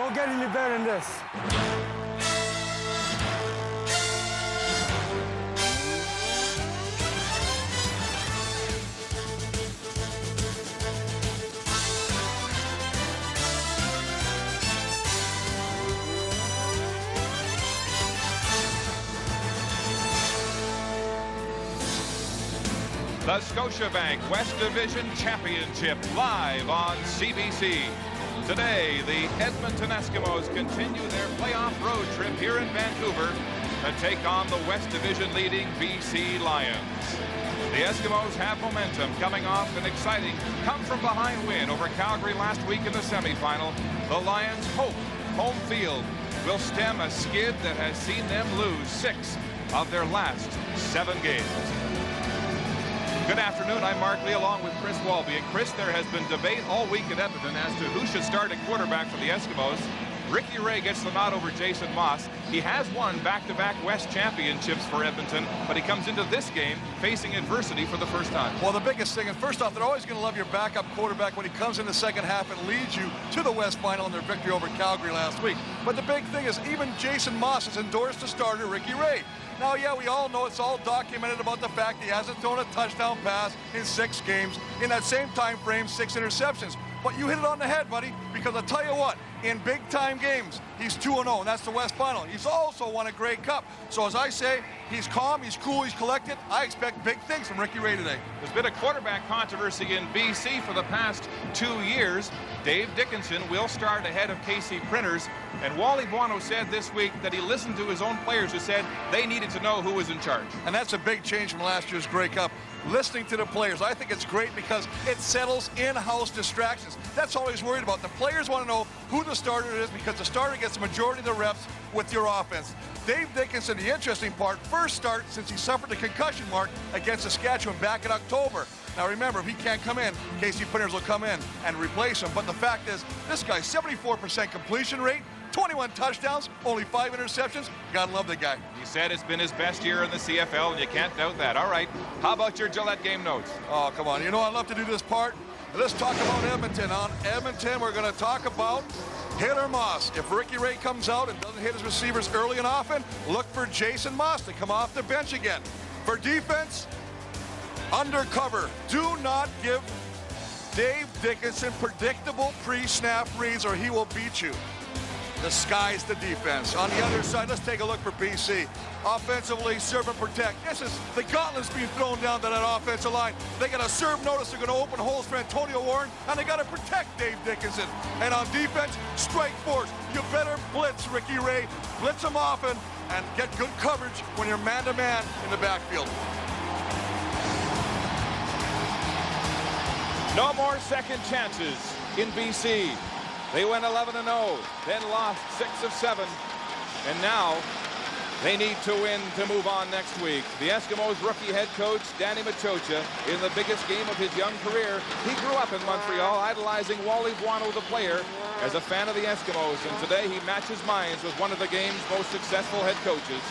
Don't get any better than this. The Scotiabank West Division Championship live on CBC. Today, the Edmonton Eskimos continue their playoff road trip here in Vancouver to take on the West Division leading BC Lions. The Eskimos have momentum coming off an exciting come-from-behind win over Calgary last week in the semifinal. The Lions hope home field will stem a skid that has seen them lose 6 of their last 7 games. Good afternoon, I'm Mark Lee along with Chris Walby. And Chris, there has been debate all week at Edmonton as to who should start at quarterback for the Eskimos. Ricky Ray gets the nod over Jason Moss. He has won back-to-back West championships for Edmonton, but he comes into this game facing adversity for the first time. Well, the biggest thing, and first off, they're always going to love your backup quarterback when he comes in the second half and leads you to the West final in their victory over Calgary last week. But the big thing is even Jason Moss has endorsed the starter, Ricky Ray. Now, yeah, we all know it's all documented about the fact he hasn't thrown a touchdown pass in 6 games. In that same time frame, 6 interceptions. But you hit it on the head, buddy, because I'll tell you what, in big-time games, he's 2-0, and that's the West Final. He's also won a Grey Cup. So as I say, he's calm, he's cool, he's collected. I expect big things from Ricky Ray today. There's been a quarterback controversy in BC for the past 2 years. Dave Dickinson will start ahead of Casey Printers. And Wally Buono said this week that he listened to his own players who said they needed to know who was in charge. And that's a big change from last year's Grey Cup. Listening to the players, I think it's great because it settles in-house distractions. That's all he's worried about. The players want to know who the starter is because the starter gets the majority of the reps with your offense. Dave Dickinson, the interesting part, first start since he suffered the concussion mark against Saskatchewan back in October. Now remember, if he can't come in, Casey Printers will come in and replace him. But the fact is, this guy's 74% completion rate, 21 touchdowns, only 5 interceptions. Gotta love the guy. He said it's been his best year in the CFL, and you can't doubt that. All right, how about your Gillette game notes? Oh, come on. You know, I love to do this part. Let's talk about Edmonton. On Edmonton, we're going to talk about hit or Moss. If Ricky Ray comes out and doesn't hit his receivers early and often, look for Jason Moss to come off the bench again. For defense, undercover. Do not give Dave Dickinson predictable pre-snap reads or he will beat you. The sky's the defense. On the other side, let's take a look for BC. Offensively, serve and protect. This is the gauntlet's being thrown down to that offensive line. They got a serve notice. They're going to open holes for Antonio Warren, and they got to protect Dave Dickinson. And on defense, strike force. You better blitz Ricky Ray. Blitz him often and get good coverage when you're man-to-man in the backfield. No more second chances in BC. They went 11-0, then lost 6 of 7, and now they need to win to move on next week. The Eskimos rookie head coach, Danny Machocha, in the biggest game of his young career. He grew up in Montreal, idolizing Wally Buono, the player, as a fan of the Eskimos, and today he matches minds with one of the game's most successful head coaches.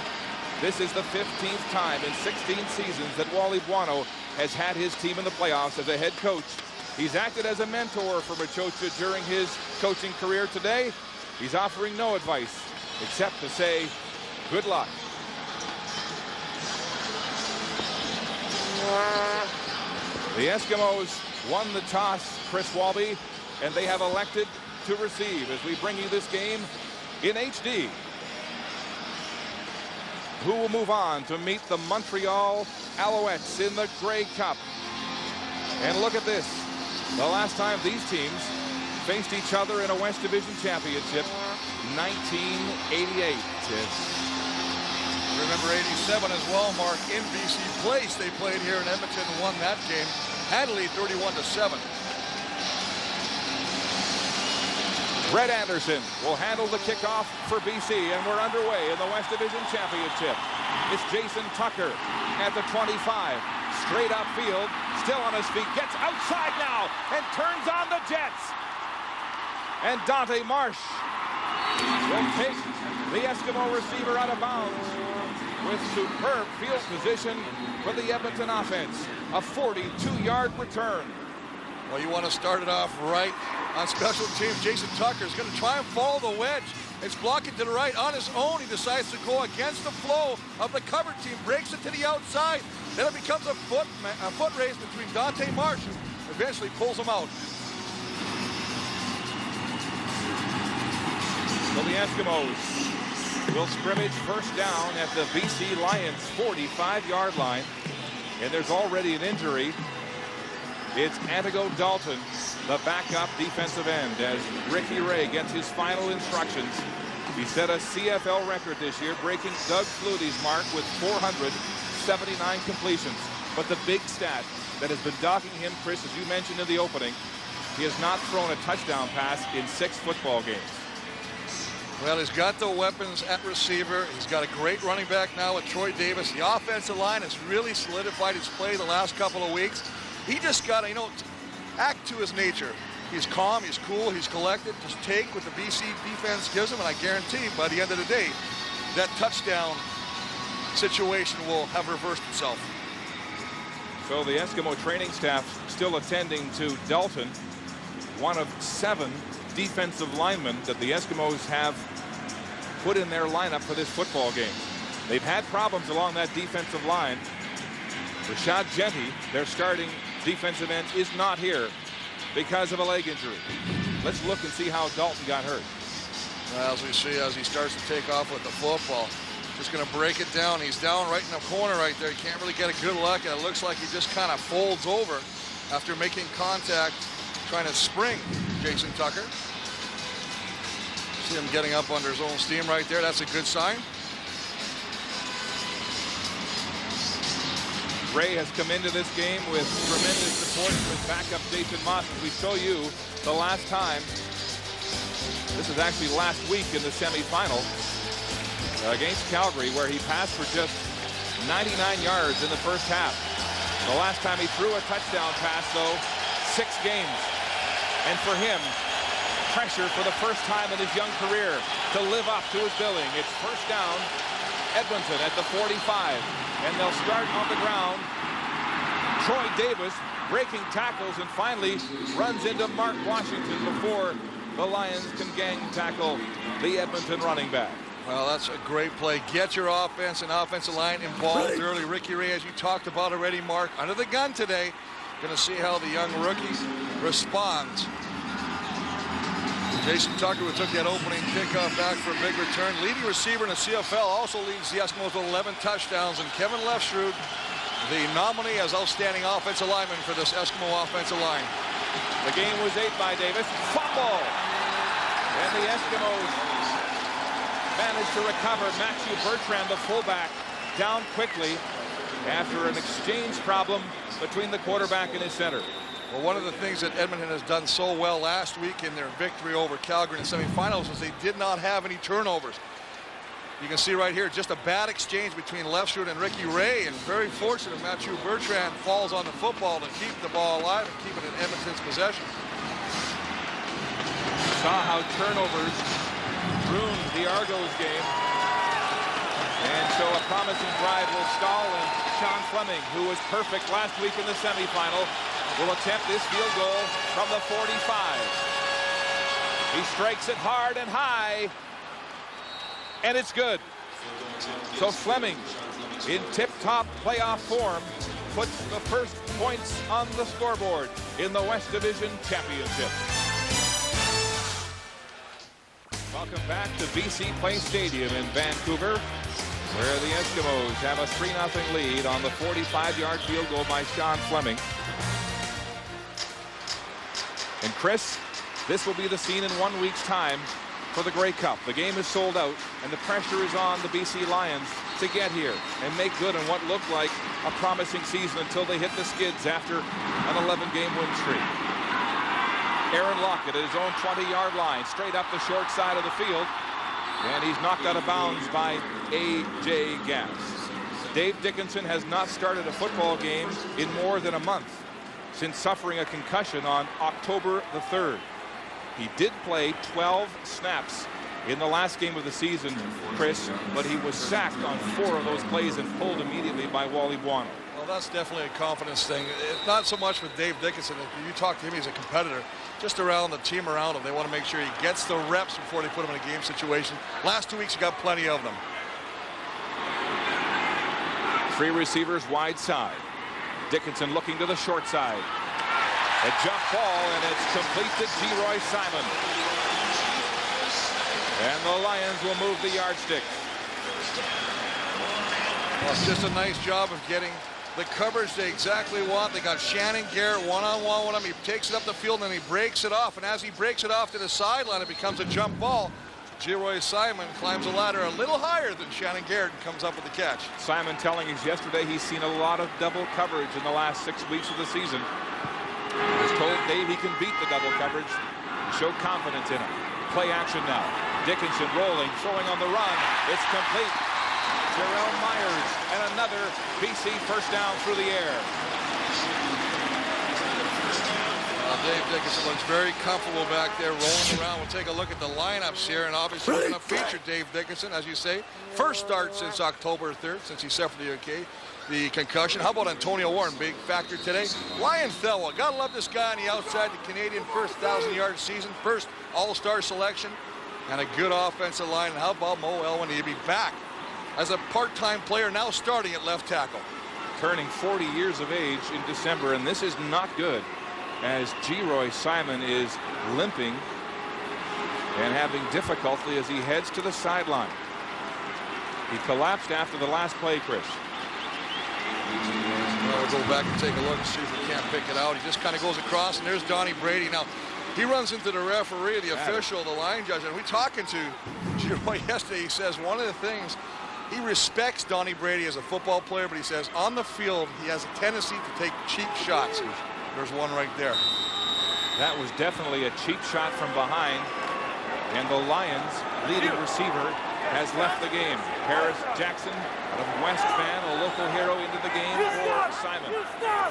This is the 15th time in 16 seasons that Wally Buono has had his team in the playoffs as a head coach. He's acted as a mentor for Machocha during his coaching career. Today, he's offering no advice except to say, good luck. The Eskimos won the toss, Chris Walby, and they have elected to receive as we bring you this game in HD. Who will move on to meet the Montreal Alouettes in the Grey Cup? And look at this. The last time these teams faced each other in a West Division championship, 1988. Remember 87 as well, Mark, in BC Place. They played here in Edmonton and won that game. Handily 31-7. Brett Anderson will handle the kickoff for BC, and we're underway in the West Division Championship. It's Jason Tucker at the 25, straight upfield, still on his feet, gets outside now, and turns on the Jets. And Dante Marsh will take the Eskimo receiver out of bounds with superb field position for the Edmonton offense. A 42-yard return. Well, you want to start it off right. on special teams. Jason Tucker is going to try and follow the wedge. It's blocking to the right on his own. He decides to go against the flow of the cover team, breaks it to the outside. Then it becomes a foot race between Dante Marsh, who eventually pulls him out. So the Eskimos will scrimmage first down at the BC Lions 45-yard line. And there's already an injury. It's Antigo Dalton, the backup defensive end, as Ricky Ray gets his final instructions. He set a CFL record this year, breaking Doug Flutie's mark with 479 completions. But the big stat that has been dogging him, Chris, as you mentioned in the opening, he has not thrown a touchdown pass in 6 football games. Well, he's got the weapons at receiver. He's got a great running back now with Troy Davis. The offensive line has really solidified his play the last couple of weeks. He just got to, act to his nature. He's calm, he's cool, he's collected. Just take what the BC defense gives him, and I guarantee by the end of the day, that touchdown situation will have reversed itself. So the Eskimo training staff still attending to Dalton, one of 7 defensive linemen that the Eskimos have put in their lineup for this football game. They've had problems along that defensive line. Rashad Genty, their starting defensive end, is not here because of a leg injury. Let's look and see how Dalton got hurt. Well, as we see, as he starts to take off with the football, just going to break it down. He's down right in the corner right there. He can't really get a good look, and it looks like he just kind of folds over after making contact, trying to spring Jason Tucker. See him getting up under his own steam right there. That's a good sign. Ray has come into this game with tremendous support from his backup Jason Moss. As we show you the last time, this is actually last week in the semifinal against Calgary, where he passed for just 99 yards in the first half. The last time he threw a touchdown pass, though, 6 games. And for him, pressure for the first time in his young career to live up to his billing. It's first down, Edmonton at the 45. And they'll start on the ground. Troy Davis breaking tackles and finally runs into Mark Washington before the Lions can gang tackle the Edmonton running back. Well, that's a great play. Get your offense and offensive line involved early. Ricky Ray, as you talked about already, Mark, under the gun today. Going to see how the young rookie responds. Jason Tucker, who took that opening kickoff back for a big return. Leading receiver in the CFL, also leads the Eskimos with 11 touchdowns. And Kevin Lefsrud, the nominee as outstanding offensive lineman for this Eskimo offensive line. The game was 8 by Davis. Fumble! And the Eskimos managed to recover. Matthew Bertrand, the fullback, down quickly after an exchange problem between the quarterback and his center. Well, one of the things that Edmonton has done so well last week in their victory over Calgary in the semifinals was they did not have any turnovers. You can see right here just a bad exchange between Lefsrud and Ricky Ray, and very fortunate Matthew Bertrand falls on the football to keep the ball alive and keep it in Edmonton's possession. Saw how turnovers ruined the Argos game. And so a promising drive will stall, and Sean Fleming, who was perfect last week in the semifinal, will attempt this field goal from the 45. He strikes it hard and high, and it's good. So Fleming, in tip-top playoff form, puts the first points on the scoreboard in the West Division Championship. Welcome back to BC Place Stadium in Vancouver, where the Eskimos have a 3-0 lead on the 45-yard field goal by Sean Fleming. And Chris, this will be the scene in 1 week's time for the Grey Cup. The game is sold out, and the pressure is on the BC Lions to get here and make good on what looked like a promising season until they hit the skids after an 11-game win streak. Aaron Lockett at his own 20-yard line, straight up the short side of the field, and he's knocked out of bounds by A.J. Gass. Dave Dickinson has not started a football game in more than a month since suffering a concussion on October the 3rd. He did play 12 snaps in the last game of the season, Chris, but he was sacked on 4 of those plays and pulled immediately by Wally Buono. Well, that's definitely a confidence thing. Not so much with Dave Dickinson. If you talk to him, he's a competitor. just around the team around him. They want to make sure he gets the reps before they put him in a game situation. Last 2 weeks, he got plenty of them. 3 receivers wide side. Dickinson looking to the short side. A jump ball, and it's complete to Geroy Simon. And the Lions will move the yardstick. Well, it's just a nice job of getting the coverage they exactly want. They got Shannon Garrett one-on-one with him. He takes it up the field, and then he breaks it off. And as he breaks it off to the sideline, it becomes a jump ball. Geroy Simon climbs the ladder a little higher than Shannon Garrett and comes up with the catch. Simon telling us yesterday he's seen a lot of double coverage in the last 6 weeks of the season. He's told Dave he can beat the double coverage and show confidence in him. Play action now. Dickinson rolling, throwing on the run. It's complete. Jarrell Myers and another BC first down through the air. Dave Dickinson looks very comfortable back there, rolling around. We'll take a look at the lineups here, and obviously we're going to feature Dave Dickinson, as you say. First start since October 3rd, since he suffered the concussion. How about Antonio Warren, big factor today? Ryan Thelwell, gotta love this guy on the outside, the Canadian first 1,000-yard season, first All-Star selection, and a good offensive line. And how about Mo Elwin? He'll be back as a part-time player, now starting at left tackle. Turning 40 years of age in December, and this is not good, as Geroy Simon is limping and having difficulty as he heads to the sideline. He collapsed after the last play, Chris. We'll go back and take a look and see if we can't pick it out. He just kind of goes across, and there's Donnie Brady. Now, he runs into the referee, the official, the line judge, and we talking to Geroy yesterday. He says one of the things, he respects Donnie Brady as a football player, but he says on the field he has a tendency to take cheap shots. There's one right there. That was definitely a cheap shot from behind, and the Lions' leading receiver has left the game. Harris Jackson of West Van, a local hero, into the game for Simon.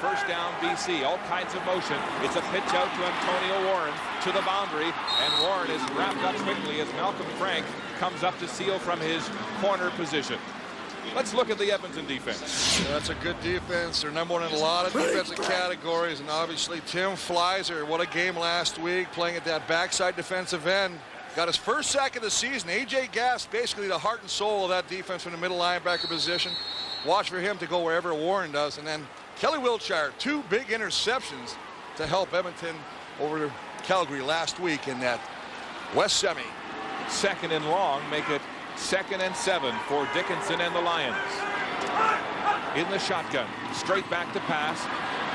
First down, BC. All kinds of motion. It's a pitch out to Antonio Warren to the boundary, and Warren is wrapped up quickly as Malcolm Frank comes up to seal from his corner position. Let's look at the Edmonton defense. Yeah, that's a good defense. They're number one in a lot of defensive categories, and obviously Tim Fleiser, what a game last week, playing at that backside defensive end. Got his first sack of the season. A.J. Gass, basically the heart and soul of that defense from the middle linebacker position. Watch for him to go wherever Warren does. And then Kelly Wiltshire, 2 big interceptions to help Edmonton over Calgary last week in that West Semi. Second and long, make it 2nd and 7 for Dickinson and the Lions. In the shotgun, straight back to pass.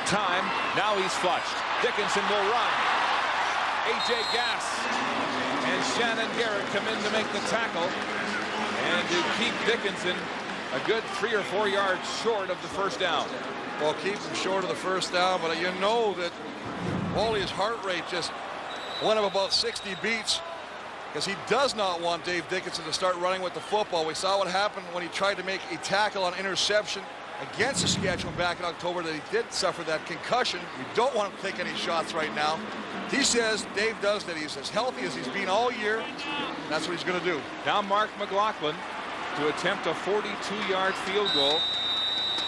Time, now he's flushed. Dickinson will run. A.J. Gass and Shannon Garrett come in to make the tackle and to keep Dickinson a good 3 or 4 yards short of the first down. Well, keep him short of the first down, but you know that Wally's heart rate just went up about 60 beats because he does not want Dave Dickinson to start running with the football. We saw what happened when he tried to make a tackle on interception against Saskatchewan back in October, that he did suffer that concussion. We don't want him to take any shots right now. He says, Dave does, that he's as healthy as he's been all year. That's what he's going to do. Now Mark McLaughlin to attempt a 42-yard field goal.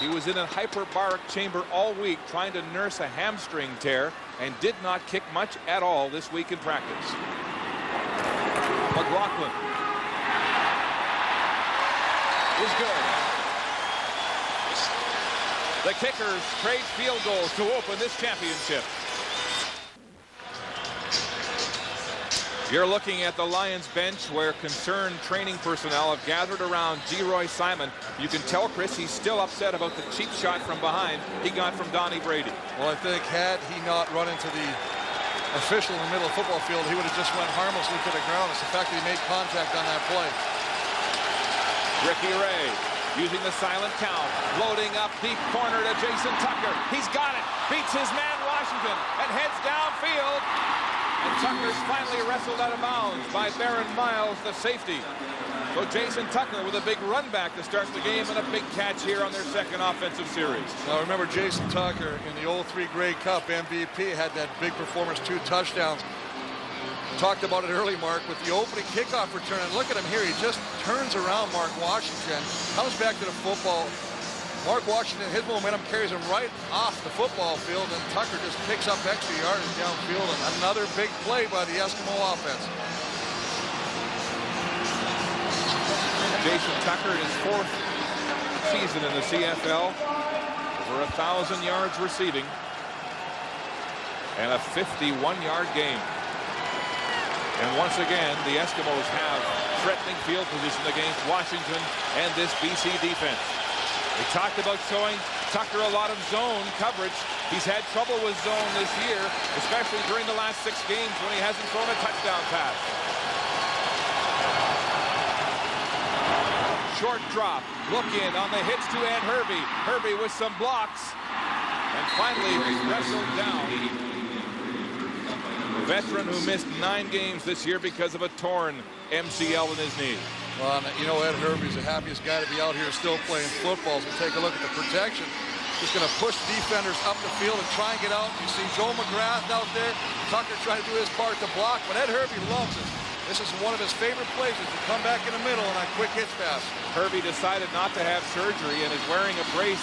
He was in a hyperbaric chamber all week trying to nurse a hamstring tear and did not kick much at all this week in practice. McLaughlin is good. The Kickers trade field goals to open this championship. You're looking at the Lions bench where concerned training personnel have gathered around Geroy Simon. You can tell, Chris, he's still upset about the cheap shot from behind he got from Donnie Brady. Well, I think had he not run into the official in the middle of the football field, he would have just went harmlessly to the ground. It's the fact that he made contact on that play. Ricky Ray using the silent count, loading up deep corner to Jason Tucker. He's got it, beats his man Washington, and heads downfield. And Tucker's finally wrestled out of bounds by Baron Miles, the safety. So Jason Tucker with a big run back to start the game and a big catch here on their second offensive series. Now remember, Jason Tucker in the 03 Grey Cup MVP had that big performance, 2 touchdowns. Talked about it early, Mark, with the opening kickoff return. And look at him here. He just turns around Mark Washington, comes back to the football, Mark Washington, his momentum carries him right off the football field, and Tucker just picks up extra yards downfield, and another big play by the Eskimo offense. Jason Tucker in his 4th season in the CFL, over 1,000 yards receiving, and a 51-yard game. And once again, the Eskimos have threatening field position against Washington and this BC defense. We talked about showing Tucker a lot of zone coverage. He's had trouble with zone this year, especially during the last 6 games when he hasn't thrown a touchdown pass. Short drop, look in on the hits to Ed Hervey. Hervey with some blocks, and finally wrestled down. Veteran who missed 9 games this year because of a torn MCL in his knee. Well, you know, Ed Hervey's the happiest guy to be out here still playing football. So take a look at the protection. Just going to push defenders up the field and try and get out. You see Joe McGrath out there. Tucker trying to do his part to block, but Ed Hervey loves it. This is one of his favorite places to come back in the middle on a quick hitch pass. Hervey decided not to have surgery and is wearing a brace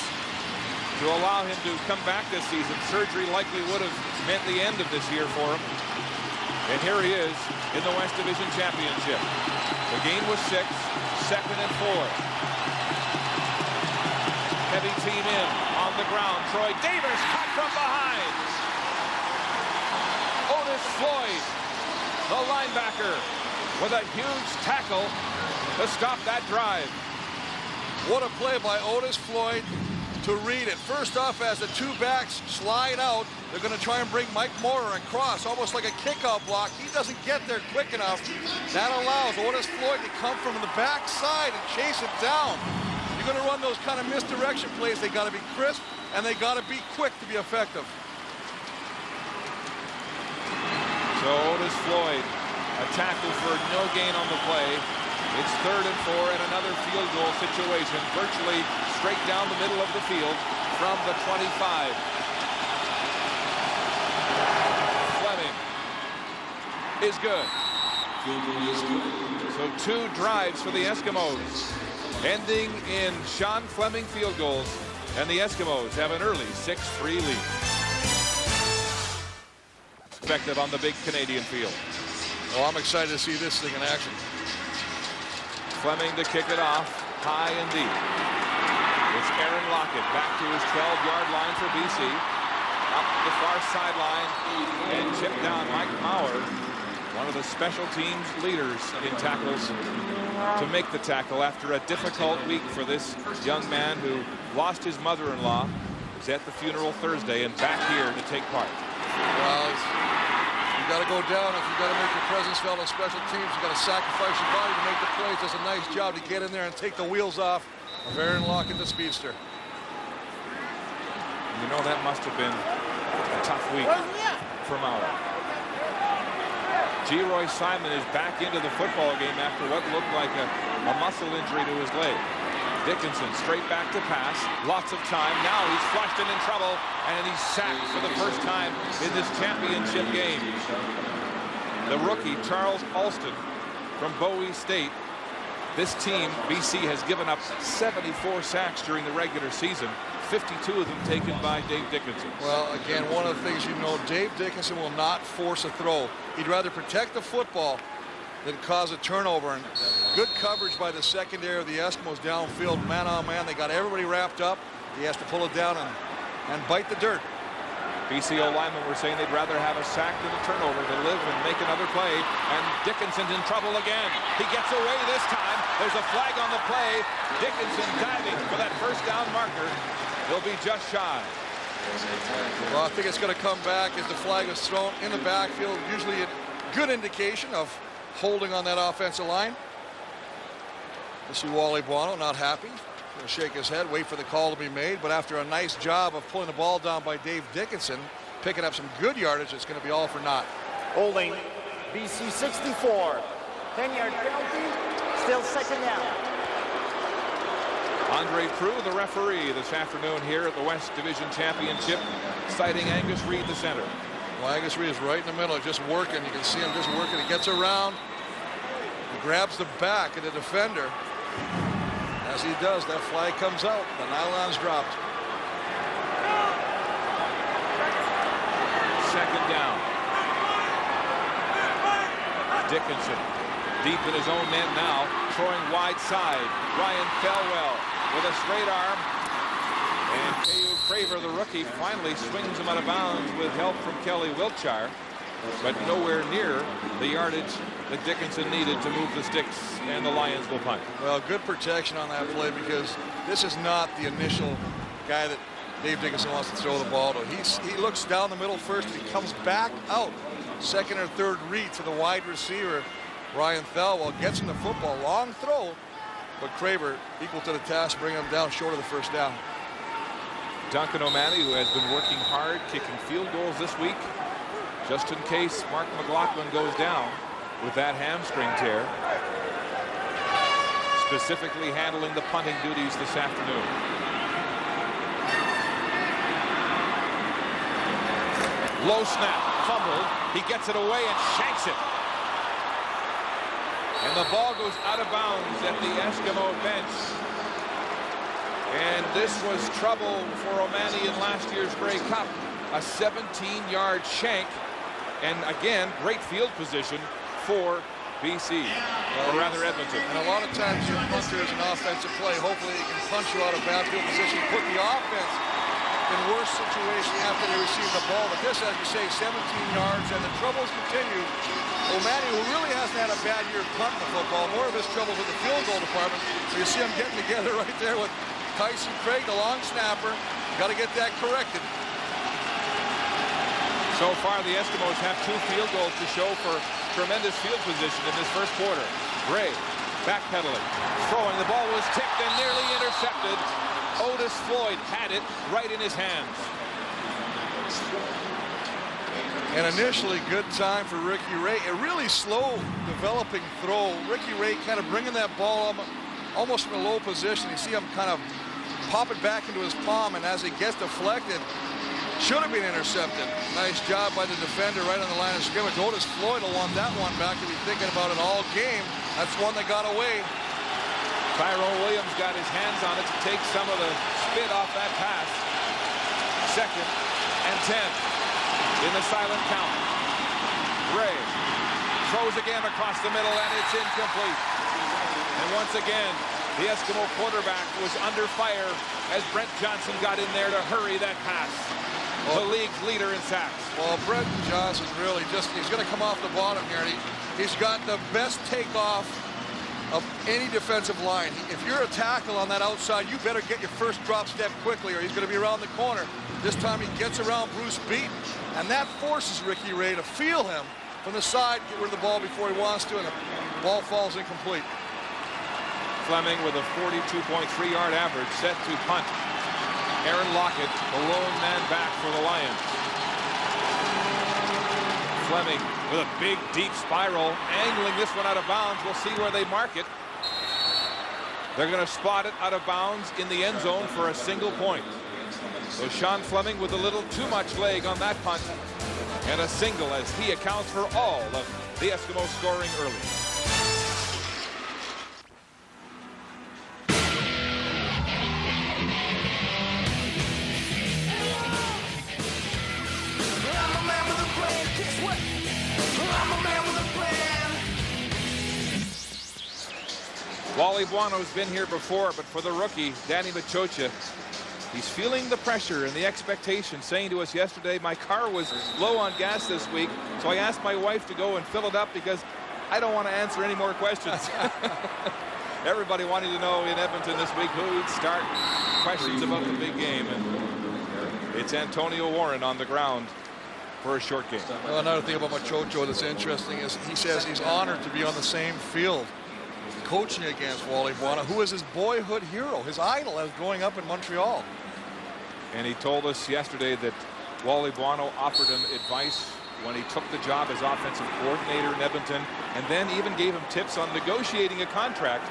to allow him to come back this season. Surgery likely would have meant the end of this year for him. And here he is in the West Division Championship. The gain was 6, 2nd and 4. Heavy team in on the ground. Troy Davis cut from behind. Otis Floyd, the linebacker, with a huge tackle to stop that drive. What a play by Otis Floyd to read it. First off, as the 2 backs slide out, they're going to try and bring Mike Moore across, almost like a kickout block. He doesn't get there quick enough. That allows Otis Floyd to come from the backside and chase it down. You're going to run those kind of misdirection plays. They got to be crisp, and they got to be quick to be effective. So Otis Floyd, a tackle for no gain on the play. It's 3rd and 4 and another field goal situation, virtually straight down the middle of the field from the 25. Fleming is good. So 2 drives for the Eskimos, ending in Sean Fleming field goals, and the Eskimos have an early 6-3 lead. Effective on the big Canadian field. Oh, I'm excited to see this thing in action. Fleming to kick it off, high and deep. It's Aaron Lockett back to his 12-yard line for BC. Up the far sideline and chipped down. Mike Maurer, one of the special teams leaders in tackles, to make the tackle after a difficult week for this young man who lost his mother-in-law. Was at the funeral Thursday and back here to take part. Well, you got to go down if you got to make your presence felt on special teams. You got to sacrifice your body to make the plays. Does a nice job to get in there and take the wheels off of Aaron Lockett, the speedster. You know, that must have been a tough week for Maurer. G. Roy Simon is back into the football game after what looked like a muscle injury to his leg. Dickinson straight back to pass. Lots of time. Now he's flushed and in trouble, and he's sacked for the first time in this championship game. The rookie, Charles Alston from Bowie State. This team, BC, has given up 74 sacks during the regular season, 52 of them taken by Dave Dickinson. Well, again, one of the things you know, Dave Dickinson will not force a throw. He'd rather protect the football than cause a turnover. And good coverage by the secondary of the Eskimos downfield, man on man. They got everybody wrapped up. He has to pull it down and bite the dirt. BCO linemen were saying they'd rather have a sack than a turnover to live and make another play. And Dickinson's in trouble again. He gets away this time. There's a flag on the play. Dickinson diving for that first down marker. He'll be just shy. Well, I think it's going to come back as the flag is thrown in the backfield. Usually a good indication of holding on that offensive line. You see Wally Buono not happy. Going to shake his head, wait for the call to be made. But after a nice job of pulling the ball down by Dave Dickinson, picking up some good yardage, it's going to be all for naught. Holding BC 64. 10-yard penalty. Still second down. Andre Prue, the referee this afternoon here at the West Division Championship, citing Angus Reid, the center. Well, Angus Reid is right in the middle, just working. You can see him just working. He gets around. He grabs the back of the defender. As he does, that flag comes out. The nylon's dropped. Second down. Dickinson deep in his own end now, throwing wide side. Ryan Thelwell with a straight arm. And K.U. Craver, the rookie, finally swings him out of bounds with help from Kelly Wiltshire, but nowhere near the yardage that Dickinson needed to move the sticks, and the Lions will punt. Well, good protection on that play, because this is not the initial guy that Dave Dickinson wants to throw the ball to. He looks down the middle first, and he comes back out. Second or third read to the wide receiver, Ryan Thelwell, gets him the football. Long throw, but Craver equal to the task, bringing him down short of the first down. Duncan O'Malley, who has been working hard, kicking field goals this week, just in case Mark McLaughlin goes down with that hamstring tear. Specifically handling the punting duties this afternoon. Low snap, fumbled. He gets it away and shanks it. And the ball goes out of bounds at the Eskimo bench. And this was trouble for O'Malley in last year's Grey Cup. A 17-yard shank. And again, great field position for BC, or rather Edmonton. And a lot of times your punter is an offensive play. Hopefully he can punch you out of bad field position, put the offense in worse situation after they receive the ball. But this, as you say, 17 yards, and the troubles continue. O'Malley, who really hasn't had a bad year punting the football, more of his troubles with the field goal department. So you see them getting together right there with Tyson Craig, the long snapper. Got to get that corrected. So far, the Eskimos have 2 field goals to show for tremendous field position in this first quarter. Gray backpedaling, throwing. The ball was tipped and nearly intercepted. Otis Floyd had it right in his hands. And initially, good time for Ricky Ray. A really slow developing throw. Ricky Ray kind of bringing that ball up almost from a low position. You see him kind of pop it back into his palm, and as it gets deflected, should have been intercepted. Nice job by the defender right on the line of scrimmage. Otis Floyd will want that one back to be thinking about it all game. That's one that got away. Tyrone Williams got his hands on it to take some of the spit off that pass. 2nd and 10 in the silent count. Ray throws again across the middle, and it's incomplete. And once again, the Eskimo quarterback was under fire as Brent Johnson got in there to hurry that pass. The league's leader in sacks. Well, Brent Johnson really he's going to come off the bottom here, and he's got the best takeoff of any defensive line. If you're a tackle on that outside, you better get your first drop step quickly, or he's going to be around the corner. This time he gets around Bruce Beaton, and that forces Ricky Ray to feel him from the side, get rid of the ball before he wants to, and the ball falls incomplete. Fleming with a 42.3-yard average, set to punt. Aaron Lockett, the lone man back for the Lions. Fleming with a big, deep spiral, angling this one out of bounds. We'll see where they mark it. They're going to spot it out of bounds in the end zone for a single point. So Sean Fleming with a little too much leg on that punt, and a single as he accounts for all of the Eskimos scoring early. Wally Buono's been here before, but for the rookie, Danny Machocha, he's feeling the pressure and the expectation, saying to us yesterday, my car was low on gas this week, so I asked my wife to go and fill it up because I don't want to answer any more questions. Everybody wanted to know in Edmonton this week who would start questions about the big game, and it's Antonio Warren on the ground for a short game. Well, another thing about Machocha that's interesting is he says he's honored to be on the same field coaching against Wally Buono, who is his boyhood hero, his idol as growing up in Montreal. And he told us yesterday that Wally Buono offered him advice when he took the job as offensive coordinator in Edmonton, and then even gave him tips on negotiating a contract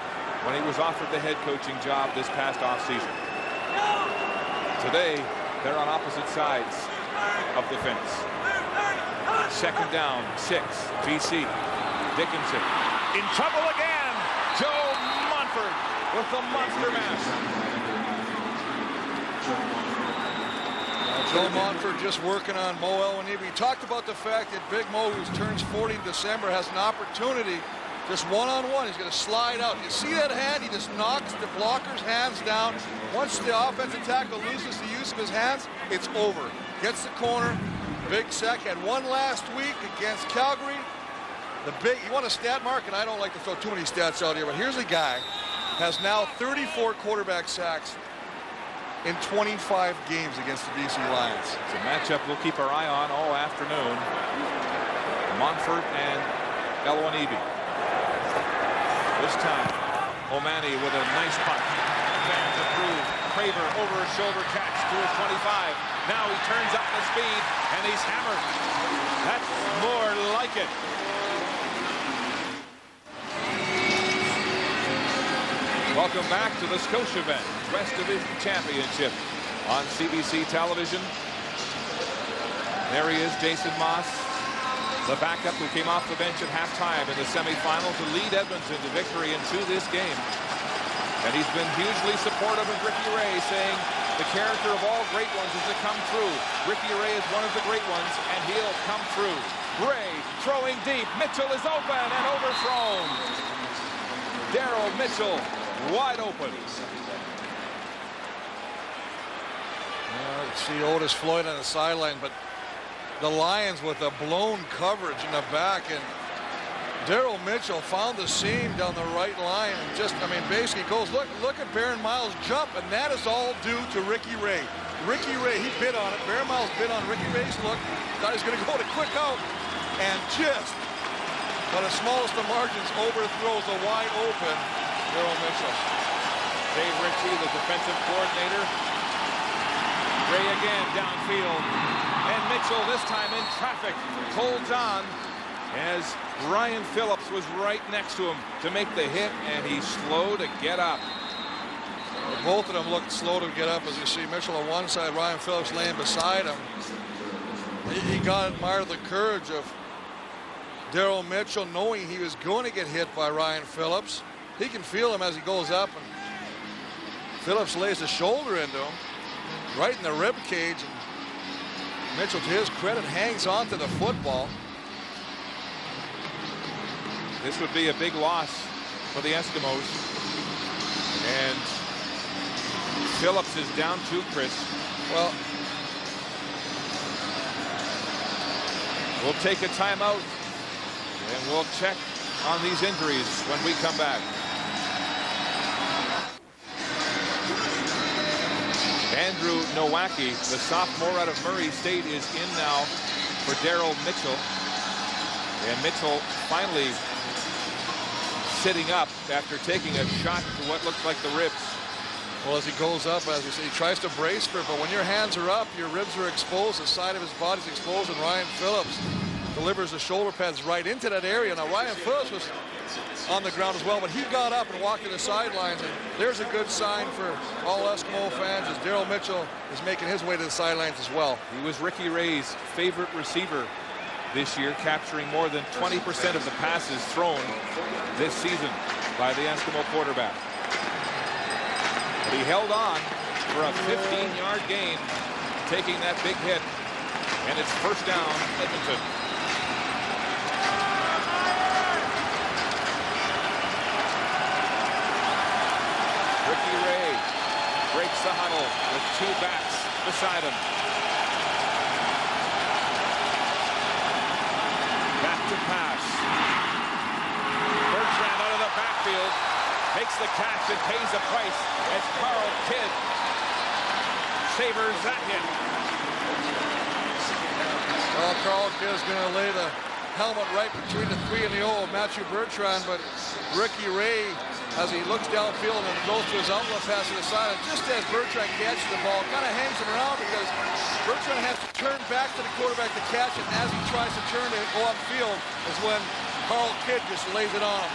when he was offered the head coaching job this past offseason. Today, they're on opposite sides of the fence. 2nd down, 6, BC. Dickinson in trouble again. Joe Montford with the monster mash. Joe Montford just working on Mo Elwanibi. We talked about the fact that Big Mo, who turns 40 in December, has an opportunity just one-on-one. He's going to slide out. You see that hand? He just knocks the blocker's hands down. Once the offensive tackle loses the use of his hands, it's over. Gets the corner. Big sack. Had one last week against Calgary. You want a stat, Mark? And I don't like to throw too many stats out here, but here's a guy has now 34 quarterback sacks in 25 games against the BC Lions. It's a matchup we'll keep our eye on all afternoon. Montford and Elwanibi. This time, O'Mani with a nice punt. Fans approve. Craver over his shoulder catch to his 25. Now he turns up the speed and he's hammered. That's more like it. Welcome back to the Scotiabank West Division Championship on CBC television. There he is, Jason Moss, the backup who came off the bench at halftime in the semifinal to lead Edmonton to victory into this game. And he's been hugely supportive of Ricky Ray, saying the character of all great ones is to come through. Ricky Ray is one of the great ones, and he'll come through. Ray throwing deep. Mitchell is open and overthrown. Daryl Mitchell wide open. See Otis Floyd on the sideline, but the Lions with a blown coverage in the back, and Daryl Mitchell found the seam down the right line and just, I mean, basically goes, look at Baron Miles jump, and that is all due to Ricky Ray. Ricky Ray, he bid on it. Baron Miles bid on Ricky Ray's look. Thought he was going to go to quick out, and just, by the smallest of margins, overthrows a wide open Daryl Mitchell. Dave Ritchie, the defensive coordinator. Ray again downfield. And Mitchell this time in traffic holds on as Ryan Phillips was right next to him to make the hit, and he's slow to get up. Both of them looked slow to get up, as you see Mitchell on one side, Ryan Phillips laying beside him. He got to admire the courage of Daryl Mitchell, knowing he was going to get hit by Ryan Phillips. He can feel him as he goes up, and Phillips lays a shoulder into him, right in the rib cage, and Mitchell, to his credit, hangs on to the football. This would be a big loss for the Eskimos. And Phillips is down too, Chris. Well, we'll take a timeout and we'll check on these injuries when we come back. Andrew Nowacki, the sophomore out of Murray State, is in now for Daryl Mitchell. And Mitchell finally sitting up after taking a shot to what looks like the ribs. Well, as he goes up, as you see, he tries to brace for it, but when your hands are up, your ribs are exposed, the side of his body's exposed, and Ryan Phillips delivers the shoulder pads right into that area. Now, Ryan Phillips was on the ground as well, but he got up and walked to the sidelines, and there's a good sign for all Eskimo fans as Daryl Mitchell is making his way to the sidelines as well. He was Ricky Ray's favorite receiver this year, capturing more than 20% of the passes thrown this season by the Eskimo quarterback. But he held on for a 15-yard gain, taking that big hit, and it's first down, Edmonton. Ricky Ray breaks the huddle with two backs beside him. Back to pass. Bertrand out of the backfield makes the catch and pays the price as Carl Kidd savors that hit. Well, Carl Kidd is going to lay the helmet right between the 3 and the 0 of Matthew Bertrand, but Ricky Ray, as he looks downfield and goes to his outlet pass to the side, and just as Bertrand catches the ball, kind of hangs him around because Bertrand has to turn back to the quarterback to catch it. As he tries to turn to go upfield is when Carl Kidd just lays it on him.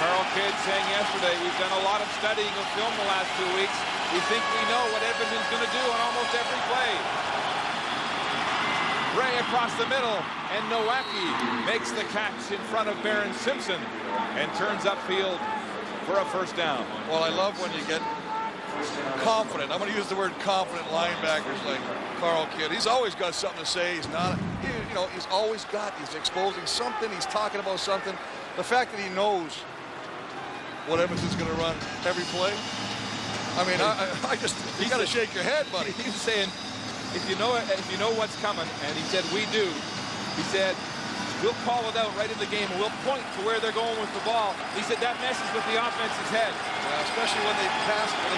Carl Kidd saying yesterday, we've done a lot of studying of film the last 2 weeks. We think we know what Edmonton's going to do on almost every play. Ray across the middle, and Nowacki makes the catch in front of Baron Simpson and turns upfield for a first down. Well, I love when you get confident. I'm going to use the word confident linebackers like Carl Kidd. He's always got something to say. He's not, he's always got, he's exposing something. He's talking about something. The fact that he knows what Edmonton's going to run every play. I mean, I just, you got to shake your head, buddy. He was saying, if you know what's coming, and he said, we do. He said, we'll call it out right in the game, and we'll point to where they're going with the ball. He said that messes with the offense's head. Especially when they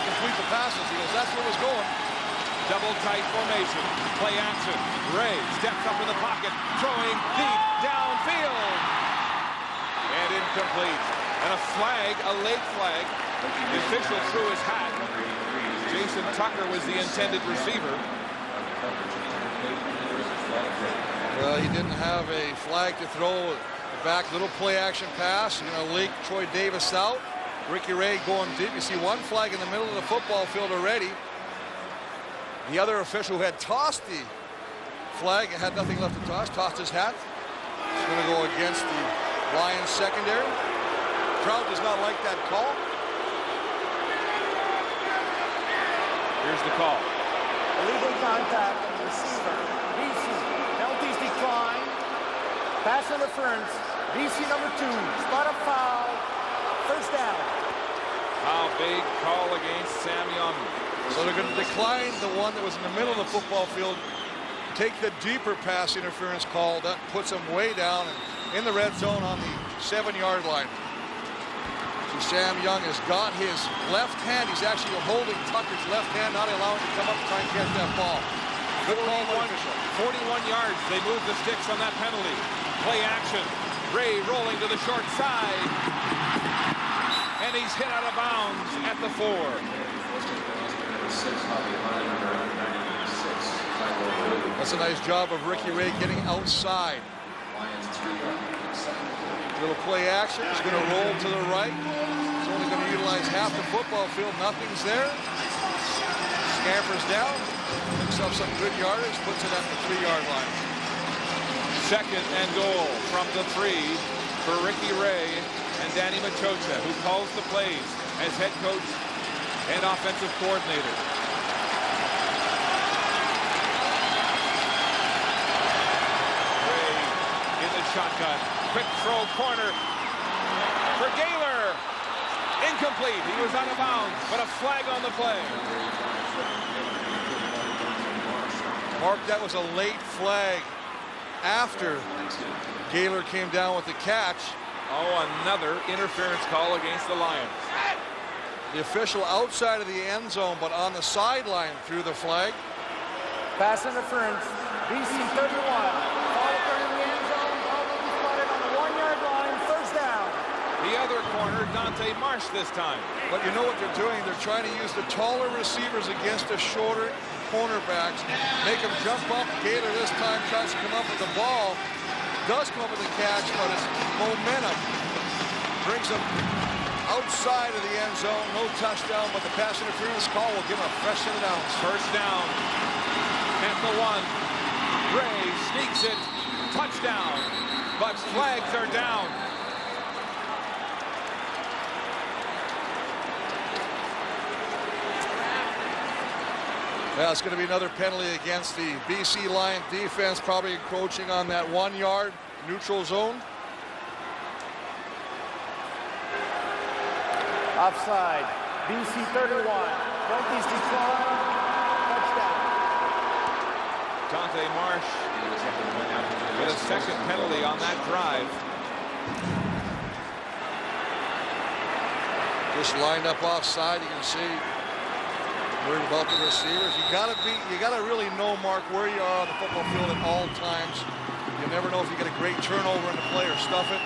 complete the passes. He goes, that's where it was going. Double tight formation, play action. Ray steps up in the pocket, throwing deep downfield. And incomplete. And a flag, a late flag. The official threw his hat. Jason Tucker was the intended receiver. Well, he didn't have a flag to throw back. Little play action pass. Leak Troy Davis out. Ricky Ray going deep. You see one flag in the middle of the football field already. The other official who had tossed the flag and had nothing left to toss, tossed his hat. He's going to go against the Lions secondary. Crowd does not like that call. Here's the call. Illegal contact on the receiver. BC. Penalties decline. Pass interference. BC number 2. Spot a foul. First down. How big call against Sam Young. So they're going to decline the one that was in the middle of the football field. Take the deeper pass interference call. That puts them way down in the red zone on the 7-yard line. So Sam Young has got his left hand. He's actually holding Tucker's left hand, not allowing him to come up and try and catch that ball. Good call by official. 41 yards. They move the sticks on that penalty. Play action. Ray rolling to the short side. And he's hit out of bounds at the 4. That's a nice job of Ricky Ray getting outside. Little play action. He's going to roll to the right. He's only going to utilize half the football field. Nothing's there. Scampers down. Picks up some good yardage. Puts it at the 3-yard line. Second and goal from the 3 for Ricky Ray and Danny Machocha, who calls the plays as head coach and offensive coordinator. Ray in the shotgun. Quick throw corner for Gaylor. Incomplete. He was out of bounds, but a flag on the play. Mark, that was a late flag after Gaylor came down with the catch. Oh, another interference call against the Lions. The official outside of the end zone, but on the sideline threw the flag. Pass interference. BC 31. Ball in the end zone. Ball will be spotted on the 1-yard line. First down. The other corner, Dante Marsh this time. But you know what they're doing? They're trying to use the taller receivers against the shorter cornerbacks. Make them jump up. Gaylor this time tries to come up with the ball. Does come up with the catch, but his momentum brings him outside of the end zone. No touchdown, but the pass interference call will give him a fresh set of downs. First down at the 1. Ray sneaks it. Touchdown. But flags are down. Well, it's going to be another penalty against the BC Lion defense, probably encroaching on that 1-yard neutral zone. Offside. BC 31. Penalties decline. Touchdown. Dante Marsh with a second penalty on that drive. Just lined up offside. You can see worried about the receivers. You gotta really know, Mark, where you are on the football field at all times. You never know if you get a great turnover in the play or stuff it.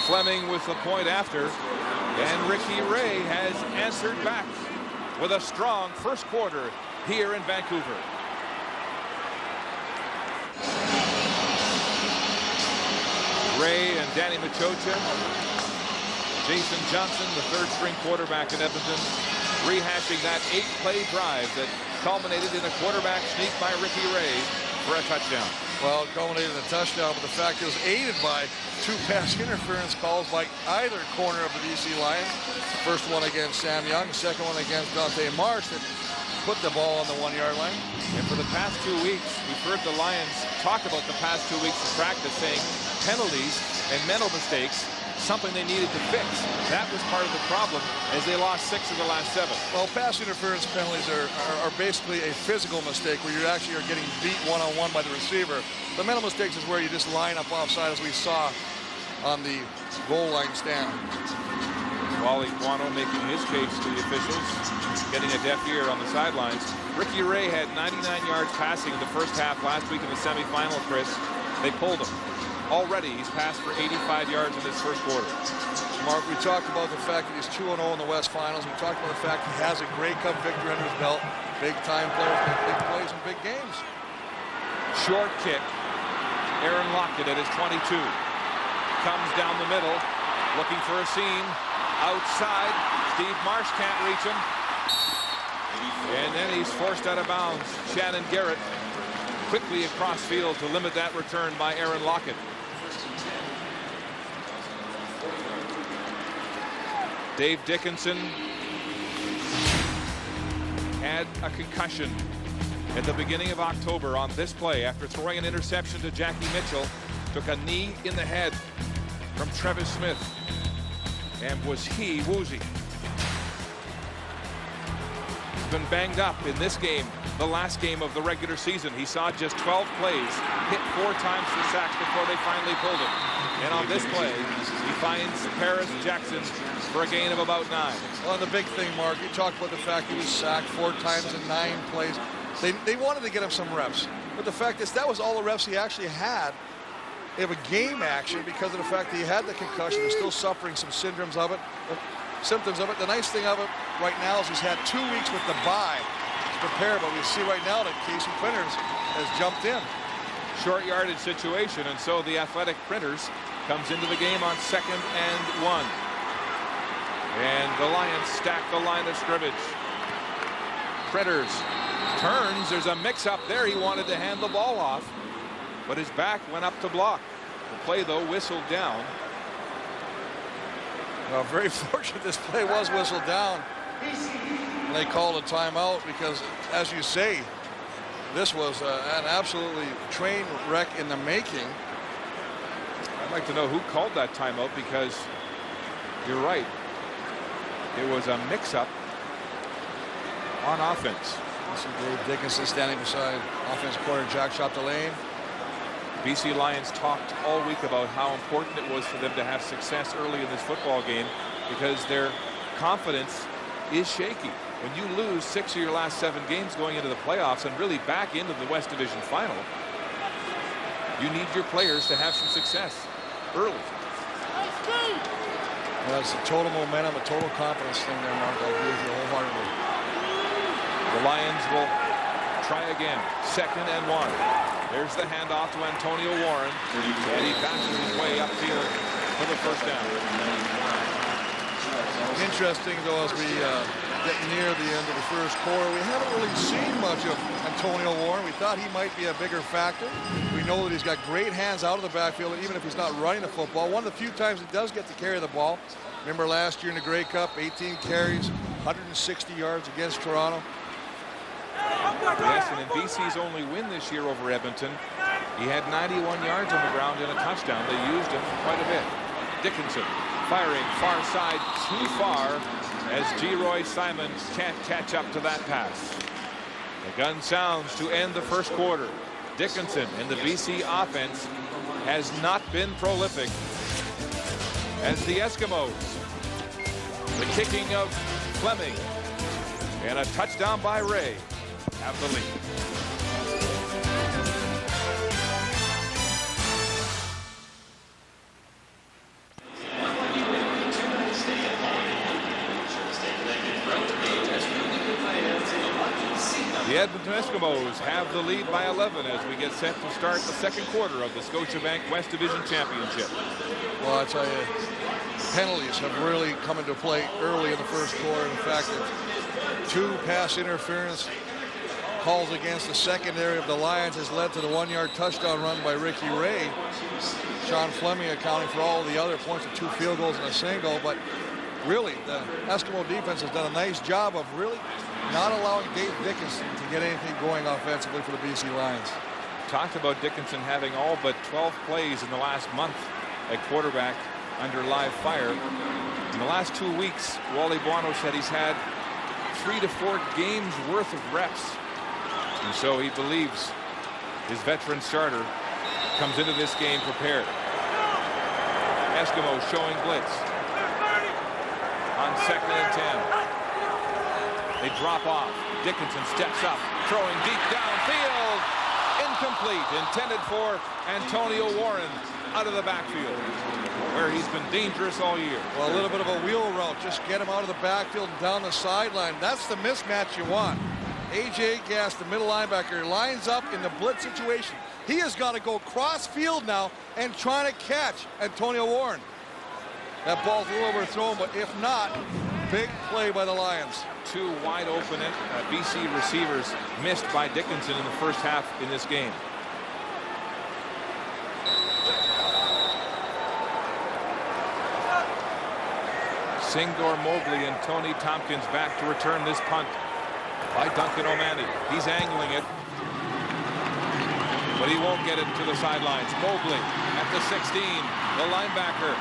Fleming with the point after, and Ricky Ray has answered back with a strong first quarter here in Vancouver. Ray and Danny Machocha, Jason Johnson, the third-string quarterback in Edmonton, rehashing that 8-play drive that culminated in a quarterback sneak by Ricky Ray for a touchdown. Well, it culminated in a touchdown, but the fact it was aided by 2 pass interference calls by either corner of the BC Lions. First one against Sam Young, second one against Dante Marsh that put the ball on the 1-yard line. And for the past 2 weeks, we've heard the Lions talk about the past 2 weeks of practice, saying penalties and mental mistakes, something they needed to fix. That was part of the problem as they lost 6 of the last 7. Well, pass interference penalties are basically a physical mistake where you actually are getting beat one-on-one by the receiver. The mental mistakes is where you just line up offside, as we saw on the goal line stand. Wally Guano making his case to the officials, getting a deaf ear on the sidelines. Ricky Ray had 99 yards passing in the first half last week in the semifinal, Chris. They pulled him. Already, he's passed for 85 yards in this first quarter. Mark, we talked about the fact that he's 2-0 in the West Finals. We talked about the fact he has a Grey Cup victory under his belt. Big-time players make big plays in big games. Short kick. Aaron Lockett at his 22. Comes down the middle, looking for a seam. Outside, Steve Marsh can't reach him. And then he's forced out of bounds. Shannon Garrett quickly across field to limit that return by Aaron Lockett. Dave Dickinson had a concussion at the beginning of October on this play after throwing an interception to Jackie Mitchell. Took a knee in the head from Trevis Smith and was woozy. He's been banged up in this game, the last game of the regular season. He saw just 12 plays, hit 4 times for sacks before they finally pulled him. And on this play, he finds Paris Jackson for a gain of about 9. Well, the big thing, Mark, you talked about the fact he was sacked 4 times in 9 plays. They wanted to get him some reps. But the fact is, that was all the reps he actually had of a game action because of the fact that he had the concussion. He's still suffering some symptoms of it. The nice thing of it right now is he's had 2 weeks with the bye to prepare, but we see right now that Casey Printers has jumped in. Short yardage situation, and so the Athletic Printers comes into the game on 2nd and 1. And the Lions stack the line of scrimmage. Printers turns. There's a mix-up there. He wanted to hand the ball off, but his back went up to block. The play, though, whistled down. Well, very fortunate this play was whistled down. And they called a timeout because, as you say, this was an absolutely train wreck in the making. I'd like to know who called that timeout because you're right. It was a mix-up on offense. This is Dave Dickinson standing beside offensive coordinator Jack Chapdelaine. BC Lions talked all week about how important it was for them to have success early in this football game because their confidence is shaky. When you lose 6 of your last 7 games going into the playoffs and really back into the West Division final, you need your players to have some success early. Well, that's a total momentum, a total confidence thing there, Mark. I agree with you wholeheartedly. The Lions will try again. 2nd and 1. There's the handoff to Antonio Warren, and he passes his way upfield for the first down. Interesting, though, as we get near the end of the first quarter, we haven't really seen much of Antonio Warren. We thought he might be a bigger factor. We know that he's got great hands out of the backfield, even if he's not running the football. One of the few times he does get to carry the ball. Remember last year in the Grey Cup, 18 carries, 160 yards against Toronto. Yes, and in BC's only win this year over Edmonton, he had 91 yards on the ground and a touchdown. They used him quite a bit. Dickinson firing far side too far as Geroy Simon can't catch up to that pass. The gun sounds to end the first quarter. Dickinson and the BC offense has not been prolific as the Eskimos. The kicking of Fleming and a touchdown by Ray have the lead. The Edmonton Eskimos have the lead by 11 as we get set to start the second quarter of the Scotiabank West Division Championship. Well, I tell you, penalties have really come into play early in the first quarter. In fact, 2 pass interference calls against the secondary of the Lions has led to the 1-yard touchdown run by Ricky Ray. Sean Fleming accounting for all the other points of 2 field goals and a single. But really, the Eskimo defense has done a nice job of really not allowing Dave Dickinson to get anything going offensively for the BC Lions. Talked about Dickinson having all but 12 plays in the last month at quarterback under live fire. In the last 2 weeks, Wally Buono said he's had 3 to 4 games worth of reps. And so he believes his veteran starter comes into this game prepared. Eskimos showing blitz on 2nd and 10. They drop off. Dickinson steps up, throwing deep downfield. Incomplete, intended for Antonio Warren out of the backfield, where he's been dangerous all year. Well, a little bit of a wheel route. Just get him out of the backfield and down the sideline. That's the mismatch you want. A.J. Gass, the middle linebacker, lines up in the blitz situation. He has got to go cross field now and trying to catch Antonio Warren. That ball's a little overthrown, but if not, big play by the Lions. 2 wide open BC receivers missed by Dickinson in the first half in this game. Singdor Mobley and Tony Tompkins back to return this punt by Duncan O'Mahony. He's angling it, but he won't get it to the sidelines. Mobley at the 16. The linebacker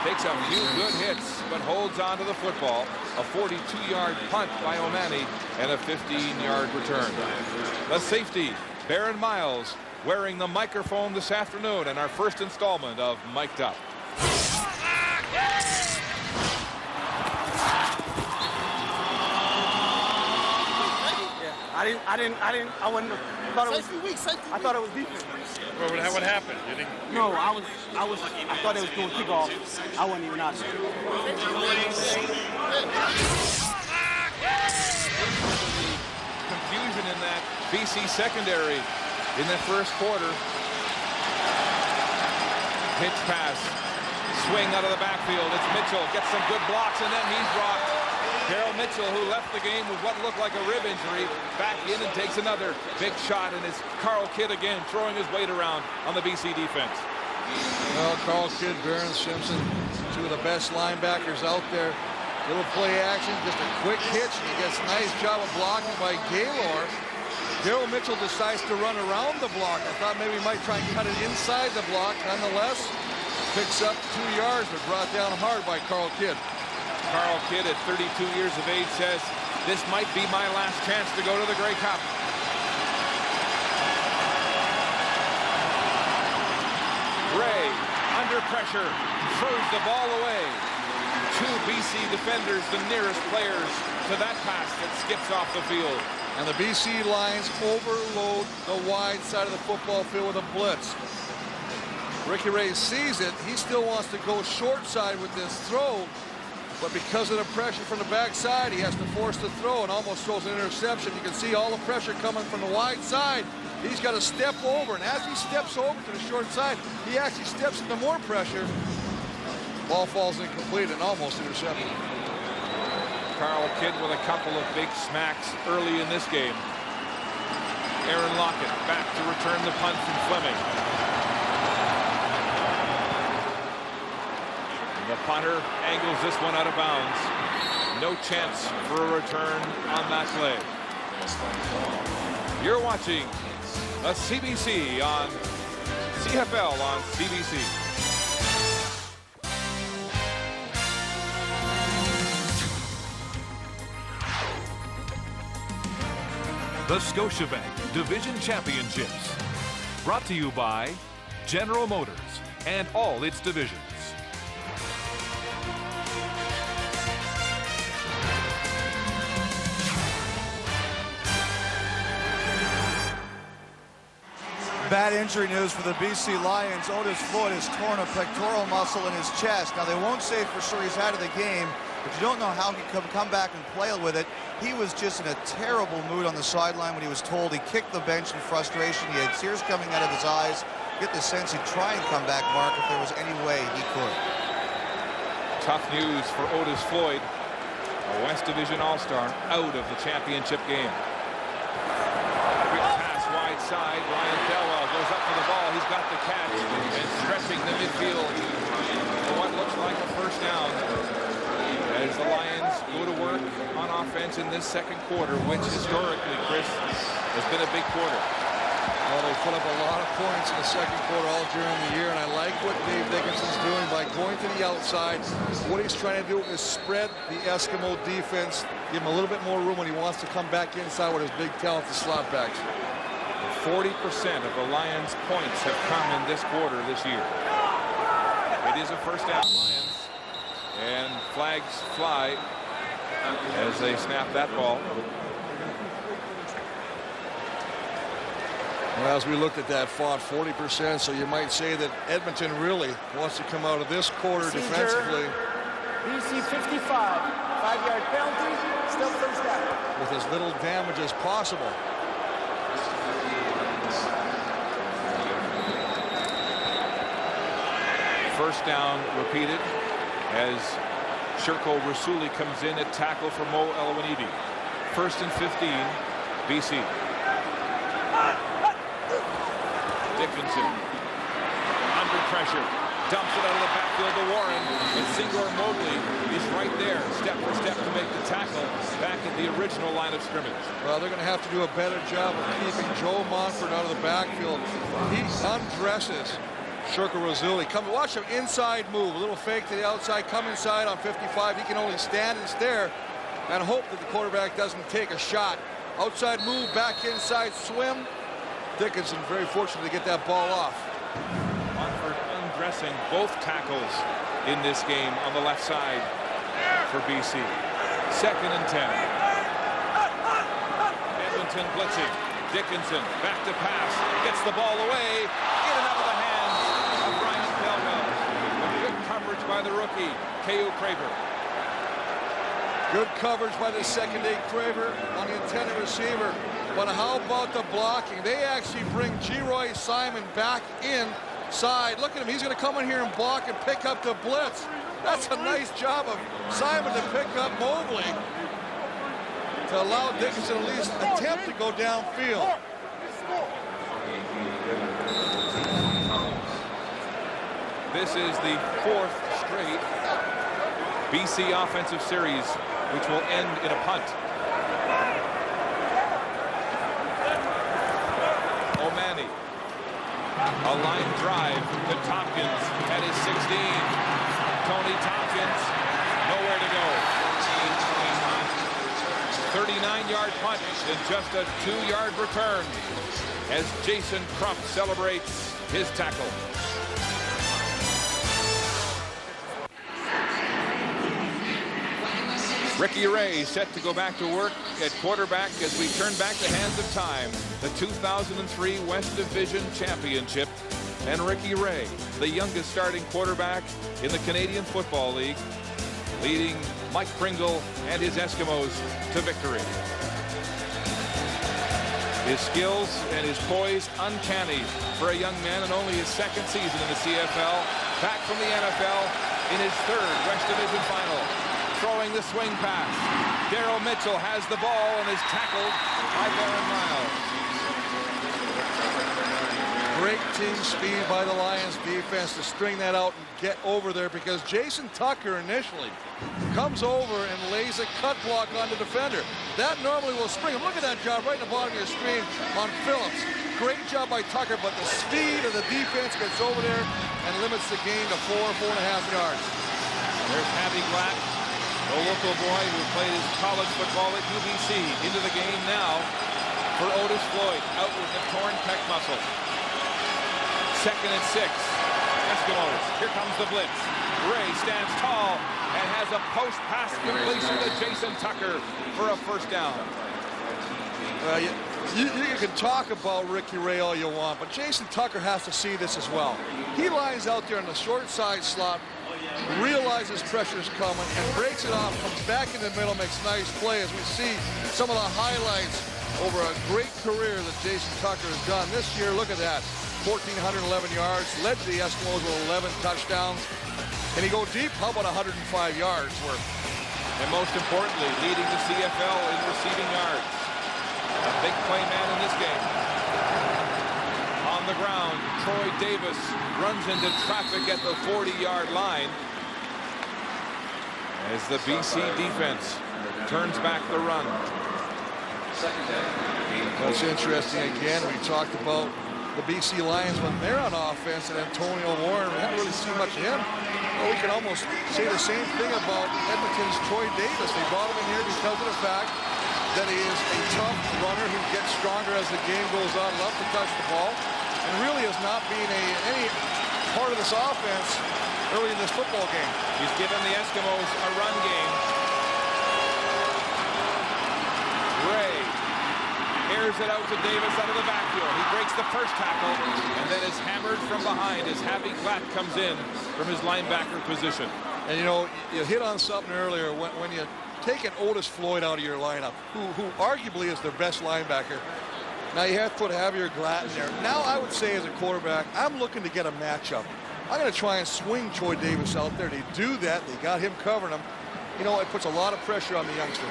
takes a few good hits, but holds on to the football. A 42-yard punt by O'Mahony and a 15-yard return. The safety, Baron Miles, wearing the microphone this afternoon in our first installment of Mic'd Up. I thought it was defense. What happened? You think? No, I thought it was doing kickoff. I wasn't even out there. Confusion in that BC secondary in the first quarter. Pitch pass, swing out of the backfield. It's Mitchell, gets some good blocks, and then he's dropped. Carroll Mitchell, who left the game with what looked like a rib injury, back in and takes another big shot, and it's Carl Kidd again throwing his weight around on the BC defense. Well, Carl Kidd, Baron Simpson, 2 of the best linebackers out there. Little play action, just a quick hitch, and he gets a nice job of blocking by Gaylor. Carroll Mitchell decides to run around the block. I thought maybe he might try and cut it inside the block. Nonetheless, picks up 2 yards, but brought down hard by Carl Kidd. Carl Kidd, at 32 years of age, says, "This might be my last chance to go to the Grey Cup." Ray, under pressure, throws the ball away. 2 BC defenders, the nearest players to that pass that skips off the field. And the BC Lions overload the wide side of the football field with a blitz. Ricky Ray sees it. He still wants to go short side with this throw. But because of the pressure from the backside, he has to force the throw and almost throws an interception. You can see all the pressure coming from the wide side. He's got to step over, and as he steps over to the short side, he actually steps into more pressure. Ball falls incomplete and almost intercepted. Carl Kidd with a couple of big smacks early in this game. Aaron Lockett back to return the punt from Fleming. The punter angles this one out of bounds. No chance for a return on that play. You're watching a CBC on CFL on CBC. The Scotiabank Division Championships. Brought to you by General Motors and all its divisions. Bad injury news for the BC Lions. Otis Floyd has torn a pectoral muscle in his chest. Now, they won't say for sure he's out of the game, but you don't know how he can come back and play with it. He was just in a terrible mood on the sideline when he was told. He kicked the bench in frustration. He had tears coming out of his eyes. You get the sense he'd try and come back, Mark, if there was any way he could. Tough news for Otis Floyd, a West Division All-Star, out of the championship game. side. Ryan Thelwell goes up for the ball. He's got the catch and stretching the midfield for what looks like a first down. As the Lions go to work on offense in this second quarter, which historically, Chris, has been a big quarter. Well, they put up a lot of points in the second quarter all during the year, and I like what Dave Dickinson's doing by going to the outside. What he's trying to do is spread the Eskimo defense, give him a little bit more room when he wants to come back inside with his big talented slot backs. 40% of the Lions' points have come in this quarter this year. It is a first down, Lions, and flags fly as they snap that ball. Well, as we looked at that, fought 40%, so you might say that Edmonton really wants to come out of this quarter defensively BC 55, 5-yard penalty, still first down. with as little damage as possible. First down repeated as Sherko Rasuli comes in at tackle for Mo Elwanidi. 1st and 15, BC. Dickinson under pressure, dumps it out of the backfield to Warren, and Singor Mobley is right there, step for step to make the tackle back at the original line of scrimmage. Well, they're going to have to do a better job of keeping Joe Montford out of the backfield. He undresses Sherko Rasuli. Watch him inside move, a little fake to the outside, come inside on 55. He can only stand and stare and hope that the quarterback doesn't take a shot. Outside move, back inside swim. Dickinson very fortunate to get that ball off. Montford undressing both tackles in this game on the left side for BC. 2nd and 10. Edmonton blitzing. Dickinson back to pass. Gets the ball away. In and out of the hands of Ryan Thelwell. Good coverage by the rookie, K.U. Craver. Good coverage by the second-day Craver on the intended receiver. But how about the blocking? They actually bring Geroy Simon back inside. Look at him. He's going to come in here and block and pick up the blitz. That's a nice job of Simon to pick up Mobley to allow Dickinson at least attempt to go downfield. This is the 4th straight BC offensive series, which will end in a punt. O'Mani, a line drive to Tompkins at his 16. Tony Tompkins, nowhere to go. 39-yard punt and just a 2-yard return as Jason Crump celebrates his tackle. Ricky Ray set to go back to work at quarterback as we turn back the hands of time. The 2003 West Division Championship. And Ricky Ray, the youngest starting quarterback in the Canadian Football League, leading Mike Pringle and his Eskimos to victory. His skills and his poise uncanny for a young man in only his 2nd season in the CFL. Back from the NFL in his 3rd West Division final. Throwing the swing pass. Darryl Mitchell has the ball and is tackled by Baron Miles. Great team speed by the Lions defense to string that out and get over there, because Jason Tucker initially comes over and lays a cut block on the defender. That normally will spring him. Look at that job right in the bottom of your screen on Phillips. Great job by Tucker, but the speed of the defense gets over there and limits the gain to 4.5 yards. There's Patty Glatt, the local boy who played his college football at UBC, into the game now for Otis Floyd, out with the torn pec muscle. 2nd and 6. Eskimos. Here comes the blitz. Ray stands tall and has a post pass completion to Jason Tucker for a first down. You can talk about Ricky Ray all you want, but Jason Tucker has to see this as well. He lines out there in the short side slot, realizes pressure's coming, and breaks it off, comes back in the middle, makes nice play, as we see some of the highlights over a great career that Jason Tucker has done. This year, look at that, 1,411 yards, led the Eskimos with 11 touchdowns, and he go deep, how about 105 yards worth? And most importantly, leading the CFL in receiving yards. A big play man in this game. on the ground. Troy Davis runs into traffic at the 40-yard line as the BC defense turns back the run. That's interesting. Again, we talked about the BC Lions when they're on offense, and Antonio Warren, we haven't really seen much of him. Well, we can almost say the same thing about Edmonton's Troy Davis. They brought him in here because of the fact that he is a tough runner who gets stronger as the game goes on, loves to touch the ball, and really is not being any part of this offense early in this football game. He's given the Eskimos a run game. Ray airs it out to Davis out of the backfield. He breaks the first tackle and then is hammered from behind as Javi Glatt comes in from his linebacker position. And you know, you hit on something earlier when you take an Otis Floyd out of your lineup, who arguably is their best linebacker. Now you have to put Javier Glatt in there. Now I would say as a quarterback, I'm looking to get a matchup. I'm going to try and swing Troy Davis out there. They do that. They got him covering him. You know, it puts a lot of pressure on the youngster.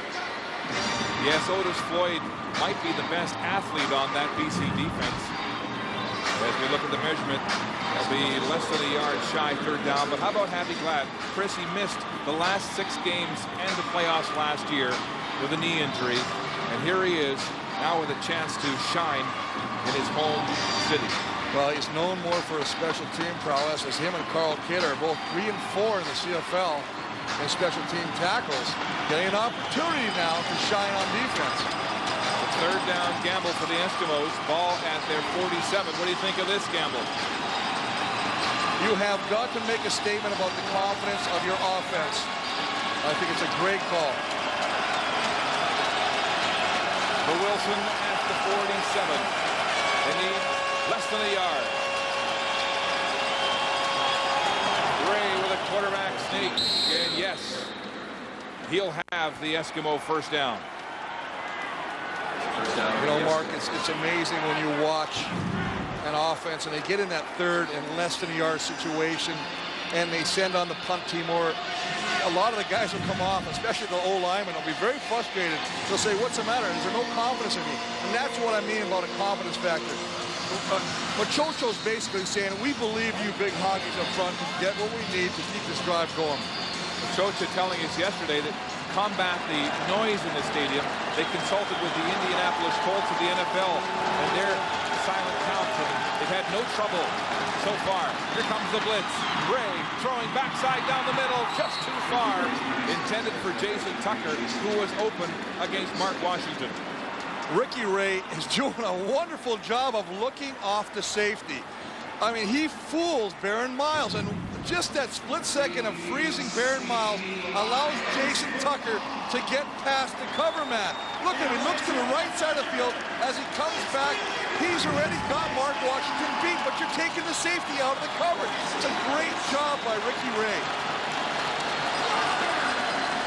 Yes, Otis Floyd might be the best athlete on that BC defense. As we look at the measurement, it'll be less than a yard shy, third down. But how about Javi Glatt? Chris, he missed the last 6 games and the playoffs last year with a knee injury. And here he is now with a chance to shine in his home city. Well, he's known more for his special team prowess, as him and Carl Kidd are both 3 and 4 in the CFL in special team tackles. Getting an opportunity now to shine on defense. Third down gamble for the Eskimos. Ball at their 47. What do you think of this gamble? You have got to make a statement about the confidence of your offense. I think it's a great call. For Wilson at the 47. They need less than a yard. Ray with a quarterback sneak. And yes, he'll have the Eskimo first down. You know, Mark, it's amazing when you watch an offense and they get in that third and less than a yard situation and they send on the punt team, or a lot of the guys will come off, especially the O-linemen, will be very frustrated. They'll say, what's the matter? Is there no confidence in me? And that's what I mean about a confidence factor. What Chocho's basically saying, we believe you big hoggies up front to get what we need to keep this drive going. Chocho telling us yesterday that combat the noise in the stadium, they consulted with the Indianapolis Colts of the NFL and their silent counts, and they've had no trouble so far. Here comes the blitz. Ray throwing backside down the middle, just too far. Intended for Jason Tucker, who was open against Mark Washington. Ricky Ray is doing a wonderful job of looking off the safety. I mean, he fools Baron Miles, and just that split second of freezing Baron Miles allows Jason Tucker to get past the cover man. Look at him, he looks to the right side of the field. As he comes back, he's already got Mark Washington beat, but you're taking the safety out of the cover. It's a great job by Ricky Ray.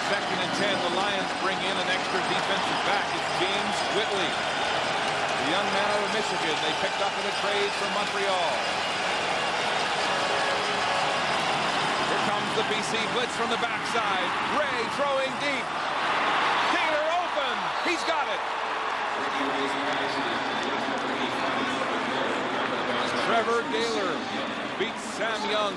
Second and 10, the Lions bring in an extra defensive back. It's James Whitley, the young man out of Michigan. They picked up in a trade from Montreal. Here comes the BC blitz from the backside. Ray throwing deep. Taylor open. He's got it. Trevor Gaylor beats Sam Young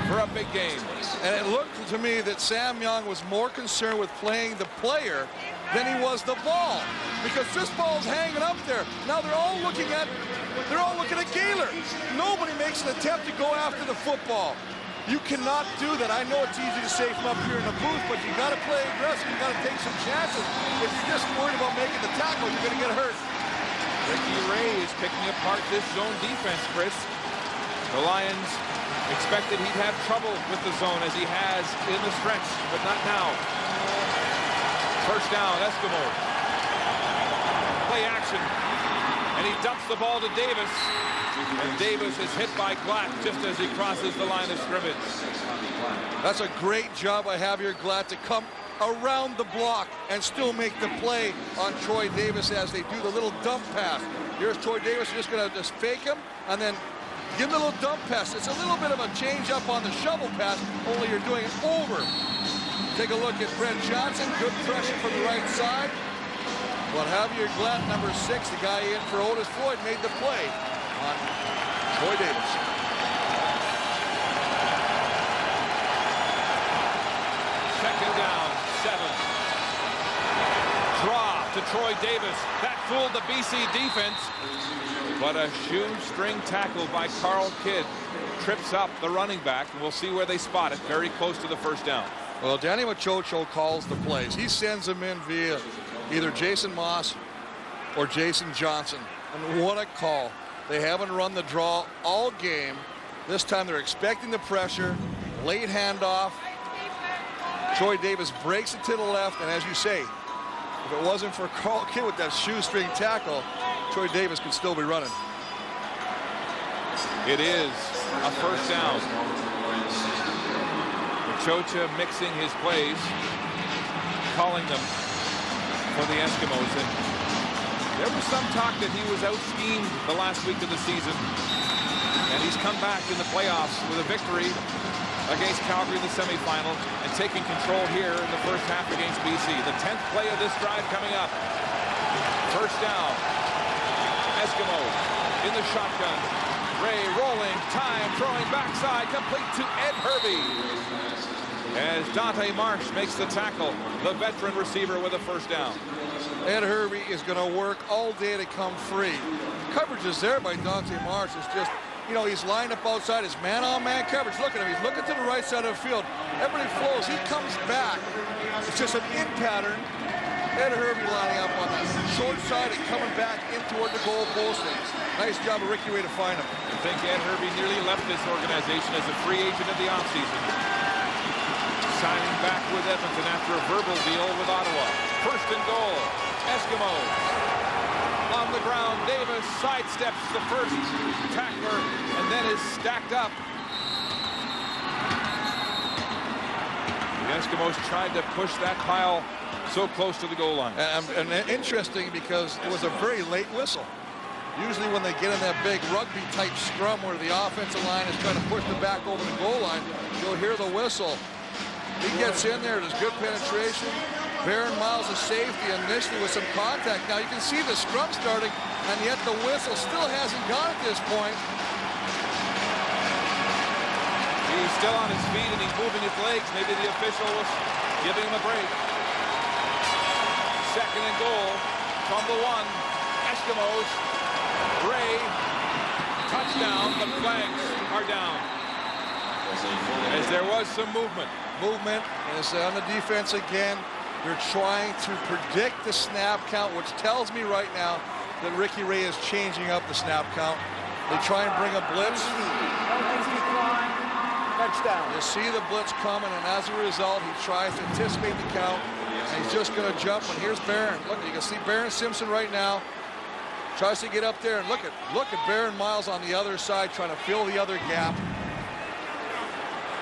for a big game. And it looked to me that Sam Young was more concerned with playing the player than he was the ball, because this ball's hanging up there. Now they're all looking at Gaylor. Nobody makes an attempt to go after the football. You cannot do that. I know it's easy to say from up here in the booth, but you got to play aggressive. You got to take some chances. If you're just worried about making the tackle, you're going to get hurt. Ricky Ray is picking apart this zone defense, Chris. The Lions expected he'd have trouble with the zone as he has in the stretch, but not now. First down, Eskimos. Play action. And he dumps the ball to Davis. And Davis is hit by Glatt just as he crosses the line of scrimmage. That's a great job by Javier Glatt to come around the block and still make the play on Troy Davis as they do the little dump pass. Here's Troy Davis, just going to just fake him and then give him a little dump pass. It's a little bit of a change up on the shovel pass, only you're doing it over. Take a look at Brent Johnson. Good pressure from the right side. But Javier Glatt, number 6, the guy in for Otis Floyd, made the play. on Troy Davis. Second down, 7. Draw to Troy Davis. That fooled the BC defense. But a shoestring tackle by Carl Kidd trips up the running back, and we'll see where they spot it. Very close to the first down. Well, Danny Machocho calls the plays. He sends them in via either Jason Moss or Jason Johnson. And what a call. They haven't run the draw all game. This time they're expecting the pressure. Late handoff. Troy Davis breaks it to the left, and as you say, if it wasn't for Carl Kidd with that shoestring tackle, Troy Davis could still be running. It is a first down. Machocha mixing his plays, calling them for the Eskimos. And there was some talk that he was out-schemed the last week of the season. And he's come back in the playoffs with a victory against Calgary in the semifinal and taking control here in the first half against BC. The 10th play of this drive coming up. First down. Eskimos in the shotgun. Ray rolling, time, throwing backside, complete to Ed Hervey. As Dante Marsh makes the tackle, the veteran receiver with a first down. Ed Hervey is going to work all day to come free. Coverage is there by Dante Marsh. It's just, you know, he's lined up outside. His man-on-man coverage. Look at him. He's looking to the right side of the field. Everybody flows. He comes back. It's just an in pattern. Ed Hervey lining up on the short side and coming back in toward the goal post. Nice job of Ricky Ray to find him. I think Ed Hervey nearly left this organization as a free agent in the offseason. Signing back with Edmonton after a verbal deal with Ottawa. First and goal. Eskimos. On the ground, Davis sidesteps the first tackler and then is stacked up. The Eskimos tried to push that pile so close to the goal line. And interesting because it was a very late whistle. Usually when they get in that big rugby-type scrum where the offensive line is trying to push the back over the goal line, you'll hear the whistle. He gets in there, there's good penetration. Baron Miles is safety initially with some contact. Now you can see the scrum starting, and yet the whistle still hasn't gone at this point. He's still on his feet and he's moving his legs. Maybe the official was giving him a break. Second and goal from the 1. Eskimos. Ray. Touchdown. The flags are down. As there was some movement. Movement is on the defense again. They're trying to predict the snap count, which tells me right now that Ricky Ray is changing up the snap count. They try and bring a blitz. Touchdown. You see the blitz coming, and as a result, he tries to anticipate the count, and he's just going to jump. And here's Barron. Look, you can see Barron Simpson right now. Tries to get up there, and look at Baron Miles on the other side trying to fill the other gap.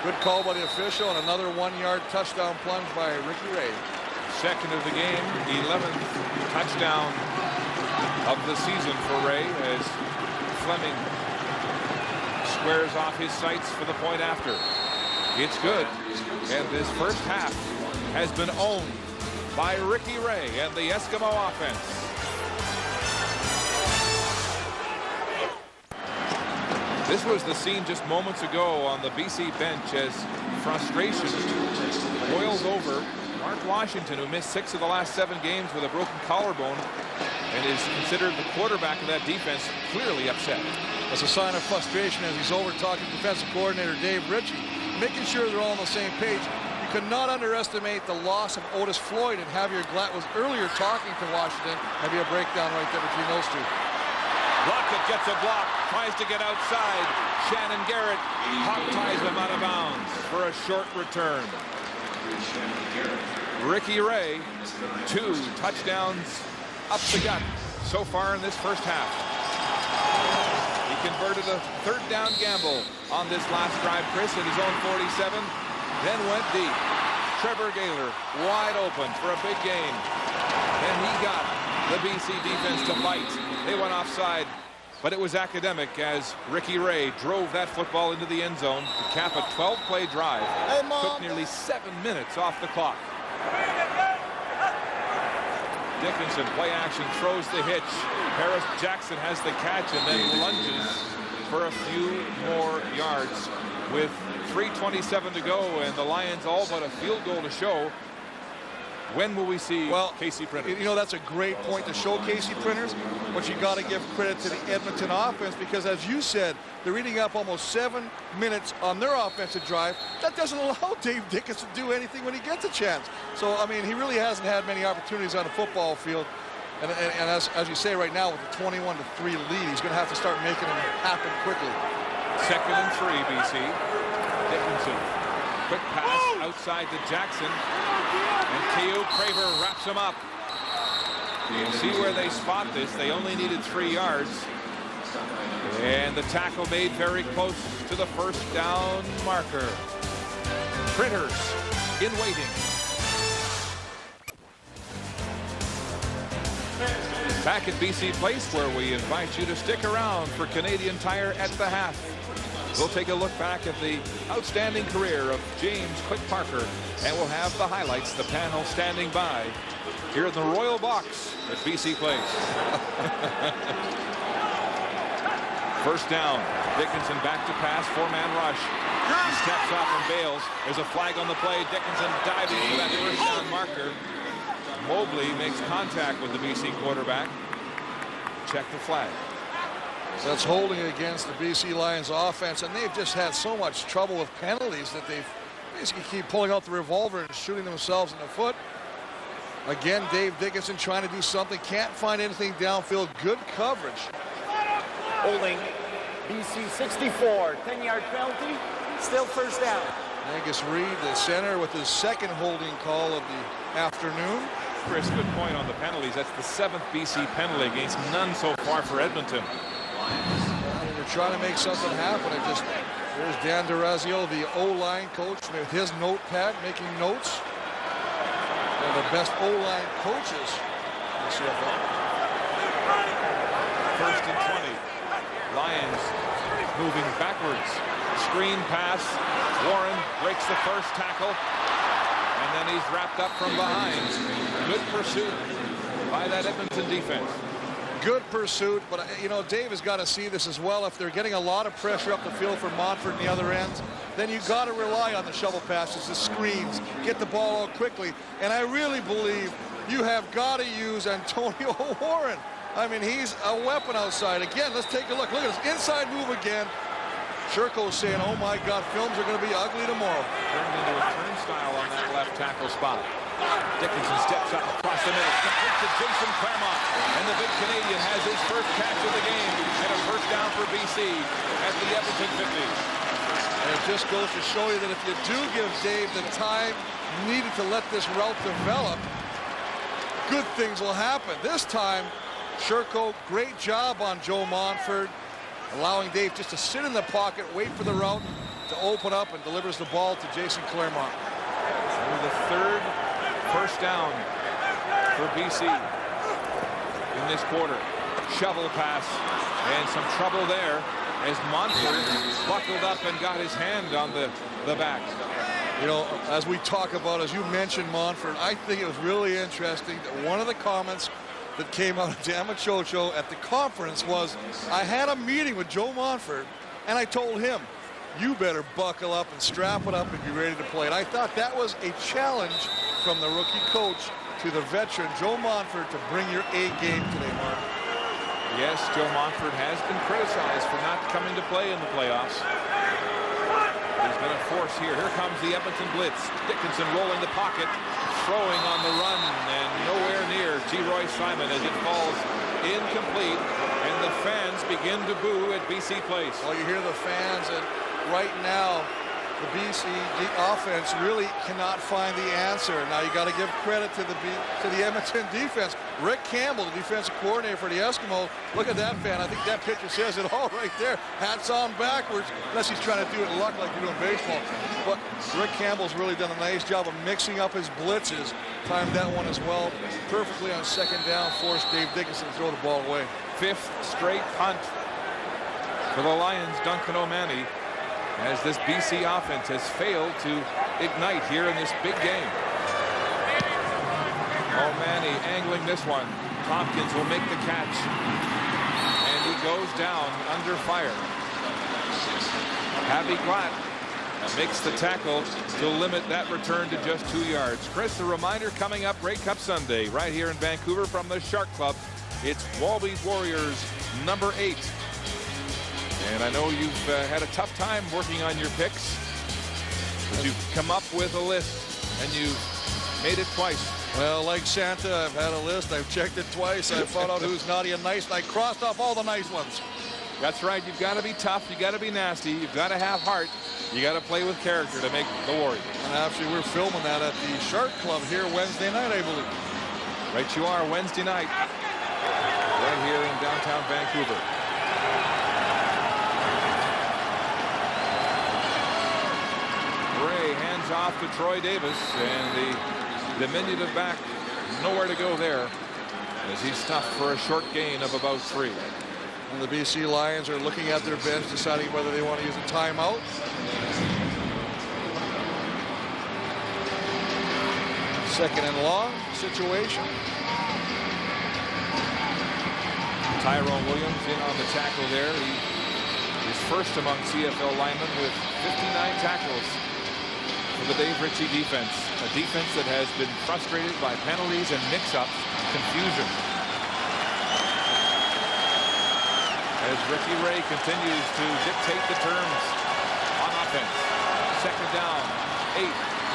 Good call by the official, and another 1-yard touchdown plunge by Ricky Ray. Second of the game, 11th touchdown of the season for Ray as Fleming squares off his sights for the point after. It's good, and this first half has been owned by Ricky Ray and the Eskimo offense. This was the scene just moments ago on the BC bench as frustration boils over. Mark Washington, who missed 6 of the last 7 games with a broken collarbone and is considered the quarterback of that defense, clearly upset. That's a sign of frustration as he's over talking to defensive coordinator Dave Ritchie, making sure they're all on the same page. You could not underestimate the loss of Otis Floyd, and Javier Glatt was earlier talking to Washington. Maybe a breakdown right there between those two. Rocket gets a block, tries to get outside. Shannon Garrett hog ties him out of bounds for a short return. Ricky Ray, 2 touchdowns up the gut so far in this first half. He converted a 3rd down gamble on this last drive, Chris, at his own 47, then went deep. Trevor Gaylor wide open for a big gain. Then he got the BC defense to bite. They went offside, but it was academic as Ricky Ray drove that football into the end zone to cap a 12-play drive. Took nearly 7 minutes off the clock. Dickinson, play action, throws the hitch. Harris Jackson has the catch and then lunges for a few more yards with 3:27 to go, and the Lions all but a field goal to show. When will we see Casey Printers? You know, that's a great point to show Casey Printers, but you got to give credit to the Edmonton offense because, as you said, they're eating up almost 7 minutes on their offensive drive. That doesn't allow Dave Dickinson to do anything when he gets a chance. So, I mean, he really hasn't had many opportunities on the football field. And as you say right now, with the 21-3 lead, he's going to have to start making them happen quickly. 2nd and 3, BC. Dickinson, quick pass outside to Jackson, and K.O. Craver wraps him up. You see where they spot this. They only needed 3 yards. And the tackle made very close to the first down marker. Printers in waiting. Back at BC Place, where we invite you to stick around for Canadian Tire at the half. We'll take a look back at the outstanding career of James Quick Parker, and we'll have the highlights, the panel standing by here in the Royal Box at BC Place. First down. Dickinson back to pass, 4-man rush. He steps off and bails. There's a flag on the play. Dickinson diving for that first down marker. Mobley makes contact with the BC quarterback. Check the flag. So that's holding against the BC Lions offense, and they've just had so much trouble with penalties that they've basically keep pulling out the revolver and shooting themselves in the foot. Again, Dave Dickinson trying to do something, can't find anything downfield. Good coverage. Holding. BC 64, 10-yard penalty, still first down. Angus Reid, the center, with his second holding call of the afternoon. Chris, good point on the penalties. That's the 7th BC penalty against none so far for Edmonton. They're trying to make something happen. There's Dan Durazio, the O-line coach, with his notepad making notes. One of the best O-line coaches in the CFL. 1st and 20. Lions moving backwards. Screen pass. Warren breaks the first tackle. And then he's wrapped up from behind. Good pursuit by that Edmonton defense. Good pursuit, but you know, Dave has got to see this as well. If they're getting a lot of pressure up the field from Montford and the other ends, then you got to rely on the shovel passes, the screens, get the ball out quickly. And I really believe you have got to use Antonio Warren. I mean, he's a weapon outside. Again, let's take a look. Look at this inside move again. Sherko's saying, oh my God, films are going to be ugly tomorrow. Turned into a turnstile on that left tackle spot. Dickinson steps up across the middle, complete to Jason Claremont, and the big Canadian has his first catch of the game, and a first down for BC at the Edmonton 50. And it just goes to show you that if you do give Dave the time needed to let this route develop, good things will happen. This time, Sherko, great job on Joe Montford, allowing Dave just to sit in the pocket, wait for the route to open up, and delivers the ball to Jason Claremont. The 3rd first down for BC in this quarter. Shovel pass, and some trouble there as Montford buckled up and got his hand on the back. You know, as we talk about, as you mentioned Montford, I think it was really interesting that one of the comments that came out of Damachocho at the conference was, I had a meeting with Joe Montford, and I told him, you better buckle up and strap it up and be ready to play. And I thought that was a challenge from the rookie coach to the veteran Joe Montford to bring your A game today, Mark. Yes, Joe Montford has been criticized for not coming to play in the playoffs. He's been a force here. Here comes the Edmonton blitz. Dickinson rolling the pocket, throwing on the run, and nowhere near T-Roy Simon as it falls incomplete, and the fans begin to boo at BC Place. Well, you hear the fans, and right now, the BC offense really cannot find the answer. Now you got to give credit to the Edmonton defense. Rick Campbell, the defensive coordinator for the Eskimos. Look at that fan. I think that picture says it all right there. Hats on backwards, unless he's trying to do it in luck like you're doing baseball. But Rick Campbell's really done a nice job of mixing up his blitzes. Timed that one as well. Perfectly on 2nd down, forced Dave Dickinson to throw the ball away. 5th straight punt for the Lions. Duncan O'Mahony, as this BC offense has failed to ignite here in this big game. Oh, Manny angling this one. Tompkins will make the catch. And he goes down under fire. Abby Glatt makes the tackle to limit that return to just 2 yards. Chris, a reminder coming up, Grey Cup Sunday right here in Vancouver from the Shark Club. It's Wallabies Warriors number 8. And I know you've had a tough time working on your picks, but you've come up with a list and you've made it twice. Well, like Santa, I've had a list. I've checked it twice. I've found out who's naughty and nice, and I crossed off all the nice ones. That's right. You've got to be tough. You've got to be nasty. You've got to have heart. You got to play with character to make the Warriors. And actually, we're filming that at the Shark Club here Wednesday night, I believe. Right you are, Wednesday night. Right here in downtown Vancouver. Ray hands off to Troy Davis, and the diminutive back nowhere to go there as he's stuffed for a short gain of about 3. And the BC Lions are looking at their bench, deciding whether they want to use a timeout. Second and long situation. Tyrone Williams in on the tackle there. He is first among CFL linemen with 59 tackles for the Dave Ritchie defense. A defense that has been frustrated by penalties and mix-ups, confusion. As Ricky Ray continues to dictate the terms on offense. Second down, 8.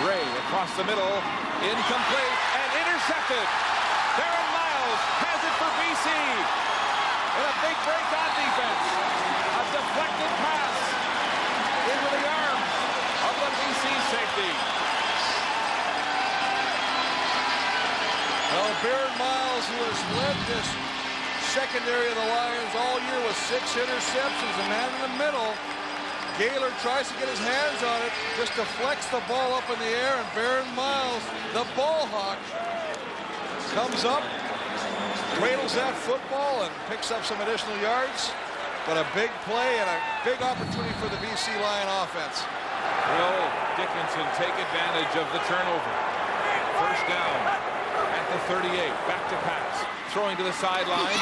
Ray across the middle, incomplete and intercepted. Darren Miles has it for BC. And a big break on defense. A deflected pass into the arms of the BC safety. Well, Darren Miles, who has led this secondary of the Lions all year with 6 interceptions, a man in the middle. Gaylor tries to get his hands on it, just deflects the ball up in the air, and Darren Miles, the ball hawk, comes up, cradles that football, and picks up some additional yards. But a big play and a big opportunity for the BC Lion offense. Will Dickinson take advantage of the turnover? First down at the 38. Back to pass. Throwing to the sideline.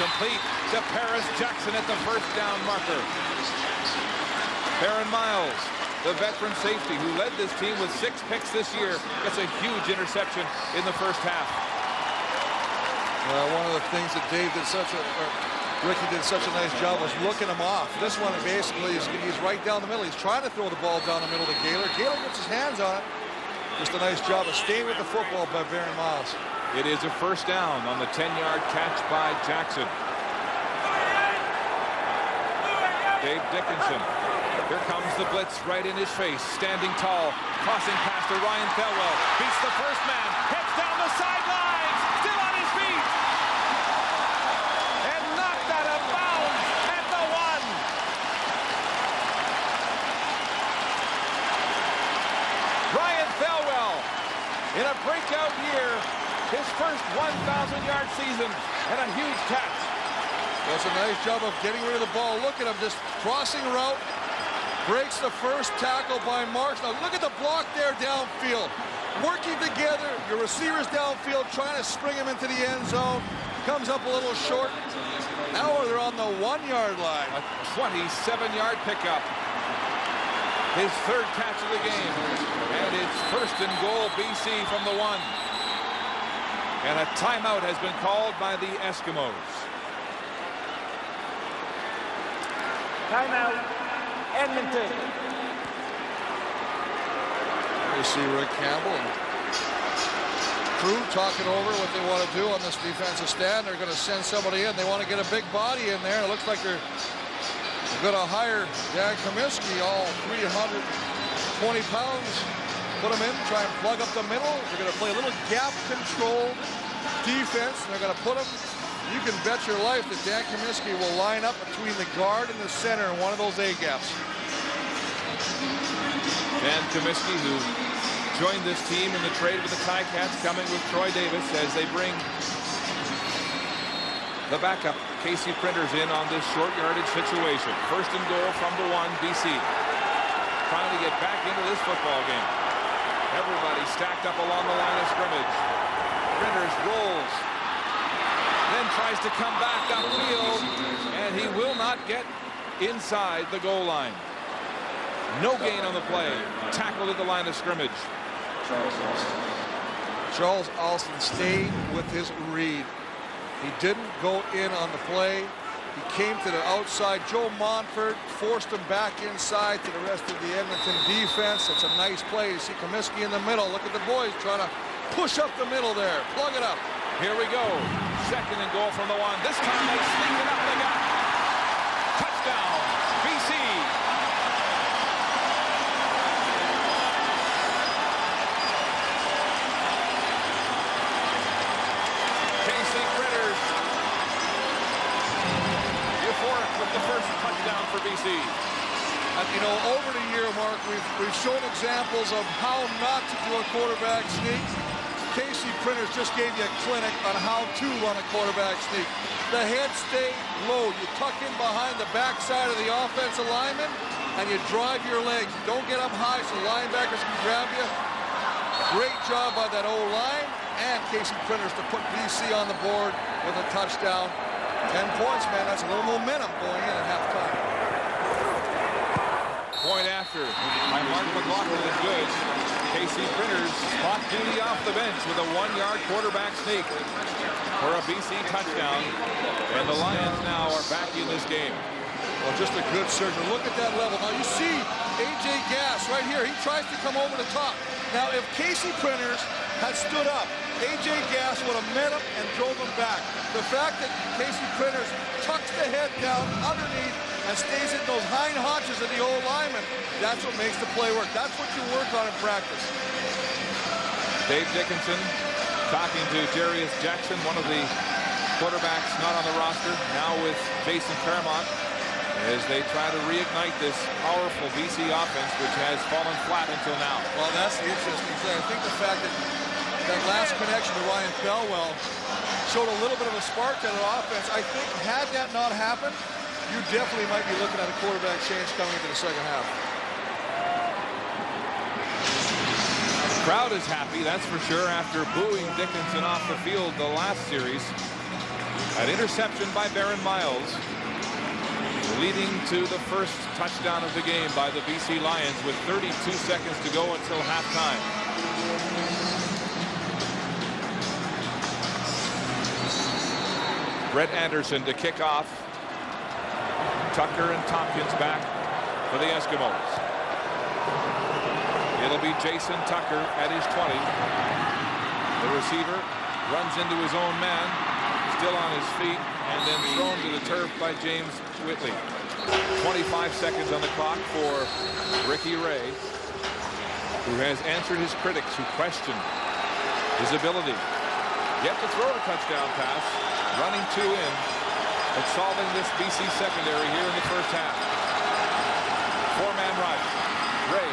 Complete to Paris Jackson at the first down marker. Darren Miles, the veteran safety who led this team with 6 picks this year, gets a huge interception in the first half. One of the things that Ricky did such a nice job was looking him off. This one basically he's right down the middle. He's trying to throw the ball down the middle to Gaylor. Gaylor gets his hands on it. Just a nice job of staying with the football by Darren Miles. It is a first down on the 10-yard catch by Jackson. Dave Dickinson. Here comes the blitz right in his face. Standing tall. Crossing pass to Ryan Thelwell. Beats the first man. Heads down the sidelines. Still on his feet. And knocked out of bounds at the 1. Ryan Thelwell in a breakout year. His first 1,000-yard season and a huge catch. That's a nice job of getting rid of the ball. Look at him just crossing route. Breaks the first tackle by Marks. Now look at the block there downfield. Working together. Your receivers downfield trying to spring him into the end zone. Comes up a little short. Now they're on the 1-yard line. A 27-yard pickup. His third catch of the game. And it's first and goal BC from the 1. And a timeout has been called by the Eskimos. Timeout, Edmonton. You see Rick Campbell and crew talking over what they want to do on this defensive stand. They're going to send somebody in. They want to get a big body in there. It looks like they're going to hire Dan Comiskey, all 320 pounds. Put him in, try and plug up the middle. They're going to play a little gap control defense. They're going to put him. You can bet your life that Dan Comiskey will line up between the guard and the center in one of those A gaps. Dan Comiskey, who joined this team in the trade with the Ticats, coming with Troy Davis as they bring the backup Casey Printers in on this short yardage situation. First and goal from the 1, BC. Trying to get back into this football game. Everybody stacked up along the line of scrimmage. Printers rolls. Then tries to come back upfield, and he will not get inside the goal line. No gain on the play. Tackled at the line of scrimmage. Charles Alston stayed with his read. He didn't go in on the play. He came to the outside. Joe Monfort forced him back inside to the rest of the Edmonton defense. It's a nice play. You see Comiskey in the middle. Look at the boys trying to push up the middle there. Plug it up. Here we go. Second and goal from the one. This time they sneak it up. They got it. Touchdown, BC. KC Printers euphoric with the first touchdown for BC. And, you know, over the year, Mark, we've shown examples of how not to do a quarterback sneak. KC Printers just gave you a clinic on how to run a quarterback sneak. The head stay low. You tuck in behind the backside of the offensive lineman, and you drive your legs. You don't get up high so linebackers can grab you. Great job by that O-line and KC Printers to put BC on the board with a touchdown. 10 points, man. That's a little momentum going in at halftime. Point after by Mark McLaughlin is good. KC Printers spot duty off the bench with a 1-yard quarterback sneak for a BC touchdown. And the Lions now are back in this game. Well, just a good surgeon. Look at that level. Now you see A.J. Gass right here. He tries to come over the top. Now if KC Printers had stood up, A.J. Gass would have met him and drove him back. The fact that KC Printers tucks the head down underneath and stays in those hind haunches of the old lineman, that's what makes the play work. That's what you work on in practice. Dave Dickinson talking to Jarius Jackson, one of the quarterbacks not on the roster, now with Jason Fairmont, as they try to reignite this powerful BC offense, which has fallen flat until now. Well, that's the interesting thing. I think the fact that that last connection to Ryan Thelwell showed a little bit of a spark to their offense. I think had that not happened, you definitely might be looking at a quarterback change coming into the second half. The crowd is happy, that's for sure, after booing Dickinson off the field the last series. An interception by Baron Miles, leading to the first touchdown of the game by the BC Lions with 32 seconds to go until halftime. Brett Anderson to kick off. Tucker and Tompkins back for the Eskimos. It'll be Jason Tucker at his 20. The receiver runs into his own man, still on his feet, and then thrown to the turf by James Whitley. 25 seconds on the clock for Ricky Ray, who has answered his critics who questioned his ability yet to throw a touchdown pass, running 2 in, but solving this BC secondary here in the first half. 4-man rush. Ray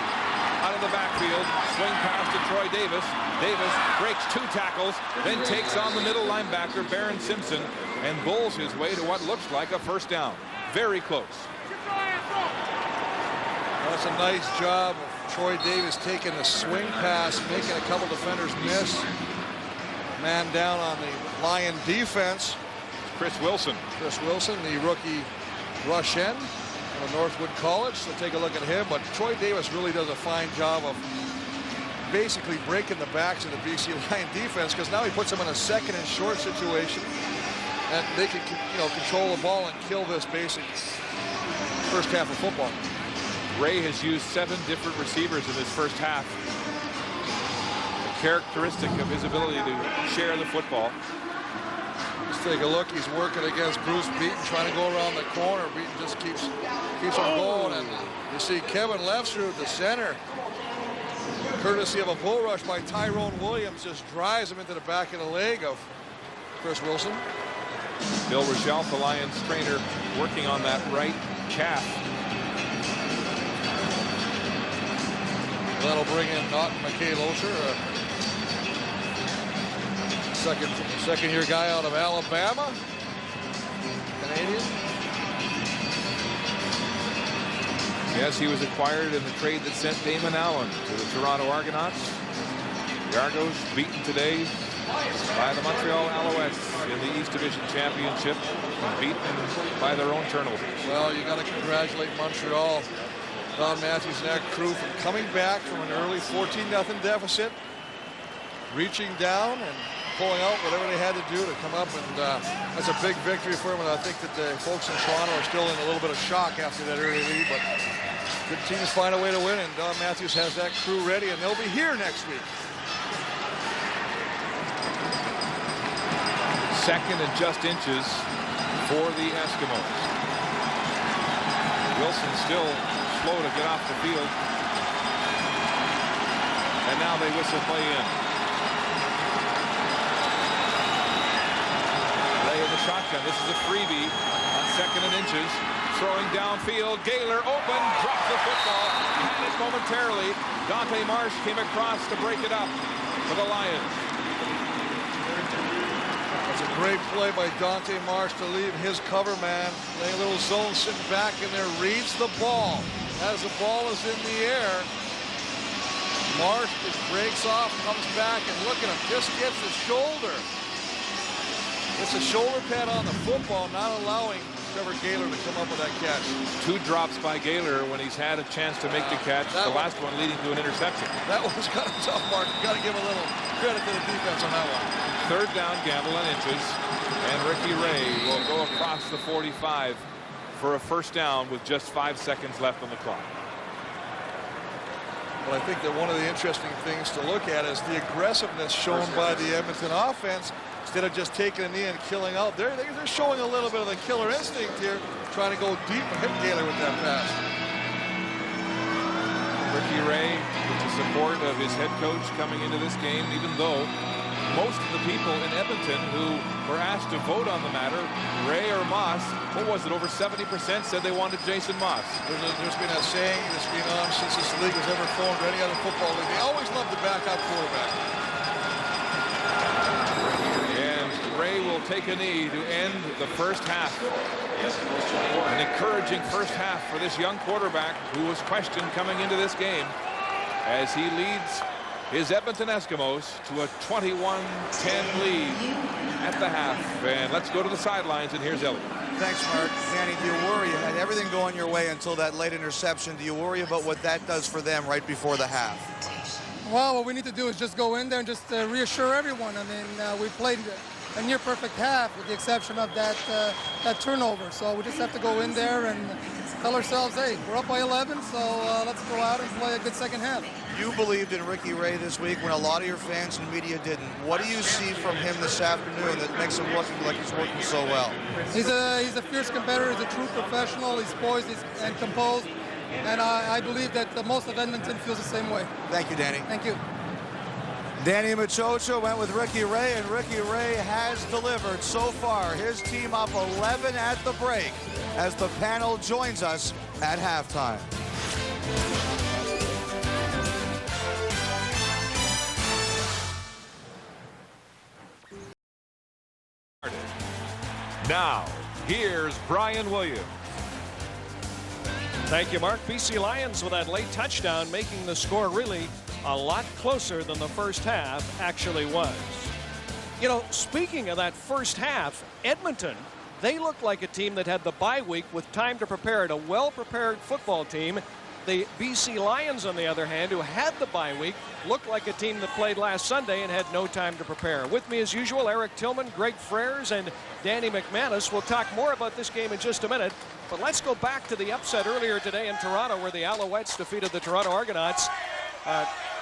out of the backfield, swing pass to Troy Davis. Davis breaks 2 tackles, then takes on the middle linebacker Baron Simpson and bowls his way to what looks like a first down. Very close. That's a nice job of Troy Davis taking the swing pass, making a couple defenders miss. Man down on the Lion defense. Chris Wilson. Chris Wilson, the rookie rush end from Northwood College. So take a look at him. But Troy Davis really does a fine job of basically breaking the backs of the BC Lion defense, because now he puts them in a second and short situation, and they can, you know, control the ball and kill this basic first half of football. Ray has used 7 different receivers in this first half. A characteristic of his ability to share the football. Let's take a look. He's working against Bruce Beaton, trying to go around the corner. Beaton just keeps on going, and you see Kevin Lefsrud, the center, courtesy of a bull rush by Tyrone Williams, just drives him into the back of the leg of Chris Wilson. Bill Rochelle, the Lions trainer, working on that right calf. That'll bring in Naughton McKay Loescher, second year guy out of Alabama, Canadian. Yes, he was acquired in the trade that sent Damon Allen to the Toronto Argonauts. The Argos beaten today by the Montreal Alouettes in the East Division Championship, beaten by their own turnovers. Well, you got to congratulate Montreal, Don Matthews and that crew, for coming back from an early 14-0 deficit, reaching down and pulling out whatever they had to do to come up, and that's a big victory for them. And I think that the folks in Toronto are still in a little bit of shock after that early lead, but good teams find a way to win, and Don Matthews has that crew ready, and they'll be here next week. Second and just inches for the Eskimos. Wilson still slow to get off the field, and now they whistle play in. In the shotgun. This is a freebie on second and inches. Throwing downfield. Gaylor open. Dropped the football. Had it momentarily. Dante Marsh came across to break it up for the Lions. That's a great play by Dante Marsh to leave his cover man. Playing a little zone, sitting back in there. Reads the ball. As the ball is in the air, Marsh just breaks off, comes back, and look at him. Just gets his shoulder. It's a shoulder pad on the football, not allowing Trevor Gaylor to come up with that catch. 2 drops by Gaylor when he's had a chance to make the catch. The last one leading to an interception. That was kind of tough, Mark. You got to give a little credit to the defense on that one. Third down, gamble on inches, and Ricky Ray will go across the 45 for a first down with just 5 seconds left on the clock. Well, I think that one of the interesting things to look at is the aggressiveness shown by the Edmonton offense. Instead of just taking a knee and killing out, they're showing a little bit of the killer instinct here, trying to go deep and hit Gaylor with that pass. Ricky Ray with the support of his head coach coming into this game, even though most of the people in Edmonton who were asked to vote on the matter, Ray or Moss, what was it, over 70% said they wanted Jason Moss. There's been a saying that's been on since this league was ever formed, or any other football league. They always love the backup quarterback. Ray will take a knee to end the first half. An encouraging first half for this young quarterback who was questioned coming into this game as he leads his Edmonton Eskimos to a 21-10 lead at the half. And let's go to the sidelines, and here's Elliott. Thanks, Mark. Danny, do you worry? You had everything going your way until that late interception. Do you worry about what that does for them right before the half? Well, what we need to do is just go in there and just reassure everyone. I mean, we played a near perfect half with the exception of that turnover. So we just have to go in there and tell ourselves, hey, we're up by 11, so let's go out and play a good second half. You believed in Ricky Ray this week when a lot of your fans and media didn't. What do you see from him this afternoon that makes him look like he's working so well? He's a fierce competitor. He's a true professional. He's poised and composed. And I believe that most of Edmonton feels the same way. Thank you, Danny. Thank you. Danny Machocha went with Ricky Ray, and Ricky Ray has delivered so far. His team up 11 at the break as the panel joins us at halftime. Now, here's Brian Williams. Thank you, Mark. BC Lions with that late touchdown, making the score really a lot closer than the first half actually was. You know, speaking of that first half, Edmonton, they looked like a team that had the bye week with time to prepare it, a well-prepared football team. The BC Lions, on the other hand, who had the bye week, looked like a team that played last Sunday and had no time to prepare. With me, as usual, Eric Tillman, Greg Frères, and Danny McManus. We'll talk more about this game in just a minute, but let's go back to the upset earlier today in Toronto where the Alouettes defeated the Toronto Argonauts.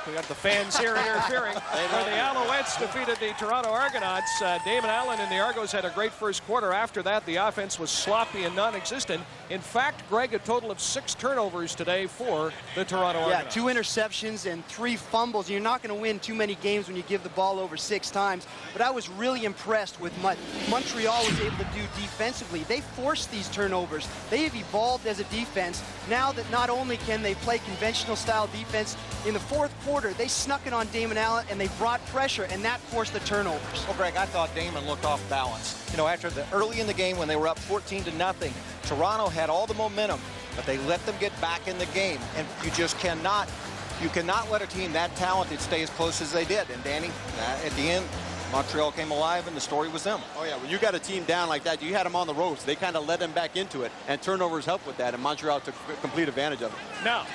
We got the fans here interfering. Where the Alouettes defeated the Toronto Argonauts. Damon Allen and the Argos had a great first quarter. After that, the offense was sloppy and non-existent. In fact, Greg, a total of 6 turnovers today for the Toronto Argonauts. Yeah, 2 interceptions and 3 fumbles. You're not going to win too many games when you give the ball over 6 times. But I was really impressed with what Montreal was able to do defensively. They forced these turnovers. They have evolved as a defense. Now that not only can they play conventional style defense, in the fourth quarter, they snuck it on Damon Allen and they brought pressure, and that forced the turnovers. Well, Greg, I thought Damon looked off balance. You know, after early in the game when they were up 14-0, Toronto had all the momentum, but they let them get back in the game, and you just cannot let a team that talented stay as close as they did. And Danny, at the end, Montreal came alive, and the story was them. Oh, yeah, when you got a team down like that, you had them on the ropes. They kind of led them back into it, and turnovers helped with that, and Montreal took complete advantage of it. Now,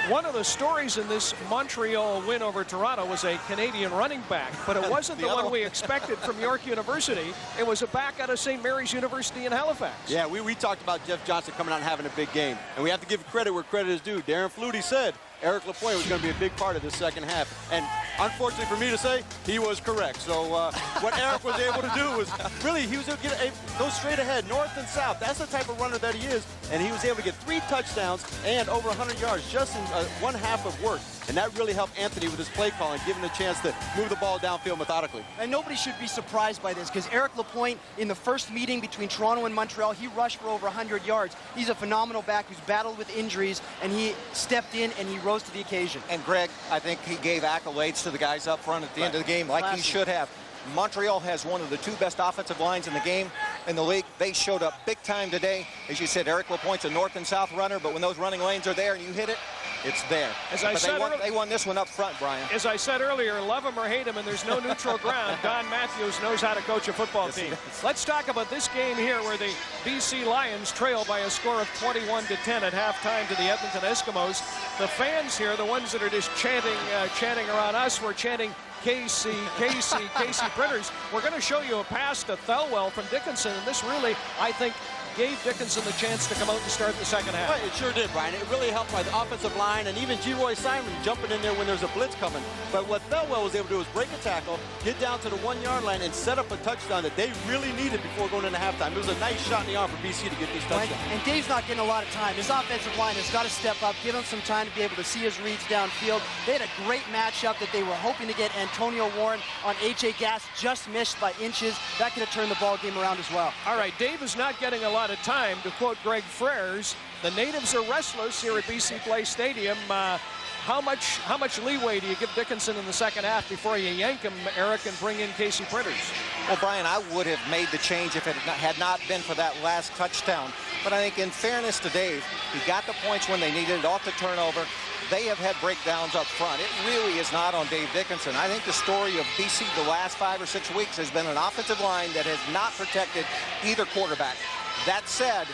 one of the stories in this Montreal win over Toronto was a Canadian running back, but it wasn't the one we expected from York University. It was a back out of St. Mary's University in Halifax. Yeah, we talked about Jeff Johnson coming out and having a big game, and we have to give credit where credit is due. Darren Flutie said Eric Lapointe was going to be a big part of this second half, and unfortunately for me to say, he was correct. So what Eric was able to do was really, he was able to go straight ahead, north and south. That's the type of runner that he is, and he was able to get 3 touchdowns and over 100 yards just in one half of work. And that really helped Anthony with his play calling, giving him a chance to move the ball downfield methodically. And nobody should be surprised by this, because Eric Lapointe, in the first meeting between Toronto and Montreal, he rushed for over 100 yards. He's a phenomenal back who's battled with injuries, and he stepped in and he rose to the occasion. And Greg, I think he gave accolades to the guys up front at the end of the game, like he should have. Montreal has one of the 2 best offensive lines in the game in the league. They showed up big time today. As you said, Eric Lapointe's a north and south runner, but when those running lanes are there and you hit it, it's there. They won this one up front, Brian. As I said earlier, love him or hate him, and there's no neutral ground. Don Matthews knows how to coach a football team. Let's talk about this game here where the BC Lions trail by a score of 21-10 at halftime to the Edmonton Eskimos. The fans here, the ones that are just chanting around us, were chanting KC, KC, KC Printers. We're going to show you a pass to Thelwell from Dickinson, and this really, I think, gave Dickinson the chance to come out and start the second half. Right, it sure did, Brian. It really helped by the offensive line and even G-Roy Simon jumping in there when there's a blitz coming. But what Thelwell was able to do was break a tackle, get down to the 1-yard line, and set up a touchdown that they really needed before going into halftime. It was a nice shot in the arm for BC to get these touchdowns. And Dave's not getting a lot of time. His offensive line has got to step up, give him some time to be able to see his reads downfield. They had a great matchup that they were hoping to get Antonio Warren on H.A. Gass, just missed by inches. That could have turned the ball game around as well. All right, Dave is not getting a lot of time. To quote Greg Frères, the natives are restless here at BC Place Stadium. How much leeway do you give Dickinson in the second half before you yank him, Eric, and bring in Casey Printers? Well, Brian, I would have made the change if it had not been for that last touchdown. But I think in fairness to Dave, he got the points when they needed it off the turnover. They have had breakdowns up front. It really is not on Dave Dickinson. I think the story of BC the last 5 or 6 weeks has been an offensive line that has not protected either quarterback. That said,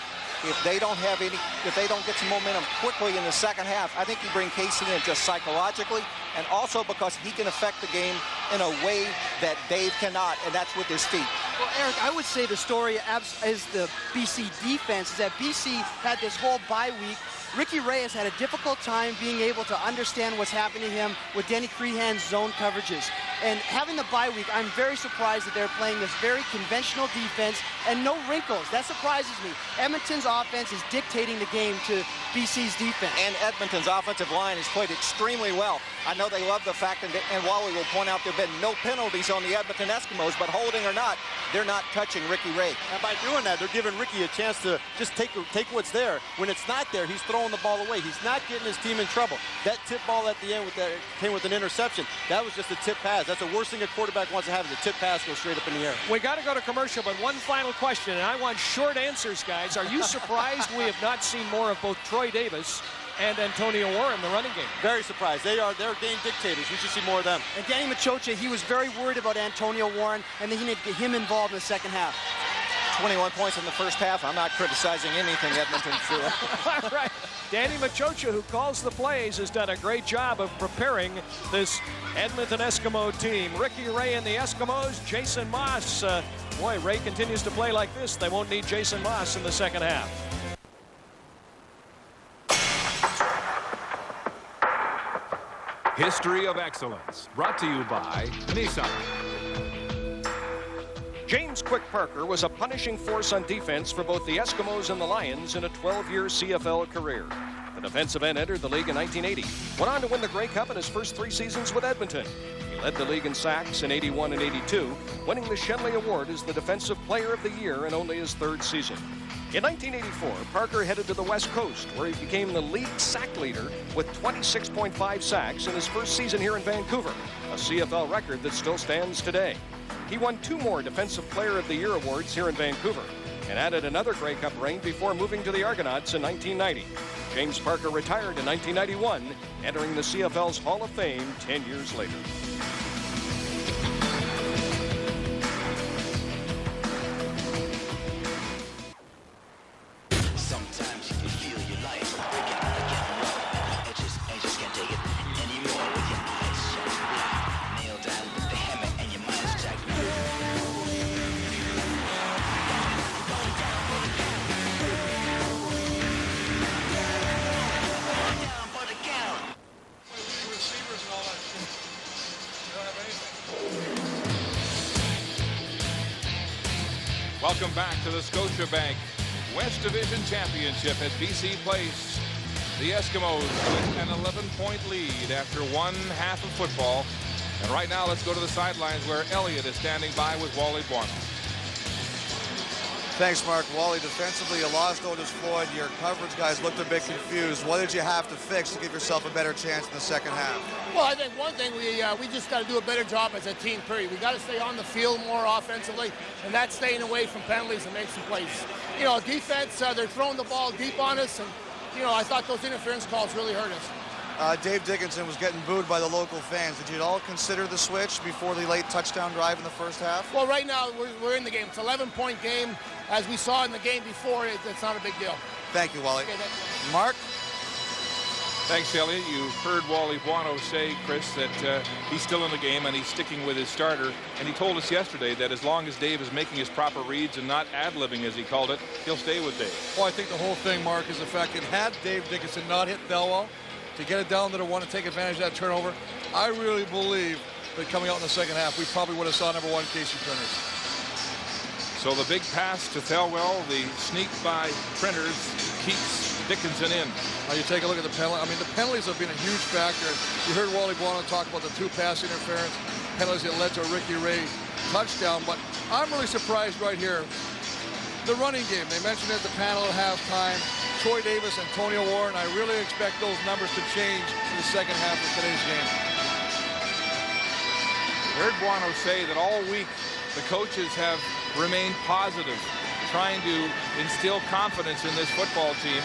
if they don't get some momentum quickly in the second half, I think you bring Casey in just psychologically, and also because he can affect the game in a way that Dave cannot, and that's with his feet. Well, Eric, I would say the story is the BC defense, is that BC had this whole bye week. Ricky Reyes had a difficult time being able to understand what's happening to him with Denny Crehan's zone coverages. And having the bye week, I'm very surprised that they're playing this very conventional defense and no wrinkles. That surprises me. Edmonton's offense is dictating the game to BC's defense. And Edmonton's offensive line has played extremely well. I know they love the fact, and Wally will point out there have been no penalties on the Edmonton Eskimos, but holding or not, they're not touching Ricky Ray. And by doing that, they're giving Ricky a chance to just take what's there. When it's not there, he's throwing the ball away. He's not getting his team in trouble. That tip ball at the end came with an interception. That was just a tip pass. That's the worst thing a quarterback wants to have, is a tip pass go straight up in the air. We got to go to commercial, but one final question, and I want short answers, guys. Are you surprised we have not seen more of both Troy Davis and Antonio Warren in the running game? Very surprised. They're game dictators. We should see more of them. And Danny Machocha, he was very worried about Antonio Warren, and then he needed to get him involved in the second half. 21 points in the first half. I'm not criticizing anything Edmonton's doing. All right. Danny Machocha, who calls the plays, has done a great job of preparing this Edmonton Eskimo team. Ricky Ray and the Eskimos, Jason Moss. Boy, Ray continues to play like this. They won't need Jason Moss in the second half. History of Excellence, brought to you by Nissan. James Quick Parker was a punishing force on defense for both the Eskimos and the Lions in a 12-year CFL career. The defensive end entered the league in 1980, went on to win the Grey Cup in his first 3 seasons with Edmonton. He led the league in sacks in 81 and 82, winning the Shenley Award as the Defensive Player of the Year in only his 3rd season. In 1984, Parker headed to the West Coast, where he became the league sack leader with 26.5 sacks in his first season here in Vancouver, a CFL record that still stands today. He won 2 more Defensive Player of the Year awards here in Vancouver and added another Grey Cup ring before moving to the Argonauts in 1990. James Parker retired in 1991, entering the CFL's Hall of Fame 10 years later. Welcome back to the Scotiabank West Division Championship at BC Place. The Eskimos with an 11-point lead after one half of football. And right now, let's go to the sidelines where Elliott is standing by with Wally Buono. Thanks, Mark. Wally, defensively, you lost Otis Floyd. Your coverage guys looked a bit confused. What did you have to fix to give yourself a better chance in the second half? Well, I think one thing we just got to do a better job as a team, period. We got to stay on the field more offensively, and that's staying away from penalties and making some plays. You know, defense, they're throwing the ball deep on us, and, you know, I thought those interference calls really hurt us. Dave Dickinson was getting booed by the local fans. Did you at all consider the switch before the late touchdown drive in the first half? Well, right now, we're in the game. It's an 11-point game. As we saw in the game before, it's not a big deal. Thank you, Wally. Okay, Mark? Thanks, Elliott. You heard Wally Buono say, Chris, that he's still in the game and he's sticking with his starter. And he told us yesterday that as long as Dave is making his proper reads and not ad-libbing, as he called it, he'll stay with Dave. Well, I think the whole thing, Mark, is the fact that had Dave Dickinson not hit Thelwell to get it down to the one and take advantage of that turnover, I really believe that coming out in the second half, we probably would have saw number one Casey Printers. So the big pass to Thelwell, the sneak by Printers keeps Dickinson in. Now you take a look at the penalty. I mean, the penalties have been a huge factor. You heard Wally Buono talk about the two pass interference penalties that led to a Ricky Ray touchdown, but I'm really surprised right here. The running game, they mentioned it at the panel at halftime. Troy Davis, Antonio Warren, I really expect those numbers to change in the second half of today's game. I heard Buono say that all week the coaches have remained positive, trying to instill confidence in this football team.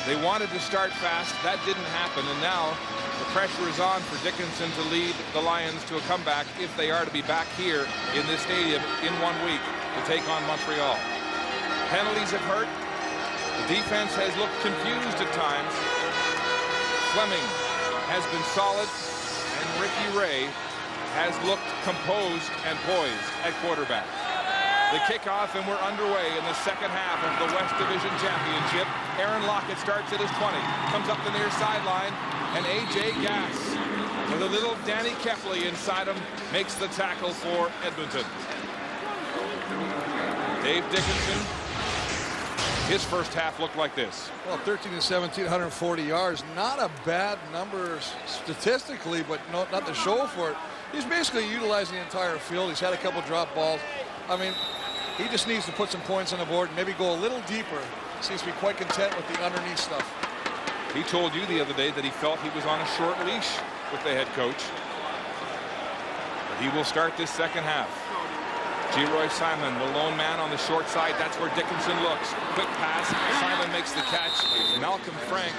They wanted to start fast. That didn't happen, and now the pressure is on for Dickinson to lead the Lions to a comeback if they are to be back here in this stadium in 1 week to take on Montreal. Penalties have hurt. The defense has looked confused at times. Fleming has been solid, and Ricky Ray has looked composed and poised at quarterback. The kickoff, and we're underway in the second half of the West Division Championship. Aaron Lockett starts at his 20, comes up the near sideline, and A.J. Gass, with a little Danny Kepley inside him, makes the tackle for Edmonton. Dave Dickinson, his first half looked like this. Well, 13-17, 140 yards. Not a bad number statistically, but not the show for it. He's basically utilizing the entire field. He's had a couple drop balls. I mean, he just needs to put some points on the board and maybe go a little deeper. Seems to be quite content with the underneath stuff. He told you the other day that he felt he was on a short leash with the head coach. But he will start this second half. Geroy Simon, the lone man on the short side. That's where Dickinson looks. Quick pass. Simon makes the catch. Malcolm Frank,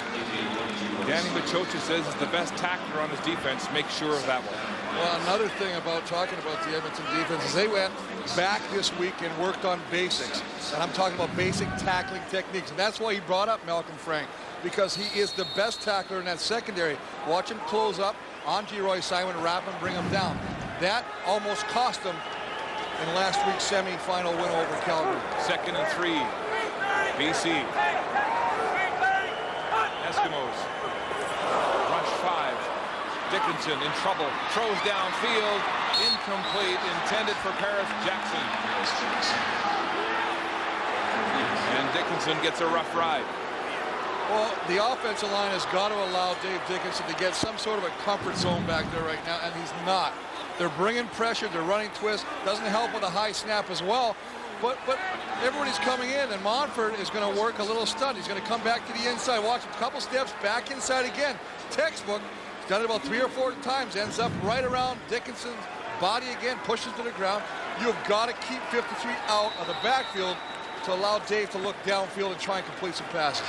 Danny Machocha says, is the best tackler on his defense. Make sure of that one. Well, another thing about talking about the Edmonton defense is they went back this week and worked on basics. And I'm talking about basic tackling techniques. And that's why he brought up Malcolm Frank, because he is the best tackler in that secondary. Watch him close up on Geroy Simon, wrap him, bring him down. That almost cost him in last week's semi-final win over Calgary. 2nd and 3. BC. Eskimos. Rush 5. Dickinson in trouble. Throws downfield. Incomplete. Intended for Paris Jackson. And Dickinson gets a rough ride. Well, the offensive line has got to allow Dave Dickinson to get some sort of a comfort zone back there right now, and he's not. They're bringing pressure. They're running twists. Doesn't help with a high snap as well. But everybody's coming in, and Montford is going to work a little stunt. He's going to come back to the inside. Watch a couple steps back inside again. Textbook. He's done it about 3 or 4 times. Ends up right around Dickinson's body again. Pushes to the ground. You've got to keep 53 out of the backfield to allow Dave to look downfield and try and complete some passes.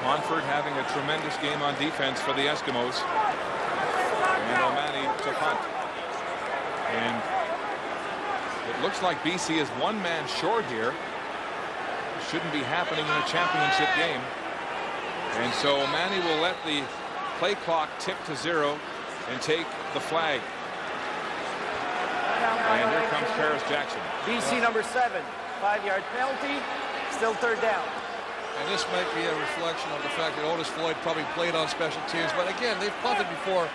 Montford having a tremendous game on defense for the Eskimos. And O'Malley to punt. And it looks like BC is 1 man short here. Shouldn't be happening in a championship game. And so O'Malley will let the play clock tick to 0 and take the flag. And here comes Paris Jackson. BC number 7, 5-yard penalty, still 3rd down. And this might be a reflection of the fact that Otis Floyd probably played on special teams. But again, they've punted before.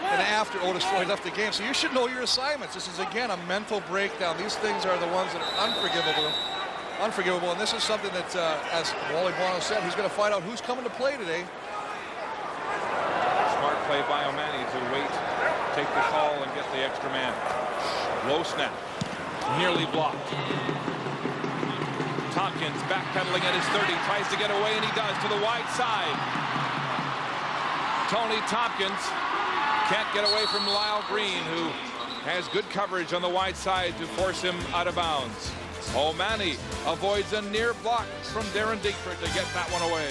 and after Otis Floyd left the game. So you should know your assignments. This is, again, a mental breakdown. These things are the ones that are unforgivable. And this is something that, as Wally Bono said, he's going to find out who's coming to play today. Smart play by O'Mani to wait, take the call, and get the extra man. Low snap. Nearly blocked. Tompkins backpedaling at his 30, tries to get away, and he does, to the wide side. Tony Tompkins can't get away from Lyle Green, who has good coverage on the wide side to force him out of bounds. O'Mani avoids a near block from Darren Dinkford to get that one away.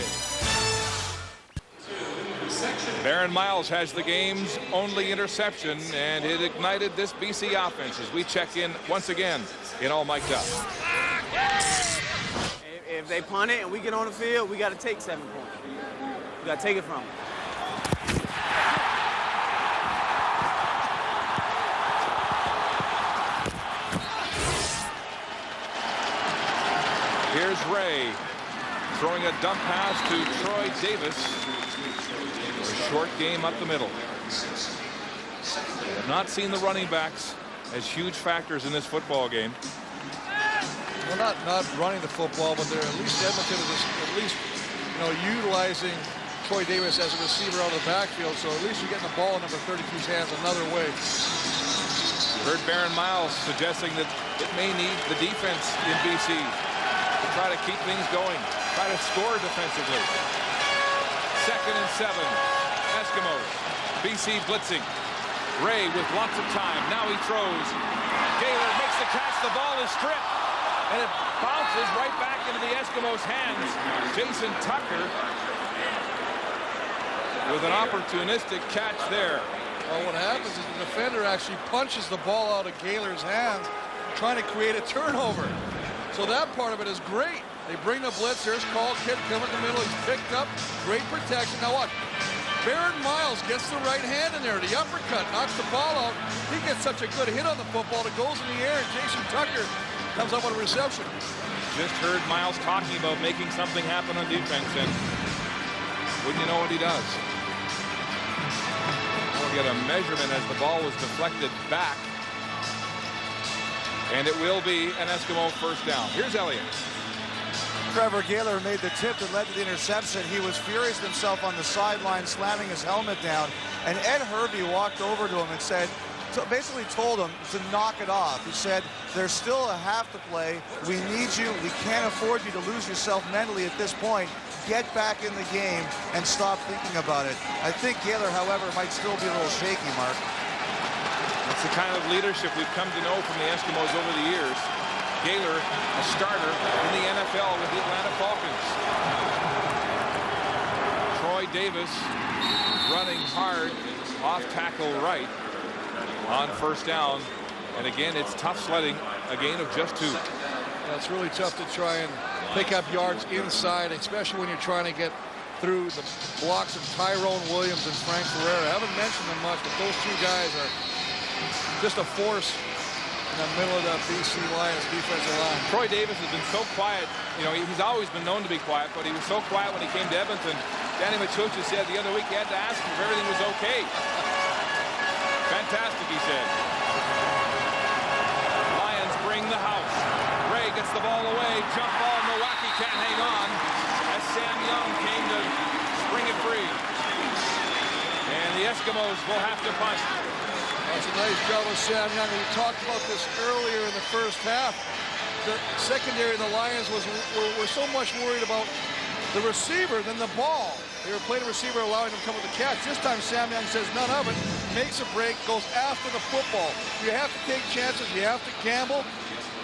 Baron Miles has the game's only interception, and it ignited this BC offense as we check in once again in all mic'd up. If they punt it and we get on the field, we got to take 7 points. We got to take it from them. Here's Ray throwing a dump pass to Troy Davis. A short game up the middle. I have not seen the running backs as huge factors in this football game. Well, not running the football, but they're at least Edmonton is at least, utilizing Troy Davis as a receiver out of the backfield. So at least you're getting the ball in number 32's hands another way. You heard Baron Miles suggesting that it may need the defense in BC to try to keep things going, try to score defensively. 2nd and 7. Eskimos. BC blitzing. Ray with lots of time. Now he throws. Gaylor makes the catch. The ball is stripped. And it bounces right back into the Eskimos' hands. Jason Tucker with an opportunistic catch there. Well, what happens is the defender actually punches the ball out of Gaylor's hands, trying to create a turnover. So that part of it is great. They bring the blitz. There's called. Kid coming in the middle. He's picked up. Great protection. Now what? Baron Miles gets the right hand in there. The uppercut knocks the ball out. He gets such a good hit on the football. It goes in the air, and Jason Tucker comes up with a reception. Just heard Miles talking about making something happen on defense, and wouldn't you know what he does? We'll get a measurement as the ball was deflected back. And it will be an Eskimo first down. Here's Elliott. Trevor Gaylor made the tip that led to the interception. He was furious at himself on the sideline, slamming his helmet down. And Ed Hervey walked over to him and said, basically told him to knock it off. He said, there's still a half to play. We need you. We can't afford you to lose yourself mentally at this point. Get back in the game and stop thinking about it. I think Gaylor, however, might still be a little shaky, Mark. That's the kind of leadership we've come to know from the Eskimos over the years. Gaylor, a starter in the NFL with the Atlanta Falcons. Troy Davis running hard off tackle right on first down. And again, it's tough sledding, a gain of just 2. Yeah, it's really tough to try and pick up yards inside, especially when you're trying to get through the blocks of Tyrone Williams and Frank Ferreira. I haven't mentioned them much, but those 2 guys are just a force in the middle of the BC Lions defensive line. Troy Davis has been so quiet. He's always been known to be quiet, but he was so quiet when he came to Edmonton. Danny Machucha said the other week he had to ask him if everything was okay. Fantastic, he said. Lions bring the house. Ray gets the ball away. Jump ball. Milwaukee can't hang on as Sam Young came to spring it free. And the Eskimos will have to punt. That's a nice job of Sam Young. We talked about this earlier in the first half. The secondary of the Lions were so much worried about the receiver than the ball. They were playing a receiver, allowing them to come with the catch. This time Sam Young says none of it, makes a break, goes after the football. You have to take chances. You have to gamble.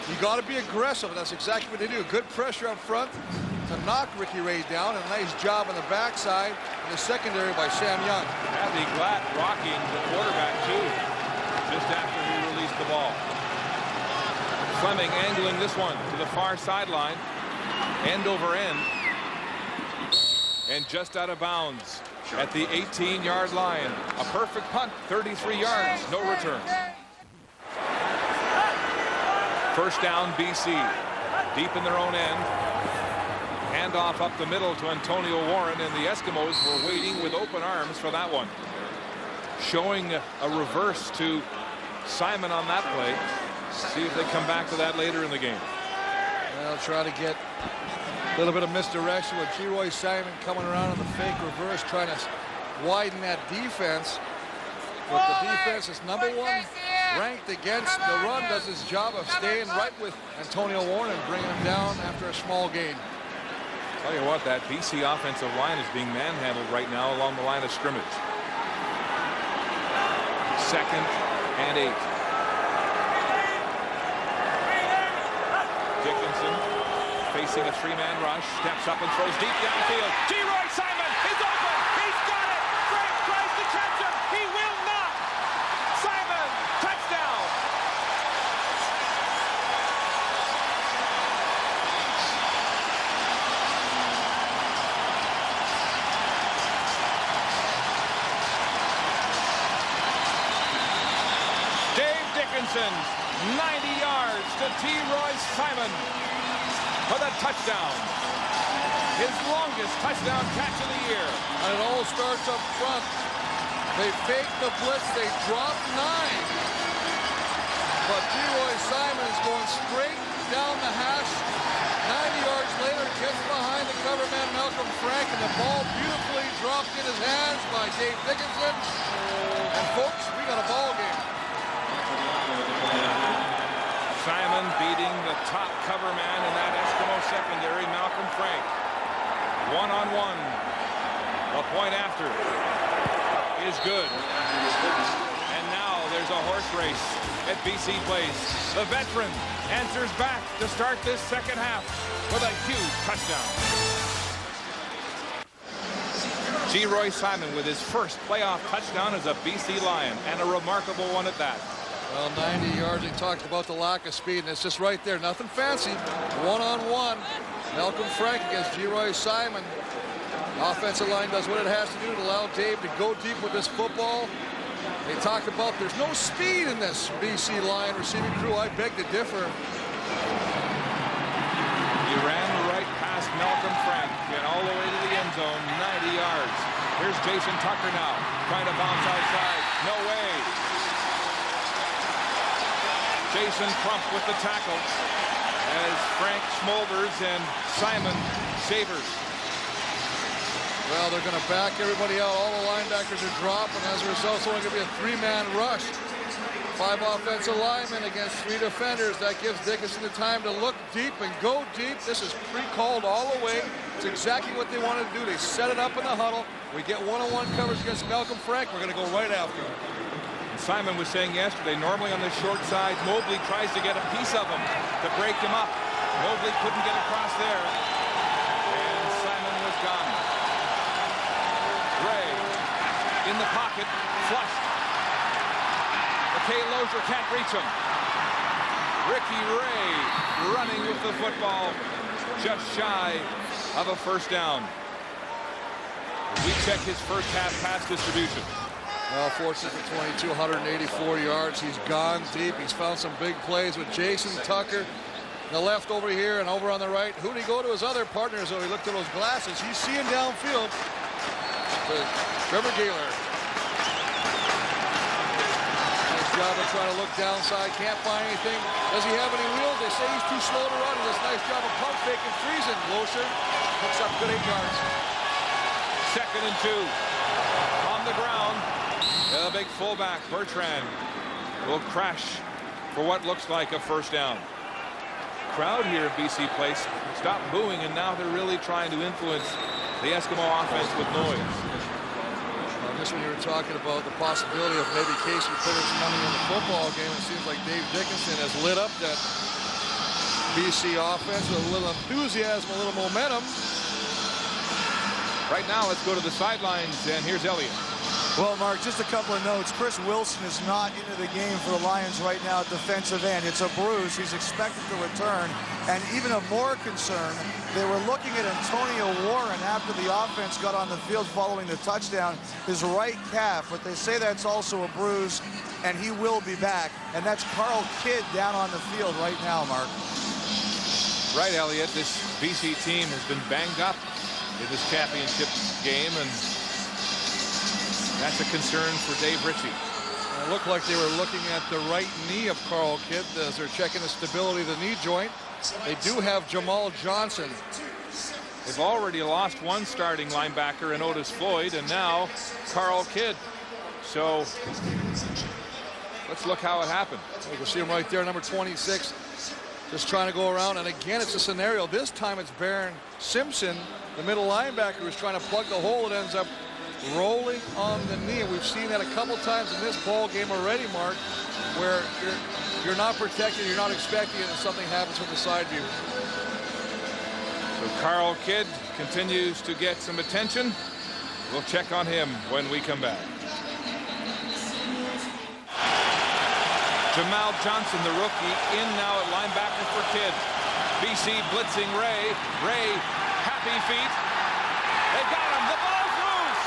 You got to be aggressive, and that's exactly what they do. Good pressure up front to knock Ricky Ray down, and a nice job on the backside in the secondary by Sam Young. Kathy Glatt rocking the quarterback, too, just after he released the ball. Fleming angling this one to the far sideline, end over end, and just out of bounds at the 18-yard line. A perfect punt, 33 yards, no return. First down, BC, deep in their own end. Handoff up the middle to Antonio Warren, and the Eskimos were waiting with open arms for that one. showing a reverse to Simon on that play. See if they come back to that later in the game. They'll try to get a little bit of misdirection with Leroy Simon coming around on the fake reverse, trying to widen that defense. But the defense is #1 ranked against the run, does his job of staying right with Antonio Warren and bringing him down after a small gain. Tell you what, that BC offensive line is being manhandled right now along the line of scrimmage. 2nd and 8. Dickinson facing a 3-man rush, steps up and throws deep downfield. Leroy Simon is open. He's got it. Frank tries to catch him. He will not. Simon, touchdown. Dave Dickinson, 90 yards to Leroy Simon for the touchdown. His longest touchdown catch of the year. And it all starts up front. They fake the blitz. They drop 9. But Leroy Simon is going straight down the hash. 90 yards later, gets behind the cover man Malcolm Frank, and the ball beautifully dropped in his hands by Dave Dickinson. And folks, we got a ball game. Simon beating the top cover man in that Eskimo secondary, Malcolm Frank. 1-on-1. The point after is good. And now there's a horse race at BC Place. The veteran answers back to start this second half with a huge touchdown. Leroy Simon with his first playoff touchdown as a BC Lion, and a remarkable one at that. Well, 90 yards. He talked about the lack of speed, and it's just right there. Nothing fancy. 1-on-1. Malcolm Frank against Leroy Simon. Offensive line does what it has to do to allow Dave to go deep with this football. They talked about there's no speed in this BC Lion receiving crew. I beg to differ. He ran right past Malcolm Frank and all the way to the end zone, 90 yards. Here's Jason Tucker now, trying to bounce outside. No way. Jason Crump with the tackle as Frank smolders and Simon savers. Well, they're going to back everybody out. All the linebackers are dropping. As a result, it's only going to be a 3-man rush. 5 offensive linemen against 3 defenders. That gives Dickinson the time to look deep and go deep. This is pre-called all the way. It's exactly what they wanted to do. They set it up in the huddle. We get 1-on-1 coverage against Malcolm Frank. We're going to go right after him. Simon was saying yesterday, normally on the short side, Mobley tries to get a piece of him to break him up. Mobley couldn't get across there, and Simon was gone. Ray in the pocket, flushed. McKay Lozier can't reach him. Ricky Ray running with the football, just shy of a first down. We check his first half pass distribution. Well, 14 for 22, 184 yards. He's gone deep. He's found some big plays with Jason Tucker. The left over here and over on the right. Who did he go to his other partners? So he looked at those glasses. He's seeing downfield. Trevor Gaylor. Nice job of trying to look downside. Can't find anything. Does he have any wheels? They say he's too slow to run. He does a nice job of pump faking, freezing. Lozier picks up good 8 yards. 2nd and 2. On the ground. The big fullback, Bertrand, will crash for what looks like a first down. Crowd here at BC Place stopped booing, and now they're really trying to influence the Eskimo offense with noise. Just when you were talking about the possibility of maybe Casey Clifford's coming in the football game, it seems like Dave Dickinson has lit up that BC offense with a little enthusiasm, a little momentum. Right now, let's go to the sidelines, and here's Elliott. Well, Mark, just a couple of notes. Chris Wilson is not into the game for the Lions right now at defensive end. It's a bruise. He's expected to return. And even a more concern, they were looking at Antonio Warren after the offense got on the field following the touchdown, his right calf. But they say that's also a bruise, and he will be back. And that's Carl Kidd down on the field right now, Mark. Right, Elliott. This BC team has been banged up in this championship game, and That's a concern for Dave Ritchie. It looked like they were looking at the right knee of Carl Kidd as they're checking the stability of the knee joint. They do have Jamal Johnson. They've already lost one starting linebacker in Otis Floyd, and now Carl Kidd. So let's look how it happened. You can see him right there, number 26, just trying to go around. And again, it's a scenario. This time it's Baron Simpson, the middle linebacker, who's trying to plug the hole. It ends up rolling on the knee. And we've seen that a couple times in this ball game already, Mark, where you're not protected, you're not expecting it, and something happens from the side view. So Carl Kidd continues to get some attention. We'll check on him when we come back. Jamal Johnson, the rookie, in now at linebacker for Kidd. BC blitzing Ray. Ray, happy feet. They got him. The ball's loose.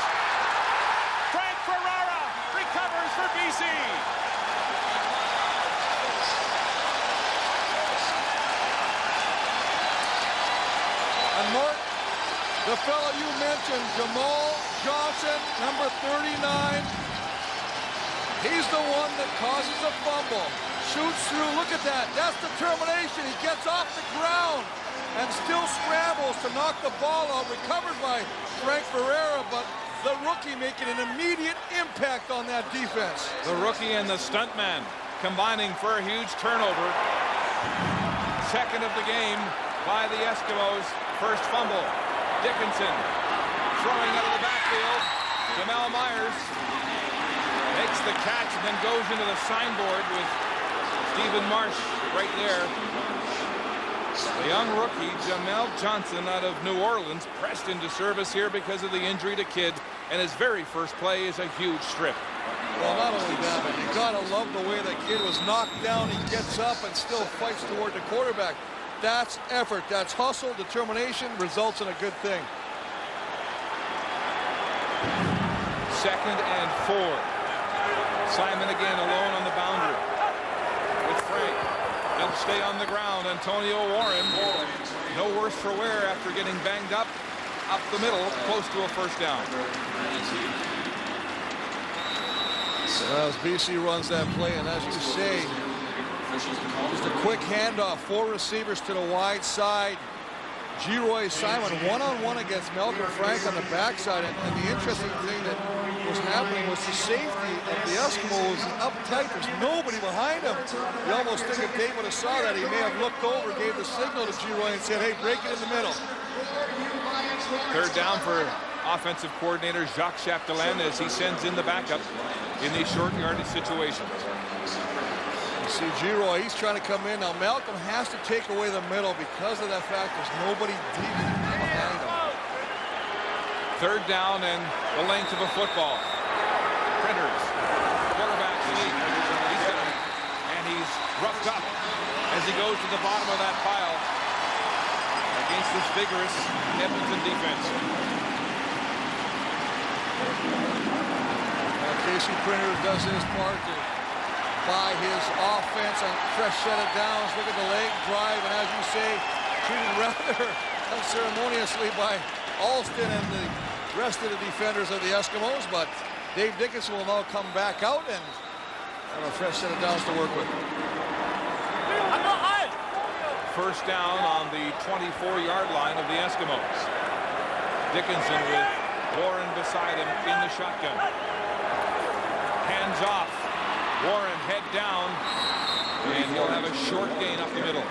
Frank Ferrara recovers for BC. And Mark, the fellow you mentioned, Jamal Johnson, number 39. He's the one that causes a fumble. Shoots through, look at that. That's determination. He gets off the ground and still scrambles to knock the ball out. Recovered by Frank Ferrara, but the rookie making an immediate impact on that defense. The rookie and the stuntman combining for a huge turnover. Second of the game by the Eskimos. First fumble. Dickinson throwing out of the backfield. Jamal Myers makes the catch and then goes into the signboard with Stephen Marsh right there. The young rookie, Jamal Johnson, out of New Orleans, pressed into service here because of the injury to Kidd, and his very first play is a huge strip. Well, not only that, but you gotta love the way that Kidd was knocked down. He gets up and still fights toward the quarterback. That's effort, that's hustle, determination, results in a good thing. Second and 4. Simon again alone on the boundary with Frank. They'll stay on the ground. Antonio Warren, no worse for wear after getting banged up the middle, close to a first down. As BC runs that play, and as you say, just a quick handoff, 4 receivers to the wide side. G-Roy Simon one-on-one against Malcolm Frank on the backside, and the interesting thing that was happening was the safety of the Eskimos uptight. There's nobody behind him. You almost think if Dave would have saw that, he may have looked over, gave the signal to G-Roy and said, hey, break it in the middle. Third down for offensive coordinator Jacques Chapdelaine as he sends in the backup in these short yardage situations. You see G-Roy, he's trying to come in. Now Malcolm has to take away the middle because of that fact there's nobody deep behind him. Third down and the length of a football. Printers, quarterback sneak. And he's roughed up as he goes to the bottom of that pile against this vigorous Edmonton defense. Casey Printer does his part to buy his offense on fresh set of downs. Look at the leg drive, and as you say, treated rather unceremoniously by Alston and the rest of the defenders of the Eskimos, but Dave Dickinson will now come back out and have a fresh set of downs to work with. First down on the 24-yard line of the Eskimos. Dickinson with Warren beside him in the shotgun. Hands off. Warren head down, and he'll have a short gain up the middle.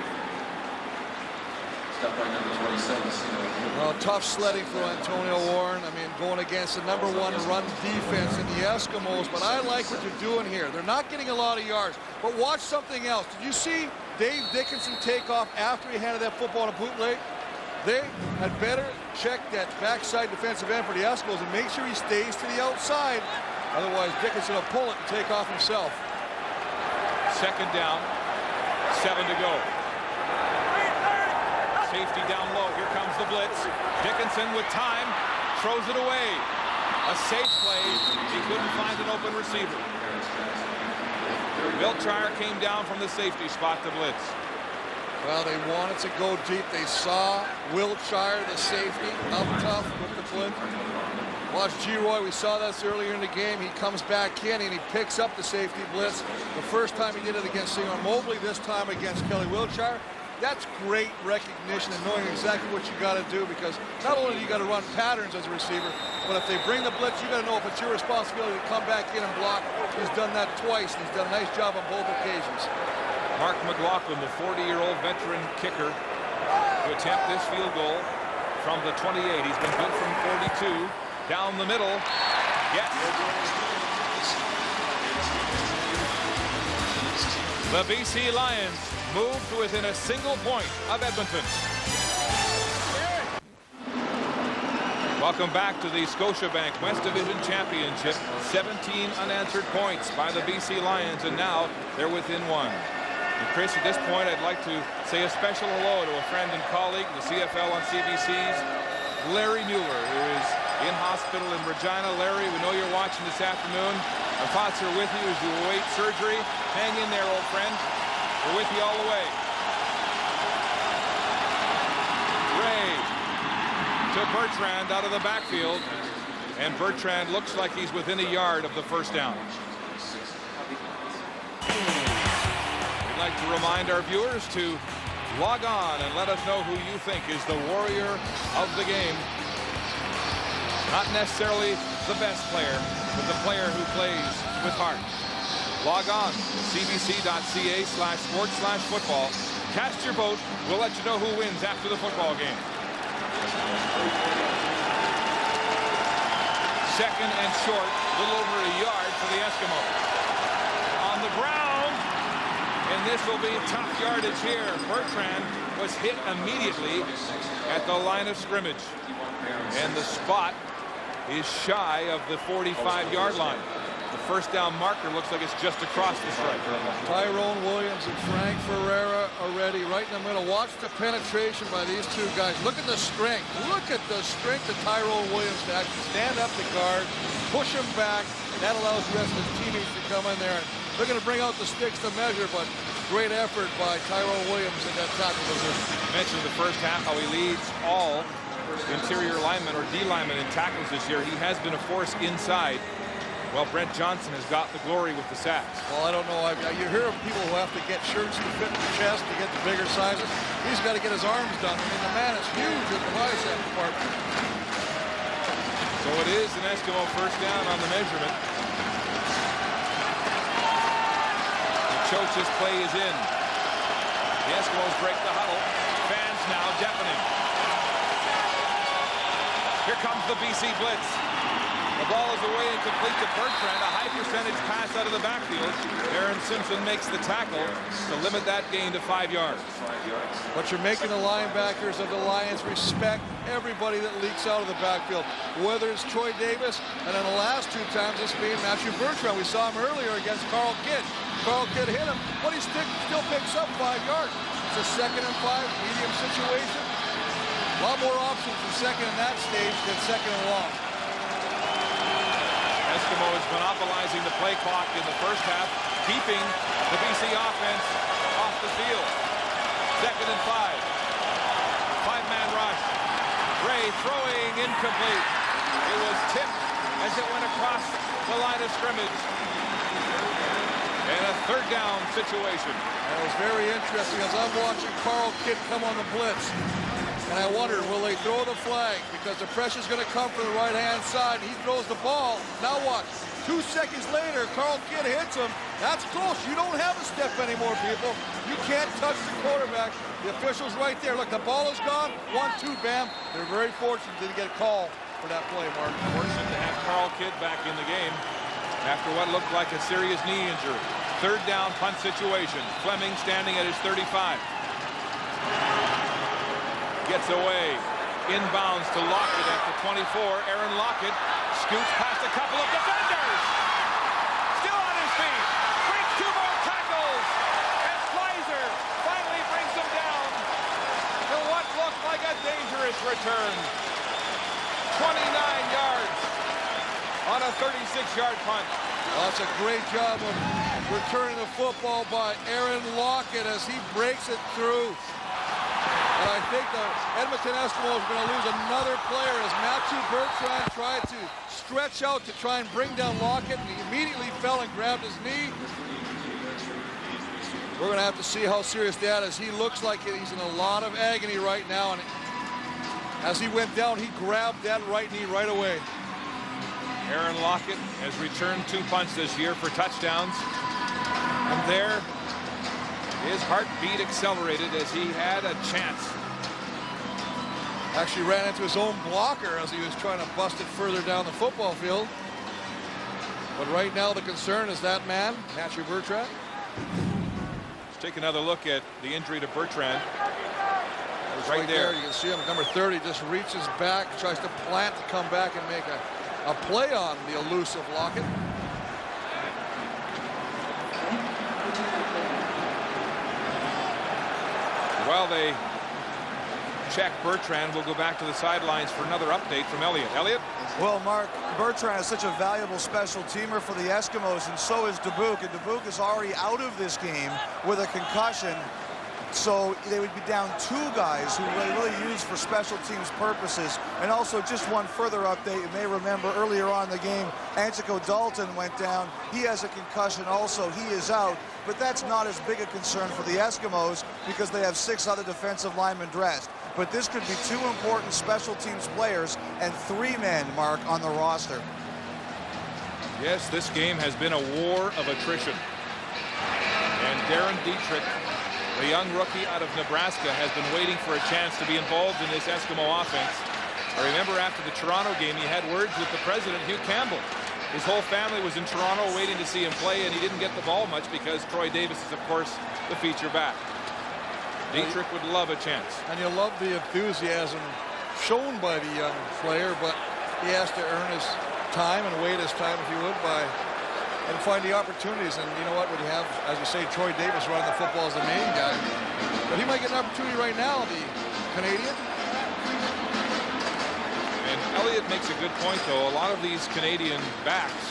Well, tough sledding for Antonio Warren. I mean, going against the #1 run defense in the Eskimos, but I like what you're doing here. They're not getting a lot of yards, but watch something else. Did you see Dave Dickinson take off after he handed that football on a bootleg? They had better check that backside defensive end for the Eskimos and make sure he stays to the outside. Otherwise, Dickinson will pull it and take off himself. Second down, 7 to go. Safety down low. Here comes the blitz. Dickinson with time, throws it away. A safe play. He couldn't find an open receiver. Wiltshire came down from the safety spot to blitz. Well, they wanted to go deep. They saw Wiltshire, the safety, up tough with the blitz. Watch G-Roy, we saw this earlier in the game. He comes back in and he picks up the safety blitz. The first time he did it against Seymour Mobley, this time against Kelly Wiltshire. That's great recognition and knowing exactly what you got to do, because not only do you got to run patterns as a receiver, but if they bring the blitz, you got to know if it's your responsibility to come back in and block. He's done that twice, and he's done a nice job on both occasions. Mark McLaughlin, the 40-year-old veteran kicker, to attempt this field goal from the 28. He's been good from 42. Down the middle. Yes. The BC Lions move to within a single point of Edmonton. Welcome back to the Scotiabank West Division Championship. 17 unanswered points by the BC Lions, and now they're within one. And Chris, at this point, I'd like to say a special hello to a friend and colleague, the CFL on CBC's Larry Mueller, who is in hospital in Regina. Larry, we know you're watching this afternoon. Our thoughts are with you as you await surgery. Hang in there, old friend. We're with you all the way. Ray to Bertrand out of the backfield. And Bertrand looks like he's within a yard of the first down. We'd like to remind our viewers to log on and let us know who you think is the warrior of the game. Not necessarily the best player, but the player who plays with heart. Log on to cbc.ca/sports/football. Cast your vote. We'll let you know who wins after the football game. Second and short, a little over a yard for the Eskimos. On the ground, and this will be tough yardage here. Bertrand was hit immediately at the line of scrimmage. And the spot is shy of the 45-yard line. The first down marker looks like it's just across the stripe. Tyrone Williams and Frank Ferreira are ready right in the middle. Watch the penetration by these two guys. Look at the strength. Look at the strength of Tyrone Williams to actually stand up the guard, push him back. That allows the rest of his teammates to come in there. They're going to bring out the sticks to measure, but great effort by Tyrone Williams in that tackle position. I mentioned the first half how he leads all interior linemen or D linemen in tackles this year. He has been a force inside. Well, Brent Johnson has got the glory with the sacks. Well, I don't know. You hear of people who have to get shirts to fit the chest to get the bigger sizes. He's got to get his arms done. I mean, the man is huge in the bicep department. So it is an Eskimo first down on the measurement. The Chochis play is in. The Eskimos break the huddle. Fans now deafening. Here comes the BC blitz. The ball is away and complete to Bertrand. A high percentage pass out of the backfield. Aaron Simpson makes the tackle to limit that gain to 5 yards. But you're making the linebackers of the Lions respect everybody that leaks out of the backfield, whether it's Troy Davis, and then the last two times it's being Matthew Bertrand. We saw him earlier against Carl Kidd. Carl Kidd hit him, but he still picks up 5 yards. It's a 2nd and 5, medium situation. A lot more options for second in that stage than second and long. Eskimos monopolizing the play clock in the first half, keeping the BC offense off the field. 2nd and 5. 5-man rush. Ray throwing incomplete. It was tipped as it went across the line of scrimmage. And a 3rd down situation. That was very interesting as I'm watching Carl Kidd come on the blitz. And I wondered, will they throw the flag? Because the pressure's going to come from the right-hand side. He throws the ball. Now what? 2 seconds later, Carl Kidd hits him. That's close. You don't have a step anymore, people. You can't touch the quarterback. The official's right there. Look, the ball is gone. 1-2, bam. They're very fortunate to get a call for that play, Mark. Fortunate to have Carl Kidd back in the game after what looked like a serious knee injury. 3rd down punt situation. Fleming standing at his 35. Gets away. Inbounds to Lockett at the 24. Aaron Lockett scoots past a couple of defenders. Still on his feet. Breaks 2 more tackles. And Fleiser finally brings him down to what looked like a dangerous return. 29 yards on a 36-yard punt. Well, that's a great job of returning the football by Aaron Lockett as he breaks it through. And I think the Edmonton Eskimos are going to lose another player as Matthew Bertrand tried to stretch out to try and bring down Lockett, and he immediately fell and grabbed his knee. We're going to have to see how serious that is. He looks like he's in a lot of agony right now, and as he went down, he grabbed that right knee right away. Aaron Lockett has returned 2 punts this year for touchdowns. And there, his heartbeat accelerated as he had a chance. Actually ran into his own blocker as he was trying to bust it further down the football field. But right now the concern is that man, Matthew Bertrand. Let's take another look at the injury to Bertrand. Right there. You can see him, number 30, just reaches back, tries to plant to come back and make a play on the elusive Lockett. While they check Bertrand, we'll go back to the sidelines for another update from Elliott. Elliott? Well, Mark, Bertrand is such a valuable special teamer for the Eskimos, and so is Dubuque. And Dubuque is already out of this game with a concussion. So they would be down 2 guys who they really use for special teams purposes. And also just one further update, you may remember earlier on in the game, Antico Dalton went down. He has a concussion also, he is out. But that's not as big a concern for the Eskimos because they have 6 other defensive linemen dressed. But this could be 2 important special teams players and 3 men, Mark, on the roster. Yes, this game has been a war of attrition. And Darren Dietrich, the young rookie out of Nebraska, has been waiting for a chance to be involved in this Eskimo offense. I remember after the Toronto game, he had words with the president, Hugh Campbell. His whole family was in Toronto waiting to see him play, and he didn't get the ball much because Troy Davis is, of course, the feature back. Dietrich would love a chance. And you love the enthusiasm shown by the young player, but he has to earn his time and wait his time, if you would, and find the opportunities. And you know what, when you have, as you say, Troy Davis running the football as the main guy, but he might get an opportunity right now, the Canadian. And Elliott makes a good point, though. A lot of these Canadian backs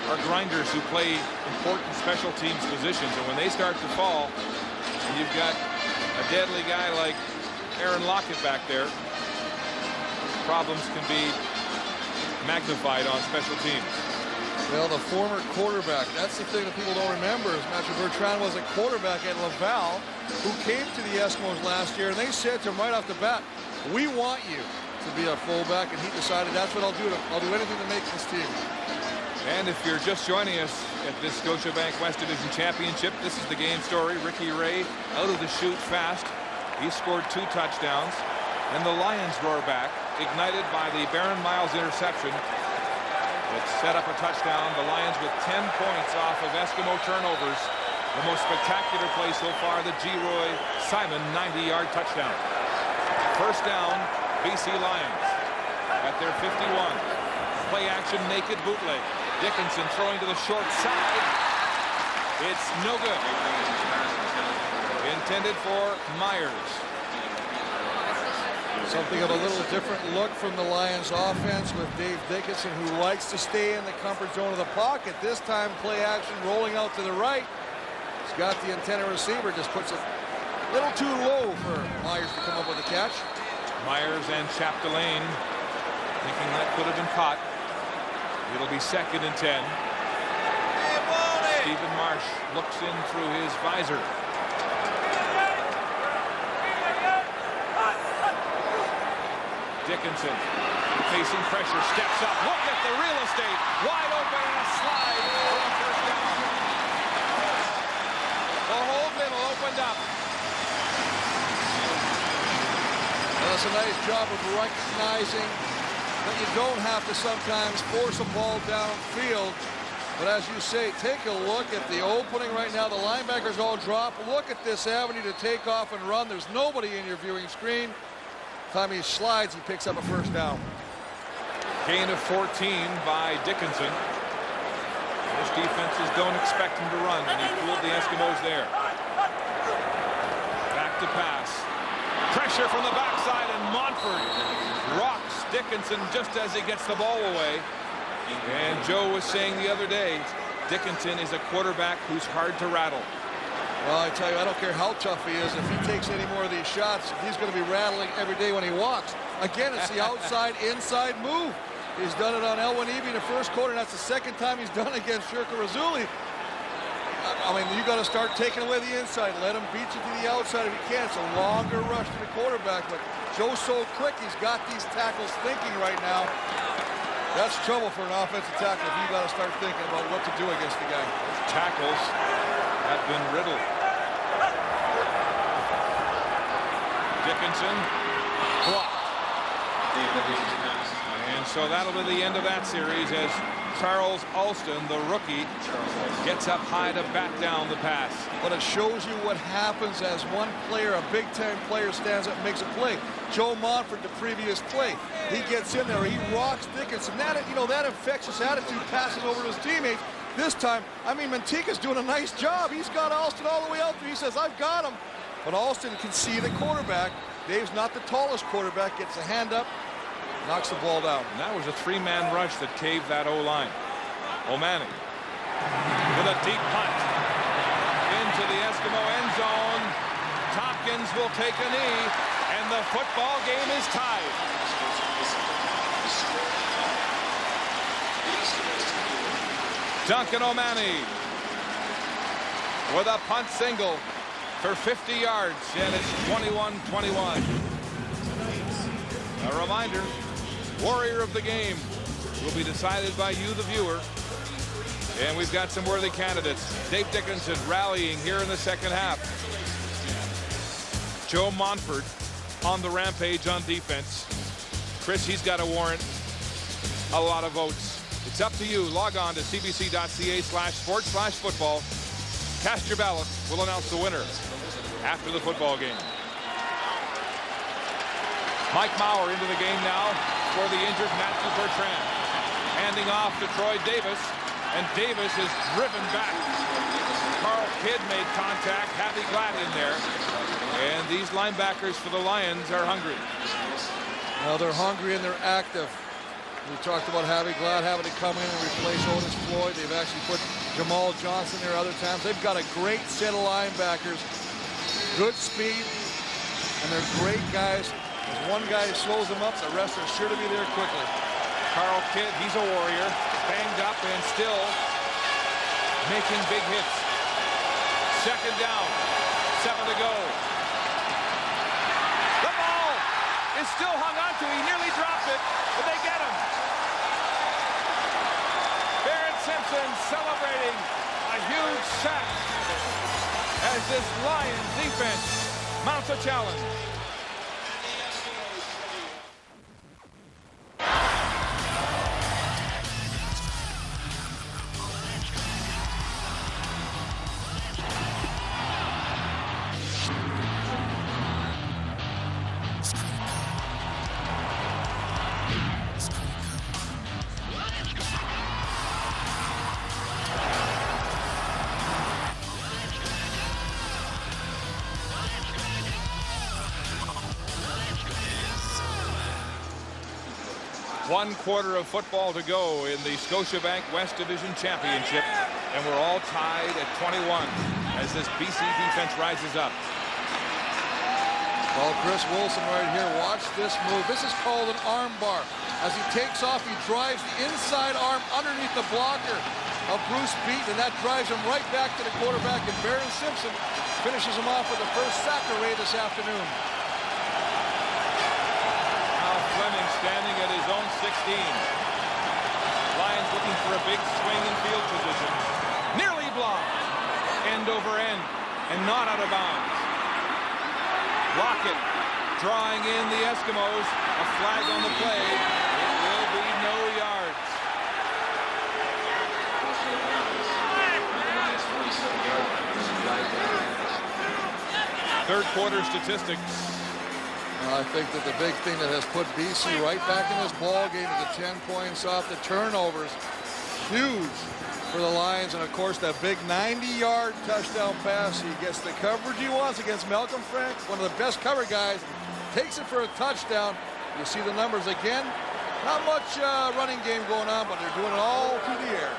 are grinders who play important special teams positions, and when they start to fall, and you've got a deadly guy like Aaron Lockett back there, problems can be magnified on special teams. Well, the former quarterback, that's the thing that people don't remember, is Matthew Bertrand was a quarterback at Laval who came to the Eskimos last year, and they said to him right off the bat, we want you to be a fullback, and he decided that's what I'll do. I'll do anything to make this team. And if you're just joining us at this Scotiabank West Division Championship, this is the game story. Ricky Ray out of the chute fast. He scored 2 touchdowns, and the Lions roar back, ignited by the Baron Miles interception. It set up a touchdown. The Lions with 10 points off of Eskimo turnovers. The most spectacular play so far, the G-Roy Simon 90-yard touchdown. First down, BC Lions at their 51. Play action, naked bootleg. Dickinson throwing to the short side. It's no good. Intended for Myers. Something of a little different look from the Lions offense with Dave Dickinson, who likes to stay in the comfort zone of the pocket. This time, play action rolling out to the right. He's got the intended receiver, just puts it a little too low for Myers to come up with a catch. Myers and Chapdelaine thinking that could have been caught. It'll be 2nd and 10. Stephen Marsh looks in through his visor. Dickinson facing pressure, steps up. Look at the real estate. Wide open and a slide for a first down. The whole middle opened up. Well, that's a nice job of recognizing that you don't have to sometimes force a ball downfield. But as you say, take a look at the opening right now. The linebackers all drop. Look at this avenue to take off and run. There's nobody in your viewing screen. Time he slides, he picks up a first down. Gain of 14 by Dickinson. Most defenses don't expect him to run, and he fooled the Eskimos there. Back to pass. Pressure from the backside, and Montford rocks Dickinson just as he gets the ball away. And Joe was saying the other day, Dickinson is a quarterback who's hard to rattle. Well, I tell you, I don't care how tough he is. If he takes any more of these shots, he's going to be rattling every day when he walks. Again, it's the outside-inside move. He's done it on Elwanibi in the first quarter, and that's the second time he's done it against Shirka Razuli. I mean, you got to start taking away the inside. Let him beat you to the outside if he can. It's a longer rush to the quarterback, but Joe's so quick. He's got these tackles thinking right now. That's trouble for an offensive tackle if you got to start thinking about what to do against the guy. Those tackles have been riddled. Dickinson blocked. And so that'll be the end of that series as Charles Alston, the rookie, gets up high to bat down the pass. But it shows you what happens as one player, a Big Ten player, stands up and makes a play. Joe Montford, the previous play, he gets in there, he rocks Dickinson. That, you know, that infectious attitude passes over to his teammates. This time, I mean, Mantika's doing a nice job. He's got Alston all the way out there. He says, I've got him. But Alston can see the quarterback. Dave's not the tallest quarterback, gets a hand up, knocks the ball down. And that was a three-man rush that caved that O-line. O'Malley with a deep punt into the Eskimo end zone. Tompkins will take a knee, and the football game is tied. Duncan O'Malley with a punt single for 50 yards, and it's 21-21. A reminder, warrior of the game will be decided by you, the viewer. And we've got some worthy candidates. Dave Dickinson rallying here in the second half. Joe Montford on the rampage on defense. Chris, he's got to warrant a lot of votes. It's up to you. Log on to cbc.ca/sports/football. Cast your ballot. We'll announce the winner after the football game. Mike Maurer into the game now for the injured Matthew Bertrand. Handing off to Troy Davis, and Davis is driven back. Carl Kidd made contact, Happy Glad in there. And these linebackers for the Lions are hungry. Well, they're hungry and they're active. We talked about Happy Glad having to come in and replace Otis Floyd. They've actually put Jamal Johnson there other times. They've got a great set of linebackers. Good speed, and they're great guys. There's one guy who slows them up, the rest are sure to be there quickly. Carl Kidd, he's a warrior, banged up and still making big hits. Second down, 7 to go. The ball is still hung on to. He nearly dropped it, but they get him. Barrett Simpson celebrating a huge sack as this Lions defense mounts a challenge. One quarter of football to go in the Scotiabank West Division Championship, and we're all tied at 21 as this BC defense rises up. Well, Chris Wilson right here, watch this move. This is called an arm bar. As he takes off, he drives the inside arm underneath the blocker of Bruce Beaton, and that drives him right back to the quarterback, and Barron Simpson finishes him off with the first sack of Ray this afternoon. Fleming standing at his own 16. Lions looking for a big swing in field position. Nearly blocked. End over end and not out of bounds. Lockett drawing in the Eskimos. A flag on the play. It will be no yards. Third quarter statistics. I think that the big thing that has put BC right back in this ball game is the 10 points off the turnovers. Huge for the Lions, and of course that big 90-yard touchdown pass. He gets the coverage he wants against Malcolm Frank, one of the best cover guys. Takes it for a touchdown. You see the numbers again. Not much running game going on, but they're doing it all through the air.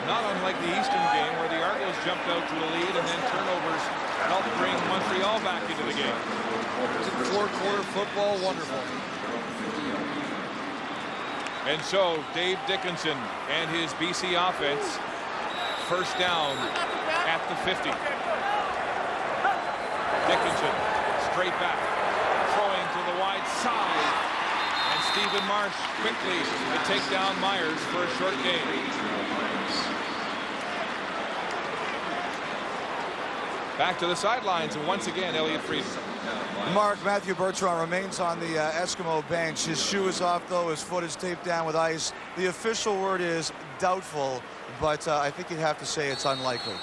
not unlike the Eastern game where the Argos jumped out to the lead and then turnovers helped bring Montreal back into the game. Four-quarter football, wonderful. And so Dave Dickinson and his BC offense, first down at the 50. Dickinson straight back, throwing to the wide side, and Stephen Marsh quickly to take down Myers for a short gain. Back to the sidelines, and once again, Elliot Friedman. Mark, Matthew Bertrand remains on the Eskimo bench. His shoe is off, though. His foot is taped down with ice. The official word is doubtful, but I think you'd have to say it's unlikely.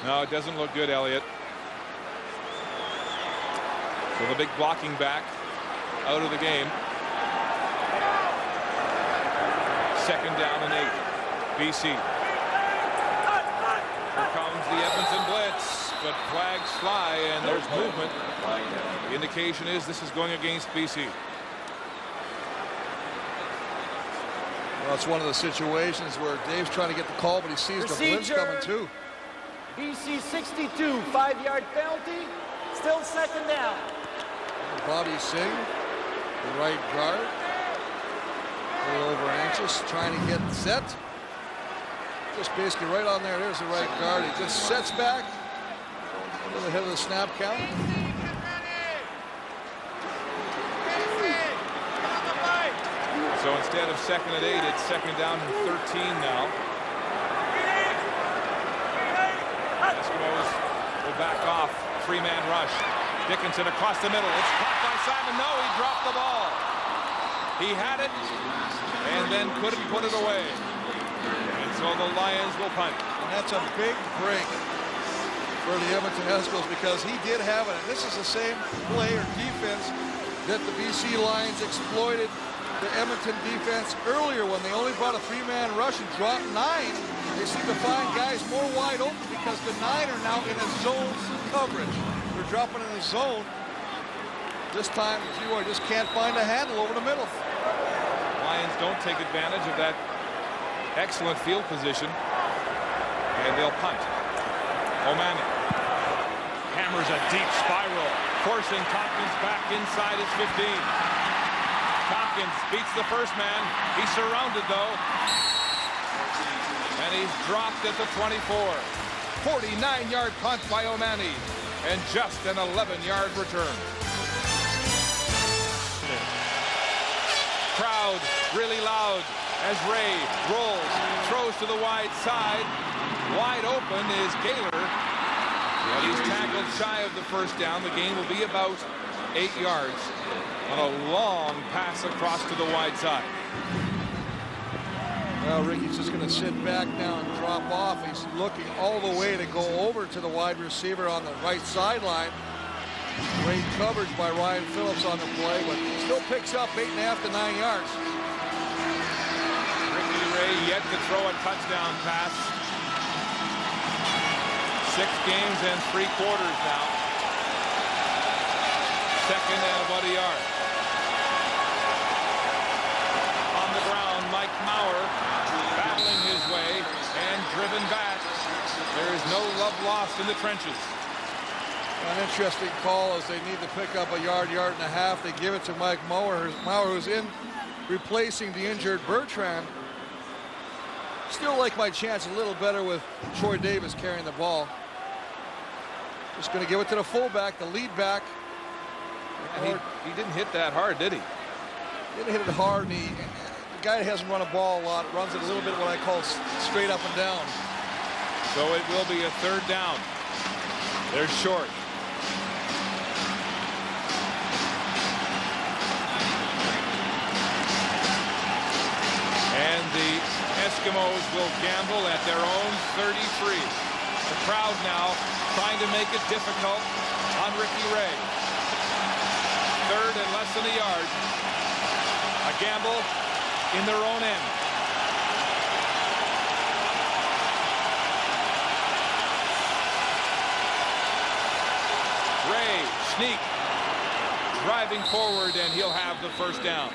No, it doesn't look good, Elliot. With a big blocking back out of the game. Second down and 8. BC. Here comes the Edmonton blitz, but flags fly and there's movement. The indication is this is going against BC. Well, it's one of the situations where Dave's trying to get the call, but he sees the blitz coming too. BC 62, 5-yard penalty, still second down. Bobby Singh, the right guard, a little over anxious, trying to get set. Just basically right on there. There's the right guard. He just sets back. A little ahead of the snap count. So instead of second and 8, it's second down and 13 now. Eskimos will back off. 3-man rush. Dickinson across the middle. It's caught by Simon. No, he dropped the ball. He had it and then couldn't put it away. And so the Lions will punt. And that's a big break for the Edmonton Eskimos because he did have it. And this is the same play or defense that the BC Lions exploited the Edmonton defense earlier when they only brought a 3-man rush and dropped 9. They seem to find guys more wide open because the 9 are now in a zone coverage. They're dropping in the zone. This time, Leroy just can't find a handle over the middle. Lions don't take advantage of that excellent field position, and they'll punt. O'Mani hammers a deep spiral, forcing Tompkins back inside his 15. Tompkins beats the first man. He's surrounded, though, and he's dropped at the 24. 49-yard punt by O'Mani, and just an 11-yard return. Crowd really loud as Ray rolls, throws to the wide side. Wide open is Gaylor, but he's tackled shy of the first down. The gain will be about 8 yards on a long pass across to the wide side. Well, Ricky's just going to sit back now and drop off. He's looking all the way to go over to the wide receiver on the right sideline. Great coverage by Ryan Phillips on the play, but still picks up 8.5 to 9 yards. Ricky Ray yet to throw a touchdown pass. 6 games and 3 quarters now. Second and about a yard. On the ground, Mike Maurer battling his way and driven back. There is no love lost in the trenches. An interesting call as they need to pick up a yard, yard and a half. They give it to Mike Maurer, who's in replacing the injured Bertrand. Still like my chance a little better with Troy Davis carrying the ball. Just going to give it to the fullback, the lead back. And he didn't hit that hard, did he? Didn't hit it hard. And the guy that hasn't run a ball a lot runs it a little bit what I call straight up and down. So it will be a third down. They're short. And the Eskimos will gamble at their own 33. The crowd now trying to make it difficult on Ricky Ray. Third and less than a yard. A gamble in their own end. Ray, sneak, driving forward, and he'll have the first down.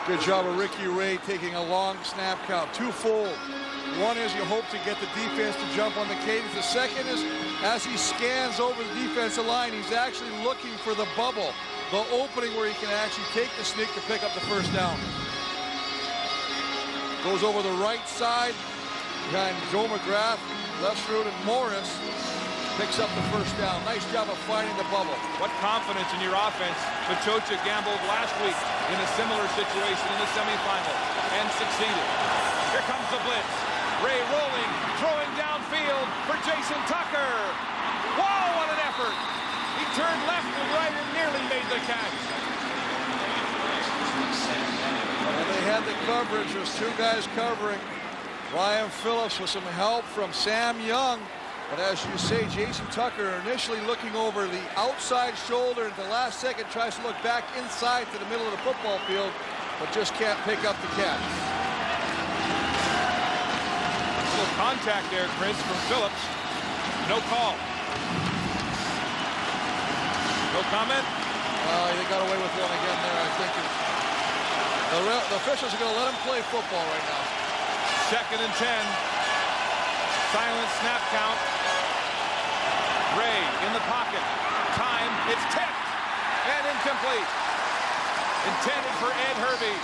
Good job of Ricky Ray taking a long snap count, twofold. One is you hope to get the defense to jump on the cadence. The second is as he scans over the defensive line, he's actually looking for the bubble, the opening where he can actually take the sneak to pick up the first down. Goes over the right side behind Joe McGrath, Lefsrud, and Morris. Picks up the first down. Nice job of finding the bubble. What confidence in your offense. Pachocha gambled last week in a similar situation in the semifinal and succeeded. Here comes the blitz. Ray rolling, throwing downfield for Jason Tucker. Wow, what an effort. He turned left and right and nearly made the catch. And they had the coverage. There's two guys covering. Ryan Phillips with some help from Sam Young. But as you say, Jason Tucker initially looking over the outside shoulder, and the last second tries to look back inside to the middle of the football field, but just can't pick up the catch. Little contact there, Chris, from Phillips. No call. No comment? They got away with one again there, I think. The officials are going to let him play football right now. 2nd and 10. Silent snap count. Ray in the pocket. Time. It's tipped and incomplete. Intended for Ed Hervey.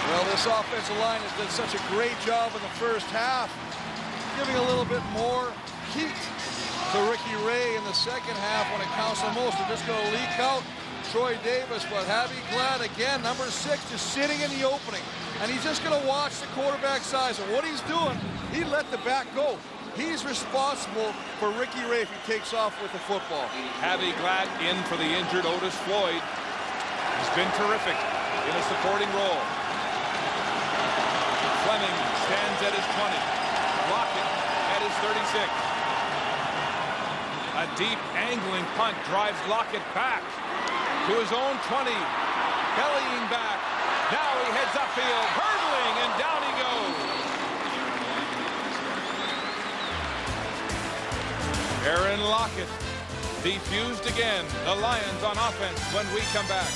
Well, this offensive line has done such a great job in the first half, giving a little bit more heat to Ricky Ray in the second half when it counts the most. They're just going to leak out Troy Davis, but Javi Glad again, number 6, just sitting in the opening. And he's just going to watch the quarterback size. And what he's doing, he let the back go. He's responsible for Ricky Ray if he takes off with the football. Javi Glad in for the injured Otis Floyd. He's been terrific in a supporting role. Fleming stands at his 20. Lockett at his 36. A deep angling punt drives Lockett back to his own 20. Bellying back. Now he heads upfield, hurdling, and down he goes. Aaron Lockett defused again. The Lions on offense when we come back.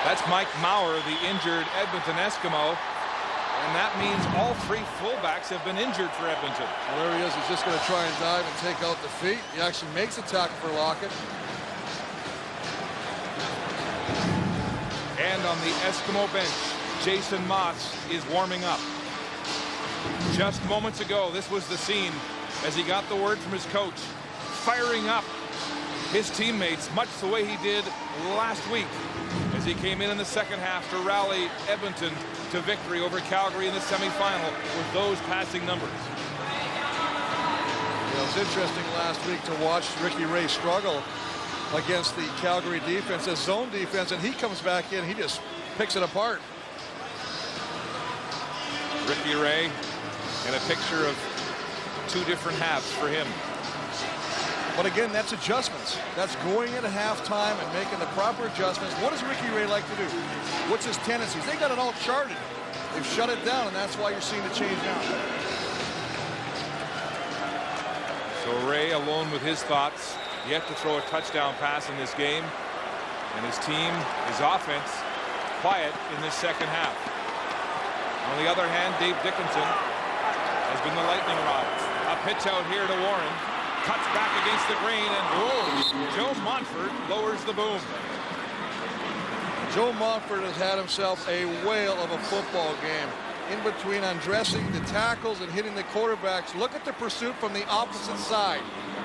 That's Mike Maurer, the injured Edmonton Eskimo. And that means all 3 fullbacks have been injured for Edmonton. Well, there he is. He's just going to try and dive and take out the feet. He actually makes a tackle for Lockett. And on the Eskimo bench, Jason Moss is warming up. Just moments ago, this was the scene as he got the word from his coach, firing up his teammates, much the way he did last week as he came in the second half to rally Edmonton to victory over Calgary in the semifinal with those passing numbers. It was interesting last week to watch Ricky Ray struggle against the Calgary defense, his zone defense, and he comes back in, he just picks it apart. Ricky Ray, and a picture of 2 different halves for him. But again, that's adjustments. That's going in at halftime and making the proper adjustments. What does Ricky Ray like to do? What's his tendencies? They got it all charted. They've shut it down, and that's why you're seeing the change now. So Ray alone with his thoughts. Yet to throw a touchdown pass in this game. And his team, his offense, quiet in this second half. On the other hand, Dave Dickinson has been the lightning rod. A pitch out here to Warren. Cuts back against the grain, and Joe Montford lowers the boom. Joe Montford has had himself a whale of a football game. In between undressing the tackles and hitting the quarterbacks. Look at the pursuit from the opposite side.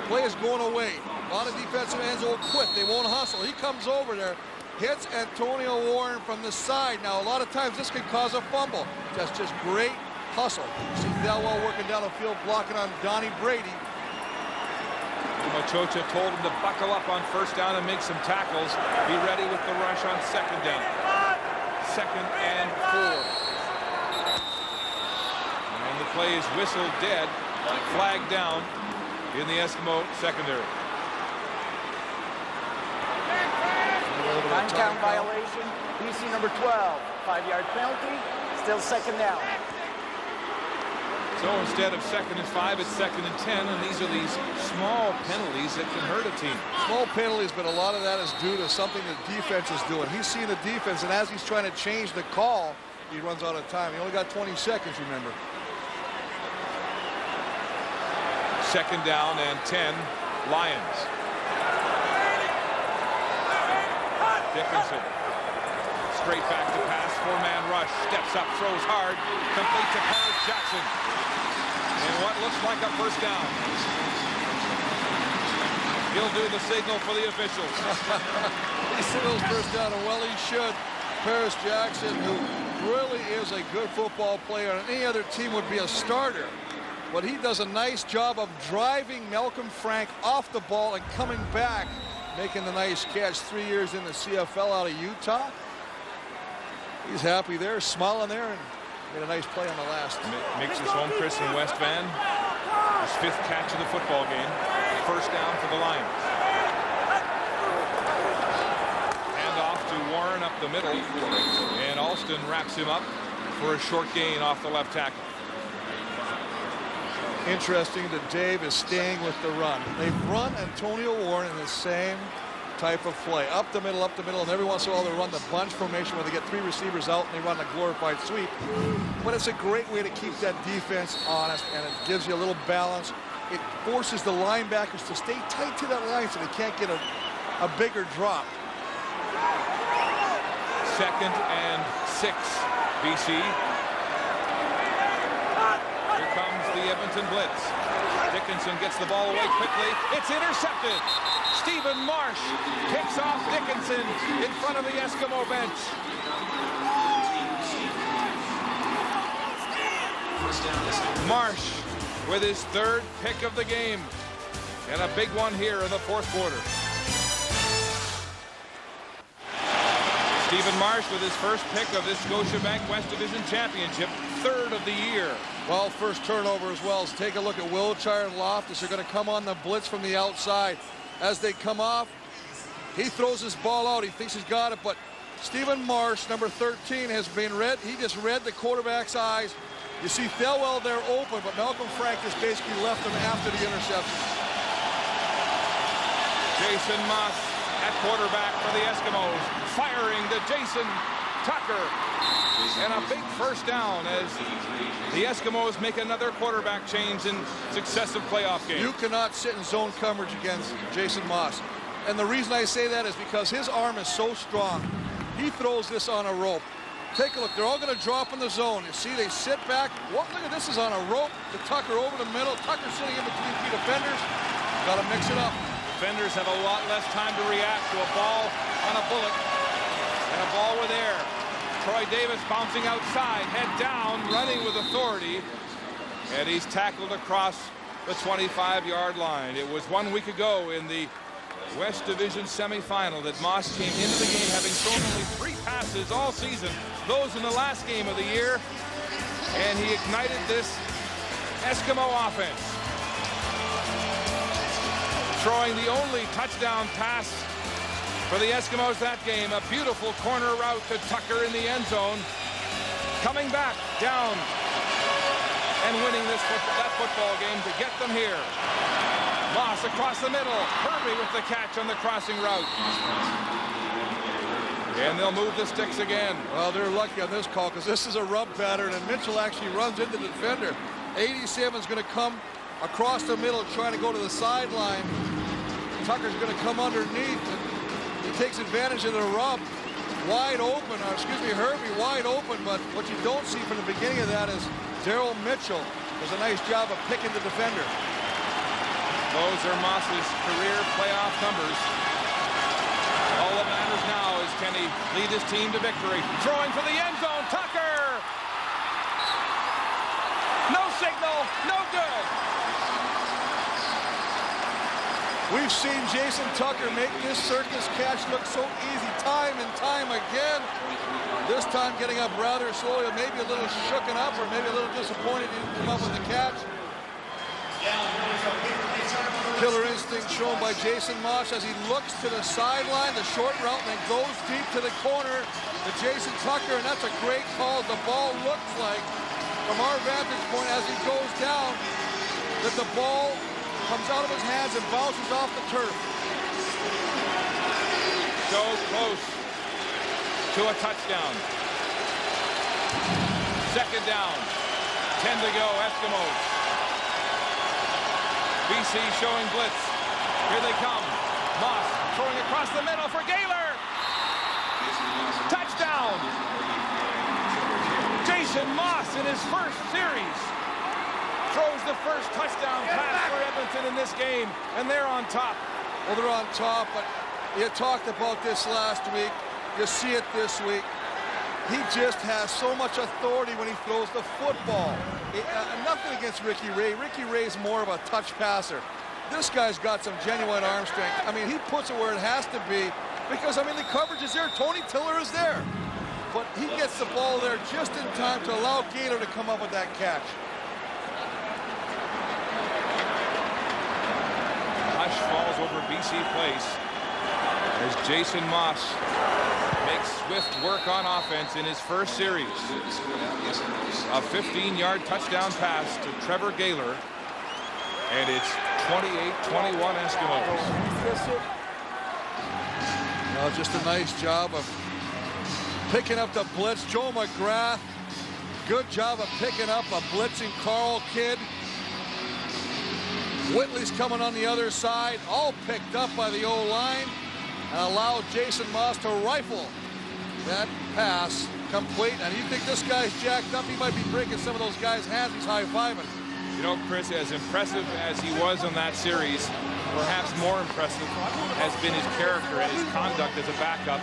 Play is going away. A lot of defensive ends will quit. They won't hustle. He comes over there, hits Antonio Warren from the side. Now, a lot of times this could cause a fumble. That's just great hustle. See Delwell working down the field, blocking on Donnie Brady. Machocha told him to buckle up on first down and make some tackles. Be ready with the rush on second down. 2nd and 4. And the play is whistled dead. Flag down in the Eskimo secondary. Time count violation. BC number 12. 5-yard penalty. Still second down. So instead of 2nd and 5, it's 2nd and 10, and these are these small penalties that can hurt a team. Small penalties, but a lot of that is due to something the defense is doing. He's seeing the defense, and as he's trying to change the call, he runs out of time. He only got 20 seconds, remember. 2nd down and 10, Lions. Dickinson. Straight back to pass, 4-man rush, steps up, throws hard, complete to Paris Jackson. And what looks like a first down. He'll do the signal for the officials. He signals first down, and well, he should. Paris Jackson, who really is a good football player, and any other team would be a starter. But he does a nice job of driving Malcolm Frank off the ball and coming back, making the nice catch. 3 years in the CFL out of Utah. He's happy there, smiling there, and made a nice play on the last. Makes his home, Chris, in West Van. His 5th catch of the football game. First down for the Lions. Hand off to Warren up the middle, and Alston wraps him up for a short gain off the left tackle. Interesting that Dave is staying with the run. They've run Antonio Warren in the same type of play. Up the middle, and every once in a while they run the bunch formation where they get 3 receivers out and they run a glorified sweep. But it's a great way to keep that defense honest, and it gives you a little balance. It forces the linebackers to stay tight to that line so they can't get a bigger drop. 2nd and 6, BC. Here comes the Edmonton blitz. Dickinson gets the ball away quickly. It's intercepted. Stephen Marsh picks off Dickinson in front of the Eskimo bench. Marsh with his 3rd pick of the game, and a big one here in the 4th quarter. Stephen Marsh with his 1st pick of this Scotiabank West Division Championship, 3rd of the year. Well, first turnover as well. So take a look at Wiltshire and Loftus. They're going to come on the blitz from the outside. As they come off, he throws his ball out. He thinks he's got it, but Stephen Marsh, number 13, has been read. He just read the quarterback's eyes. You see Thelwell there open, but Malcolm Frank just basically left him after the interception. Jason Moss at quarterback for the Eskimos, firing to Jason Tucker. And a big first down as the Eskimos make another quarterback change in successive playoff games. You cannot sit in zone coverage against Jason Moss. And the reason I say that is because his arm is so strong. He throws this on a rope. Take a look. They're all going to drop in the zone. You see, they sit back. Look at this, is on a rope to Tucker over the middle. Tucker sitting in between 3 defenders. Got to mix it up. Defenders have a lot less time to react to a ball on a bullet and a ball with air. Troy Davis bouncing outside, head down, running with authority, and he's tackled across the 25-yard line. It was 1 week ago in the West Division semifinal that Moss came into the game having thrown only 3 passes all season, those in the last game of the year, and he ignited this Eskimo offense, throwing the only touchdown pass for the Eskimos that game. A beautiful corner route to Tucker in the end zone, coming back down and winning that football game to get them here. Moss across the middle, Herbie with the catch on the crossing route. And they'll move the sticks again. Well, they're lucky on this call because this is a rub pattern, and Mitchell actually runs into the defender. 87's going to come across the middle trying to go to the sideline. Tucker's going to come underneath. He takes advantage of the rub. Wide open, Herbie wide open, but what you don't see from the beginning of that is Daryl Mitchell does a nice job of picking the defender. Those are Moss's career playoff numbers. All that matters now is can he lead his team to victory. Throwing for the end zone, Tucker! No signal, no good. We've seen Jason Tucker make this circus catch look so easy time and time again. This time getting up rather slowly, maybe a little shooken up or maybe a little disappointed he didn't come up with the catch. Killer instinct shown by Jason Moss as he looks to the sideline, the short route, and then goes deep to the corner to Jason Tucker, and that's a great call. The ball looks like from our vantage point as he goes down, that the ball comes out of his hands and bounces off the turf. So close to a touchdown. Second down. 10 to go, Eskimos. BC showing blitz. Here they come. Moss throwing across the middle for Gaylor. Touchdown. Jason Moss in his first series throws the first touchdown pass for Edmonton in this game, and they're on top. Well, they're on top, but you talked about this last week. You see it this week. He just has so much authority when he throws the football. Nothing against Ricky Ray. Ricky Ray's more of a touch passer. This guy's got some genuine arm strength. I mean, he puts it where it has to be because, I mean, the coverage is there. Tony Tiller is there. But he gets the ball there just in time to allow Gaylor to come up with that catch. Hush falls over BC Place as Jason Moss makes swift work on offense in his first series. A 15-yard touchdown pass to Trevor Gaylor, and it's 28-21 Eskimos. Well, just a nice job of picking up the blitz. Joe McGrath, good job of picking up a blitzing Carl kid. Whitley's coming on the other side, all picked up by the O-line, and allowed Jason Moss to rifle that pass complete. And you think this guy's jacked up? He might be breaking some of those guys' hands. He's high-fiving. You know, Chris, as impressive as he was on that series, perhaps more impressive has been his character and his conduct as a backup.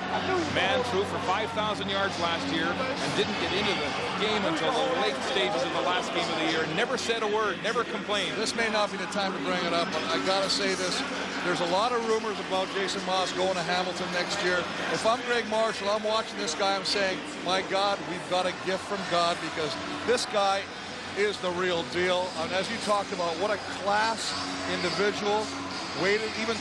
Man threw for 5,000 yards last year and didn't get into the game until the late stages of the last game of the year. Never said a word, never complained. This may not be the time to bring it up, but I gotta say this. There's a lot of rumors about Jason Moss going to Hamilton next year. If I'm Greg Marshall, I'm watching this guy, I'm saying, my God, we've got a gift from God, because this guy is the real deal. And as you talked about, what a class individual. Waited even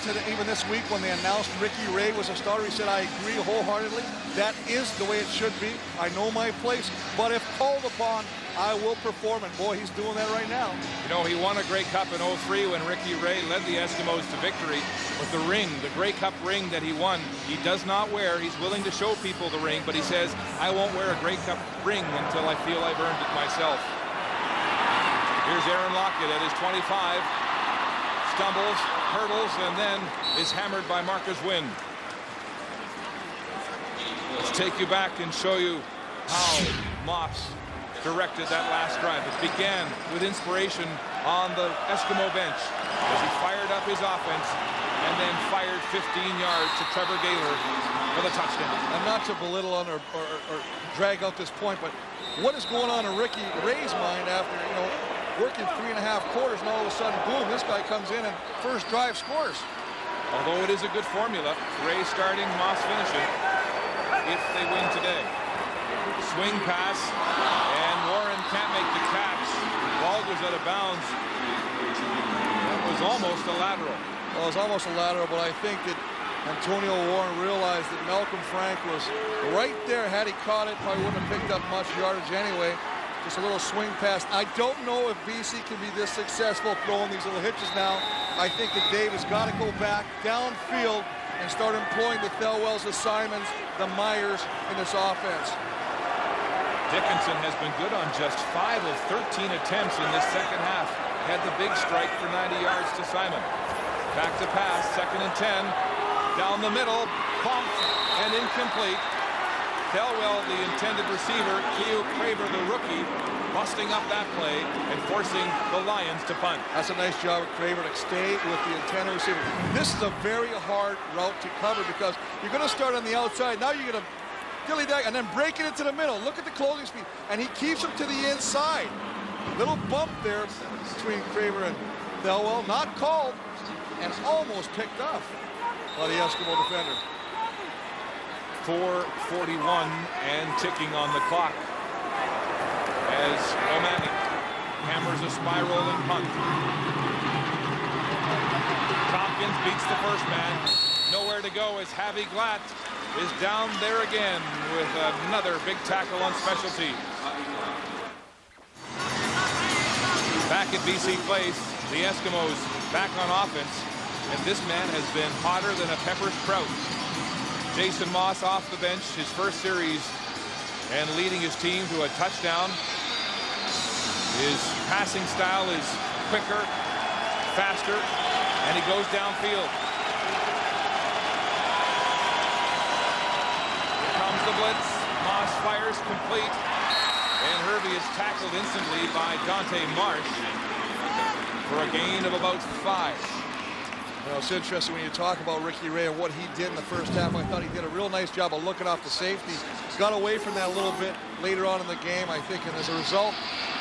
this week when they announced Ricky Ray was a starter. He said, I agree wholeheartedly. That is the way it should be. I know my place, but if called upon, I will perform. And boy, he's doing that right now. You know, he won a Grey Cup in '03 when Ricky Ray led the Eskimos to victory with the ring, the Grey Cup ring that he won. He does not wear. He's willing to show people the ring, but he says, I won't wear a Grey Cup ring until I feel I've earned it myself. Here's Aaron Lockett at his 25. Stumbles, hurdles, and then is hammered by Marcus Wynn. Let's take you back and show you how Moss directed that last drive. It began with inspiration on the Eskimo bench as he fired up his offense and then fired 15 yards to Trevor Gaylor for the touchdown. And not to belittle on or drag out this point, but what is going on in Ricky Ray's mind after, you know, working 3.5 quarters, and all of a sudden, boom, this guy comes in and first drive scores. Although it is a good formula, Ray starting, Moss finishing, if they win today. Swing pass, and Warren can't make the catch. Ball goes out of bounds. That was almost a lateral. Well, it was almost a lateral, but I think that Antonio Warren realized that Malcolm Frank was right there. Had he caught it, probably wouldn't have picked up much yardage anyway. Just a little swing pass. I don't know if BC can be this successful throwing these little hitches now. I think that Dave has got to go back downfield and start employing the Thelwells, the Simons, the Myers in this offense. Dickinson has been good on just 5 of 13 attempts in this second half. Had the big strike for 90 yards to Simon. Back to pass, 2nd and 10. Down the middle, bumped and incomplete. Thelwell, the intended receiver, Keo Craver, the rookie, busting up that play and forcing the Lions to punt. That's a nice job of Craver to stay with the intended receiver. This is a very hard route to cover because you're going to start on the outside. Now you're going to dilly-dag and then break it into the middle. Look at the closing speed. And he keeps him to the inside. Little bump there between Craver and Thelwell. Not called and almost picked off by the Eskimo defender. 4:41 and ticking on the clock as O'Malley hammers a spiral and punt. Tompkins beats the first man. Nowhere to go as Javi Glatt is down there again with another big tackle on special teams. Back at BC Place, the Eskimos back on offense, and this man has been hotter than a pepper sprout. Jason Moss off the bench, his first series, and leading his team to a touchdown. His passing style is quicker, faster, and he goes downfield. Here comes the blitz. Moss fires complete, and Hervey is tackled instantly by Dante Marsh for a gain of about 5. Well, it's interesting when you talk about Ricky Ray and what he did in the first half. I thought he did a real nice job of looking off the safety. Got away from that a little bit later on in the game, I think, and as a result,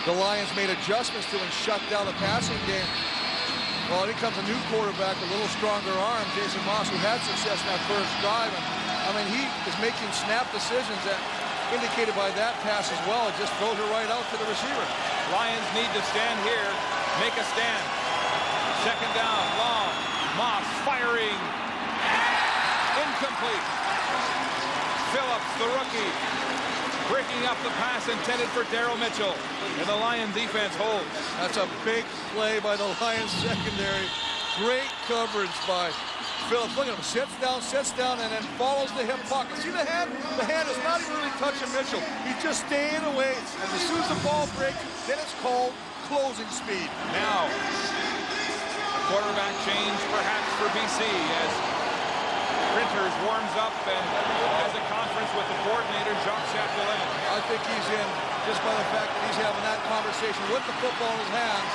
the Lions made adjustments to and shut down the passing game. Well, in comes a new quarterback, a little stronger arm, Jason Moss, who had success in that first drive. And, I mean, he is making snap decisions that indicated by that pass as well. It just throws it right out to the receiver. Lions need to stand here, make a stand. Second down, long. Moss firing. Incomplete. Phillips, the rookie, breaking up the pass intended for Daryl Mitchell. And the Lion defense holds. That's a big play by the Lions secondary. Great coverage by Phillips. Look at him, sits down, and then follows the hip pocket. See the hand? The hand is not even really touching Mitchell. He's just staying away. And as soon as the ball breaks, then it's called closing speed. Now, quarterback change perhaps for BC as Printers warms up and has a conference with the coordinator, Jacques Chapdelaine. I think he's in just by the fact that he's having that conversation with the football in his hands.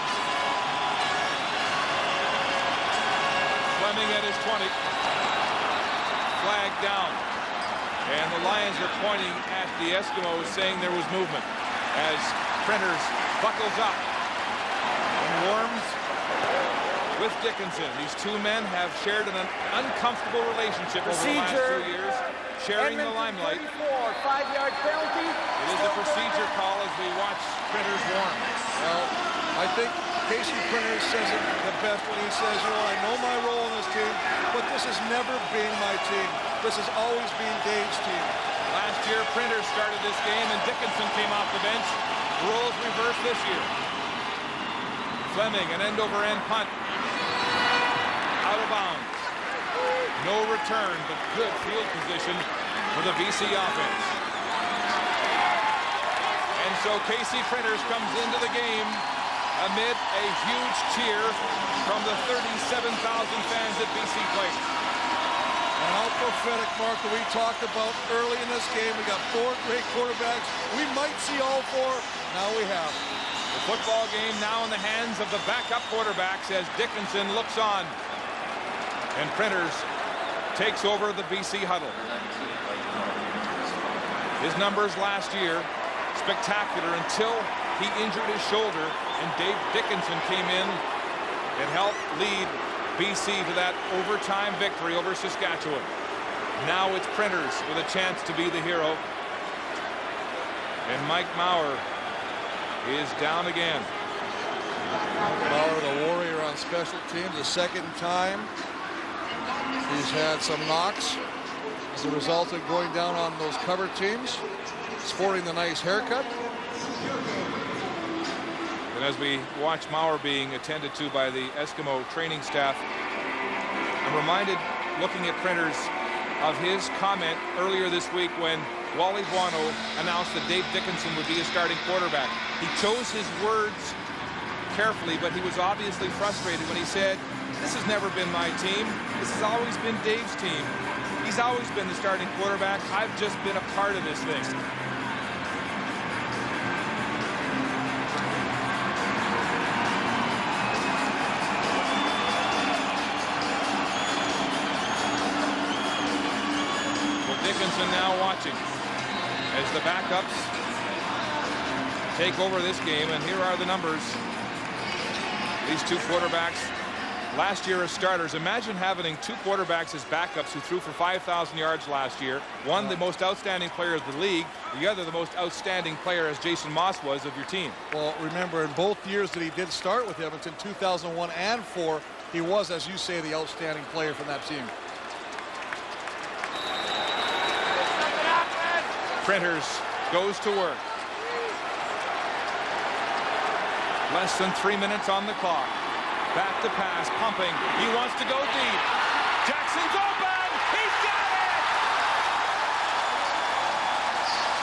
Fleming at his 20. Flag down. And the Lions are pointing at the Eskimos saying there was movement as Printers buckles up and warms with Dickinson. These two men have shared an uncomfortable relationship over the last 2 years, sharing the limelight. 5-yard penalty. It is a procedure call as we watch Printers warm. Well, I think Casey Printers says it the best when he says, you know, I know my role in this team, but this has never been my team. This has always been Dave's team. Last year, Printers started this game and Dickinson came off the bench. Roles reversed this year. Fleming, an end-over-end punt. Out of bounds. No return, but good field position for the BC offense. And so Casey Printers comes into the game amid a huge cheer from the 37,000 fans at BC Place. And how prophetic, Mark, that we talked about early in this game. We got 4 great quarterbacks. We might see all 4. Now we have. The football game now in the hands of the backup quarterbacks as Dickinson looks on. And Printers takes over the BC huddle. His numbers last year, spectacular until he injured his shoulder and Dave Dickinson came in and helped lead BC to that overtime victory over Saskatchewan. Now it's Printers with a chance to be the hero. And Mike Maurer is down again. Maurer, the warrior on special teams, the second time. He's had some knocks as a result of going down on those cover teams, sporting the nice haircut. And as we watch Maurer being attended to by the Eskimo training staff, I'm reminded, looking at Printers, of his comment earlier this week when Wally Buono announced that Dave Dickinson would be his starting quarterback. He chose his words carefully, but he was obviously frustrated when he said, "This has never been my team. This has always been Dave's team. He's always been the starting quarterback. I've just been a part of this thing." Well, Dickinson now watching as the backups take over this game, and here are the numbers. These two quarterbacks last year as starters. Imagine having 2 quarterbacks as backups who threw for 5,000 yards last year. One, the most outstanding player of the league. The other, the most outstanding player, as Jason Moss was, of your team. Well, remember, in both years that he did start with Edmonton, 2001 and 4, he was, as you say, the outstanding player from that team. Printers goes to work. Less than 3 minutes on the clock. Back to pass, pumping. He wants to go deep. Jackson's open. He's got it.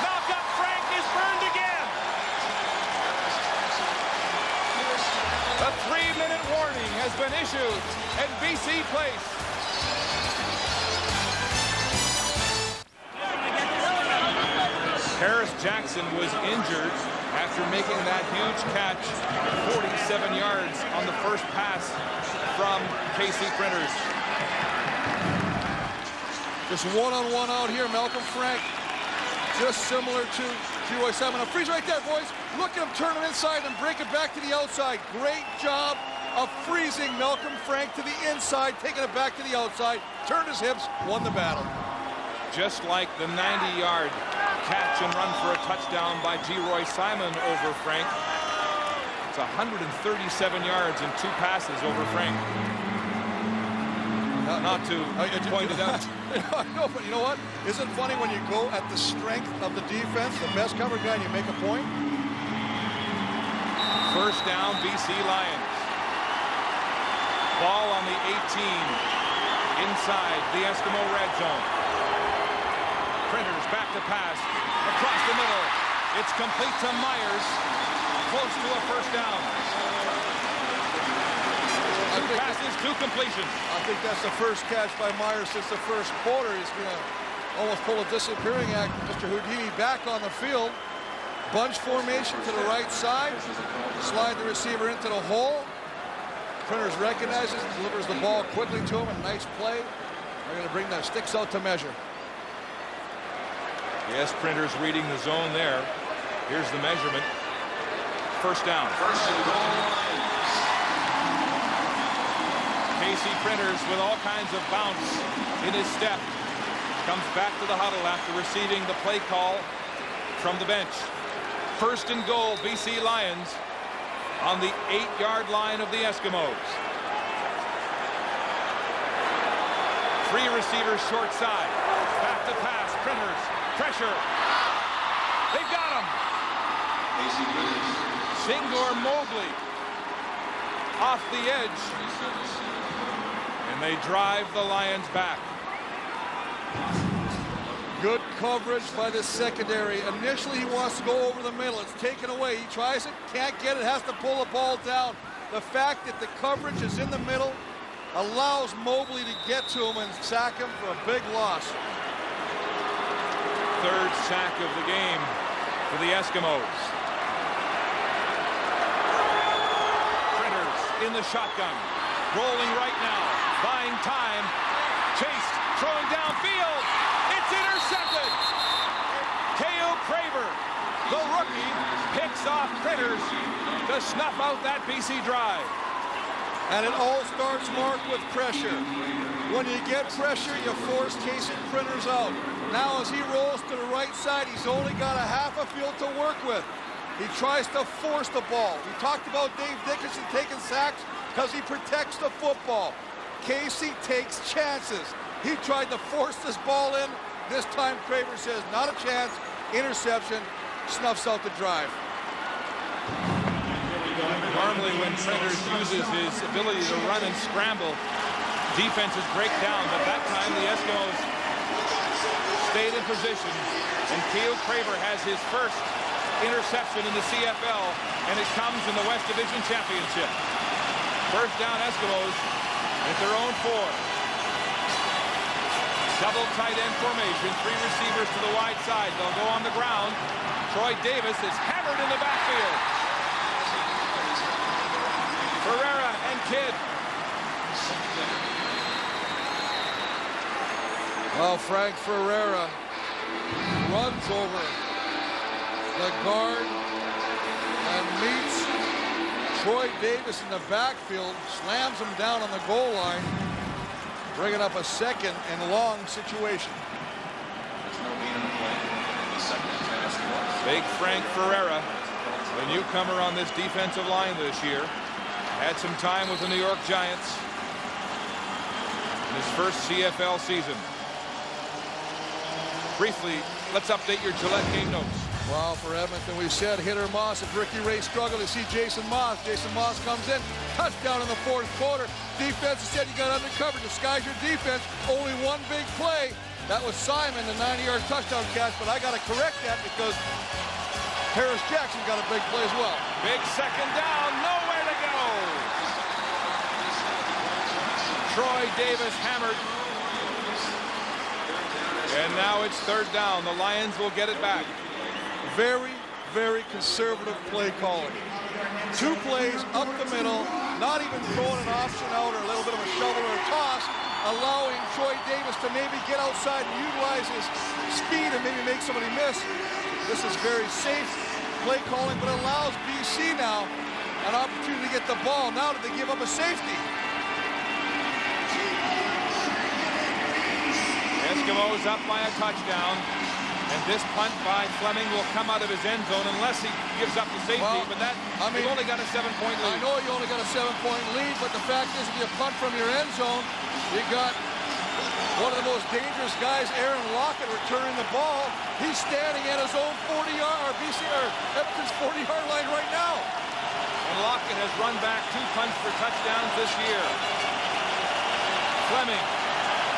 Malcolm Frank is burned again. A 3-minute warning has been issued at BC Place. Harris Jackson was injured after making that huge catch, 47 yards on the first pass from KC Printers. Just one-on-one out here, Malcolm Frank. Just similar to G-Roy Simon. Now freeze right there, boys. Look at him turn him inside and break it back to the outside. Great job of freezing Malcolm Frank to the inside, taking it back to the outside, turned his hips, won the battle. Just like the 90-yard catch and run for a touchdown by G-Roy Simon over Frank. It's 137 yards and 2 passes over Frank. Not to point it out. No, but you know what? Isn't it funny when you go at the strength of the defense, the best cover guy, and you make a point? First down, BC Lions. Ball on the 18 inside the Eskimo red zone. Printers back to pass across the middle. It's complete to Myers, close to a first down. 2 passes, 2 completions. I think that's the first catch by Myers since the first quarter. He's going to almost pull a disappearing act. Mr. Houdini back on the field. Bunch formation to the right side. Slide the receiver into the hole. Printers recognizes, delivers the ball quickly to him. A nice play. They're going to bring the sticks out to measure. Yes, Printers reading the zone there. Here's the measurement. First down. KC Printers with all kinds of bounce in his step. Comes back to the huddle after receiving the play call from the bench. First and goal, BC Lions on the 8-yard line of the Eskimos. 3 receivers short side. Back to pass, Printers. Pressure. They've got him. Singor Mobley off the edge. And they drive the Lions back. Good coverage by the secondary. Initially, he wants to go over the middle. It's taken away. He tries it, can't get it, has to pull the ball down. The fact that the coverage is in the middle allows Mobley to get to him and sack him for a big loss. 3rd sack of the game for the Eskimos. Printers in the shotgun. Rolling right now. Buying time. Chased. Throwing downfield. It's intercepted. K.O. Craver, the rookie, picks off Printers to snuff out that BC drive. And it all starts, Mark, with pressure. When you get pressure, you force KC Printers out. Now as he rolls to the right side, he's only got a half a field to work with. He tries to force the ball. We talked about Dave Dickinson taking sacks because he protects the football. KC takes chances. He tried to force this ball in. This time Craver says, not a chance. Interception, snuffs out the drive. Normally when Printers uses his ability to run and scramble, defenses break down, but that time the Eskimos stayed in position, and K.O. Craver has his first interception in the CFL, and it comes in the West Division Championship. First down Eskimos at their own 4. Double tight end formation, 3 receivers to the wide side. They'll go on the ground. Troy Davis is hammered in the backfield. Ferreira and Kidd. Well, Frank Ferreira runs over the guard and meets Troy Davis in the backfield, slams him down on the goal line, bringing up a 2nd and long situation. Big Frank Ferreira, the newcomer on this defensive line this year, had some time with the New York Giants in his first CFL season. Briefly, let's update your Gillette game notes. Well, for Edmonton, we said Hitter Moss. If Ricky Ray struggled, to see Jason Moss. Jason Moss comes in, touchdown in the fourth quarter. Defense instead, you got undercover, disguise your defense. Only one big play. That was Simon, the 90-yard touchdown catch, but I got to correct that because Harris Jackson got a big play as well. Big second down, nowhere to go. Troy Davis hammered. And now it's third down. The Lions will get it back. Very, very conservative play calling. 2 plays up the middle, not even throwing an option out or a little bit of a shovel or a toss, allowing Troy Davis to maybe get outside and utilize his speed and maybe make somebody miss. This is very safe play calling, but allows BC now an opportunity to get the ball. Now that they give up a safety. Eskimos up by a touchdown. And this punt by Fleming will come out of his end zone unless he gives up the safety. Well, but they've only got a 7-point lead. I know you only got a 7-point lead, but the fact is, if you punt from your end zone, you got one of the most dangerous guys, Aaron Lockett, returning the ball. He's standing at his own 40-yard, or Edmonton's 40-yard line right now. And Lockett has run back 2 punts for touchdowns this year. Fleming,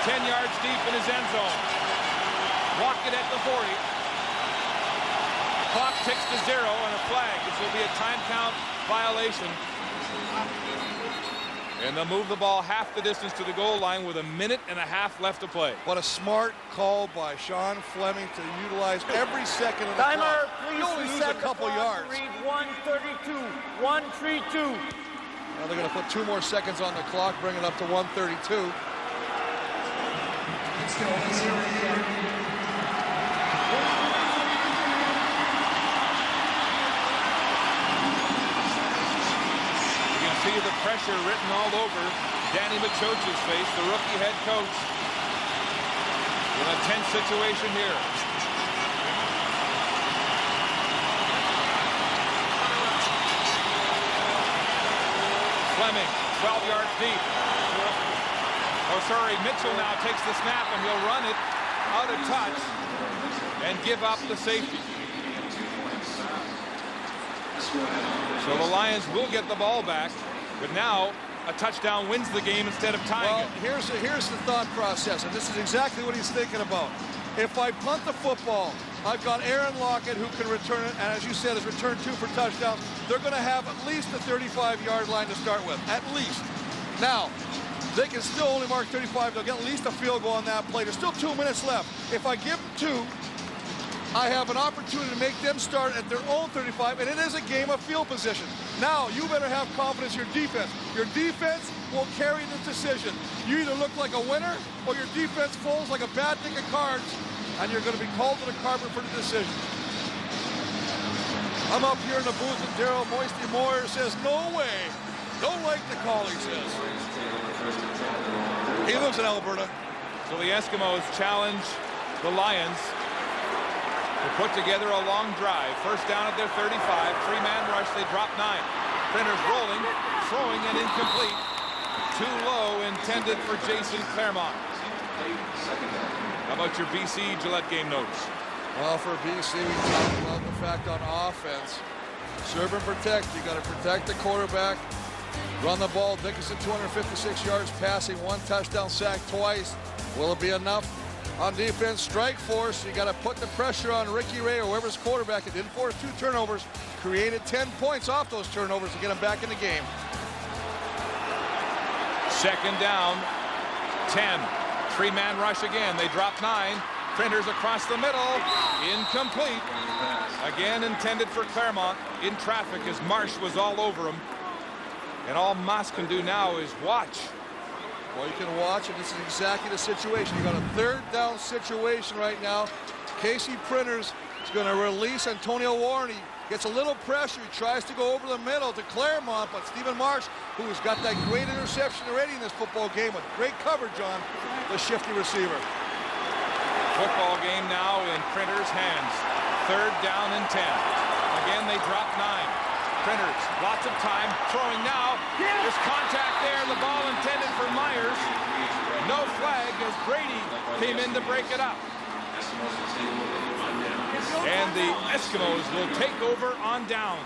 10 yards deep in his end zone. Lockett at the 40. Clock ticks to 0 and a flag. This will be a time count violation. And they'll move the ball half the distance to the goal line with 1.5 minutes left to play. What a smart call by Sean Fleming to utilize every second of the Timer, clock. please. You only lose a couple yards. Read 132, 132. Now they're going to put 2 more seconds on the clock, bring it up to 132. Let's go. See the pressure written all over Danny Machoch's face, the rookie head coach. In a tense situation here. Fleming, 12 yards deep. Oh, sorry, Mitchell now takes the snap and he'll run it out of touch and give up the safety. So the Lions will get the ball back, but now a touchdown wins the game instead of tying it. Here's the thought process, and this is exactly what he's thinking about. If I punt the football, I've got Aaron Lockett who can return it, and as you said, has returned 2 for touchdowns. They're going to have at least the 35-yard line to start with, at least. Now, they can still only mark 35. They'll get at least a field goal on that play. There's still 2 minutes left. If I give them 2, I have an opportunity to make them start at their own 35, and it is a game of field position. Now, you better have confidence in your defense. Your defense will carry the decision. You either look like a winner, or your defense folds like a bad deck of cards, and you're going to be called to the carpet for the decision. I'm up here in the booth, and Daryl Moisty Moore says, no way. Don't like the call, he says. He lives in Alberta. So the Eskimos challenge the Lions to put together a long drive. First down at their 35. 3-man rush. They drop 9. Printers rolling, throwing, and incomplete. Too low, intended for Jason Claremont. How about your BC Gillette game notes? Well, for BC, we talked about the fact on offense. Serve and protect. You got to protect the quarterback. Run the ball. Dickinson, 256 yards passing. 1 touchdown, sack twice. Will it be enough? On defense, strike force. You got to put the pressure on Ricky Ray or whoever's quarterback. It didn't force 2 turnovers. Created 10 points off those turnovers to get them back in the game. Second down, 10. 3-man rush again. They drop 9. Printers across the middle. Incomplete. Again intended for Claremont. In traffic as Marsh was all over him. And all Moss can do now is watch. Well, you can watch, and this is exactly the situation. You got a 3rd down situation right now. Casey Printers is going to release Antonio Warren. He gets a little pressure. He tries to go over the middle to Claremont, but Stephen Marsh, who has got that great interception already in this football game with great coverage on the shifty receiver. Football game now in Printers' hands. 3rd down and 10. Again, they drop 9. Printers, lots of time, throwing now. There's contact there, the ball intended for Myers. No flag as Brady came in to break it up. And the Eskimos will take over on downs.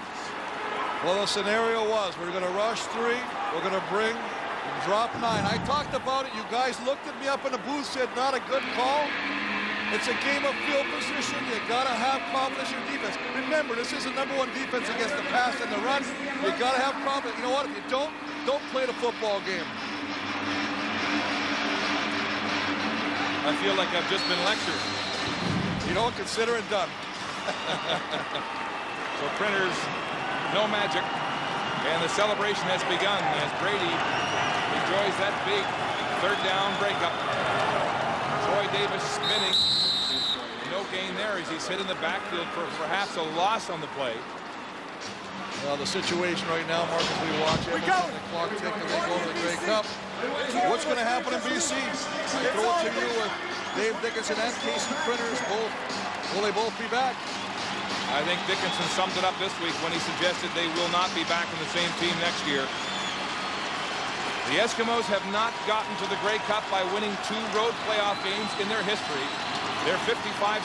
Well, the scenario was we're going to rush 3. We're going to bring drop 9. I talked about it. You guys looked at me up in the booth, said not a good call. It's a game of field position. You got to have confidence in your defense. Remember, this is the #1 defense against the pass and the run. You got to have confidence. You know what? If you don't play the football game. I feel like I've just been lectured. You don't consider it done. So Printers, no magic. And the celebration has begun as Brady enjoys that big 3rd down breakup. Troy Davis spinning. No gain there as he's hit in the backfield for perhaps a loss on the play. Well, the situation right now, Mark, as we watch it, the clock tick and they go to the Grey Cup. What's going to happen in BC? I throw it to you with Dave Dickinson and Casey Printers. Will they both be back? I think Dickinson summed it up this week when he suggested they will not be back in the same team next year. The Eskimos have not gotten to the Grey Cup by winning 2 road playoff games in their history. They're 55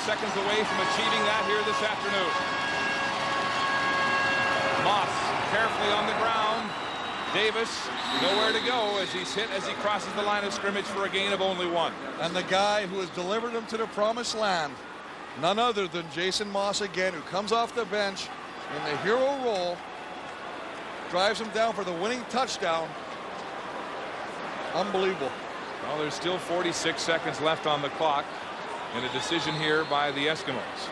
seconds away from achieving that here this afternoon. Moss carefully on the ground. Davis nowhere to go as he's hit as he crosses the line of scrimmage for a gain of only 1. And the guy who has delivered them to the promised land, none other than Jason Moss again, who comes off the bench in the hero role, drives him down for the winning touchdown. Unbelievable. Well, there's still 46 seconds left on the clock, and a decision here by the Eskimos.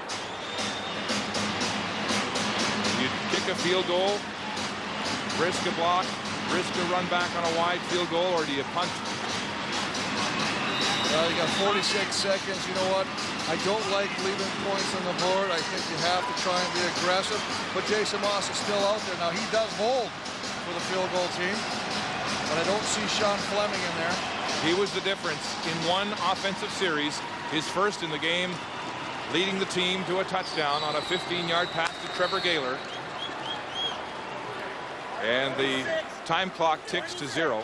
You kick a field goal, risk a block, risk a run back on a wide field goal, or do you punt? Well, you got 46 seconds. You know what? I don't like leaving points on the board. I think you have to try and be aggressive. But Jason Moss is still out there. Now, he does hold for the field goal team. But I don't see Sean Fleming in there. He was the difference in one offensive series. His first in the game, leading the team to a touchdown on a 15-yard pass to Trevor Gaylor. And the time clock ticks to 0.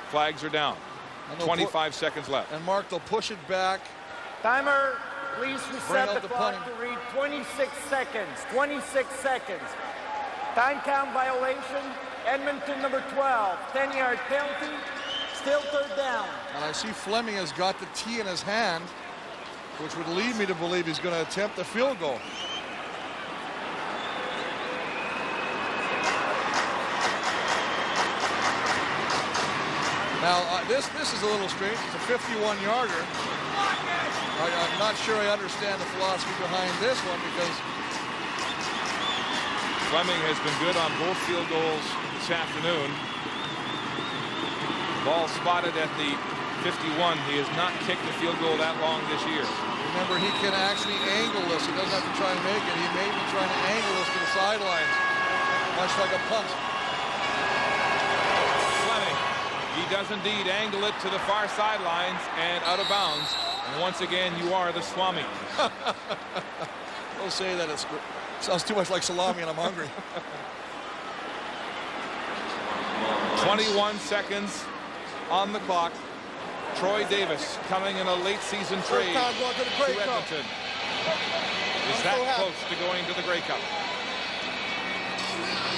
Flags are down. 25 seconds left. And Mark, they'll push it back. Timer, please reset the clock punting. to read 26 seconds. 26 seconds. Time count violation. Edmonton number 12. 10-yard penalty. Still 3rd down. And I see Fleming has got the tee in his hand, which would lead me to believe he's going to attempt the field goal. Now, this is a little strange. It's a 51-yarder. I'm not sure I understand the philosophy behind this one because Fleming has been good on both field goals this afternoon. Ball spotted at the 51. He has not kicked a field goal that long this year. Remember, he can actually angle this. He doesn't have to try and make it. He may be trying to angle this to the sidelines, much like a punt. Fleming, he does indeed angle it to the far sidelines and out of bounds. And once again, you are the Swami. Don't say that. It sounds too much like salami and I'm hungry. 21 seconds on the clock. Troy Davis coming in a late season trade to Edmonton. Is that close to going to the Grey Cup?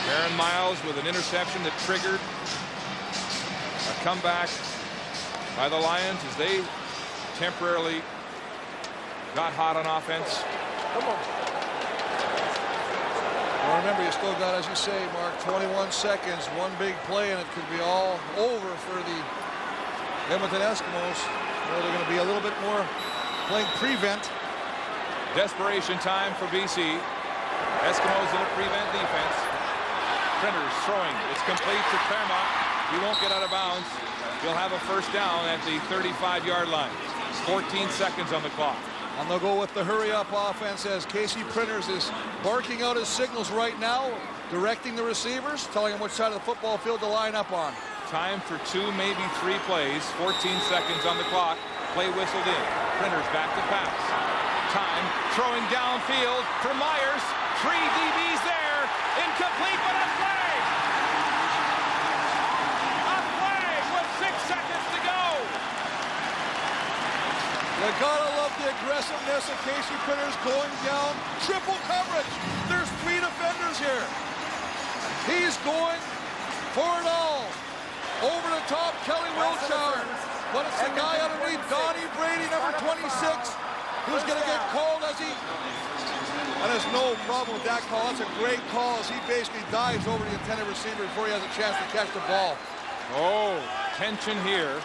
Aaron Miles with an interception that triggered a comeback by the Lions as they temporarily got hot on offense. Come on. Well, remember, you still got, as you say, Mark, 21 seconds, one big play, and it could be all over for the Edmonton Eskimos. Well, they're going to be a little bit more playing prevent. Desperation time for BC. Eskimos in a prevent defense. Printers throwing. It's complete to Claremont. He won't get out of bounds. He'll have a first down at the 35-yard line. 14 seconds on the clock. And they'll go with the hurry-up offense as Casey Printers is barking out his signals right now, directing the receivers, telling them which side of the football field to line up on. Time for 2, maybe 3 plays. 14 seconds on the clock. Play whistled in. Printers back to pass. Time. Throwing downfield for Myers. 3 DBs there. Incomplete, but a flag. A flag with 6 seconds to go. Yeah, You gotta love the aggressiveness of Casey Critters going down. Triple coverage. There's 3 defenders here. He's going for it all. Over the top, Kelly Wiltshire. But it's the guy underneath, Donnie Brady, number 26, who's going to get called as he... And there's no problem with that call. That's a great call as he basically dives over the intended receiver before he has a chance to catch the ball. Oh, tension here.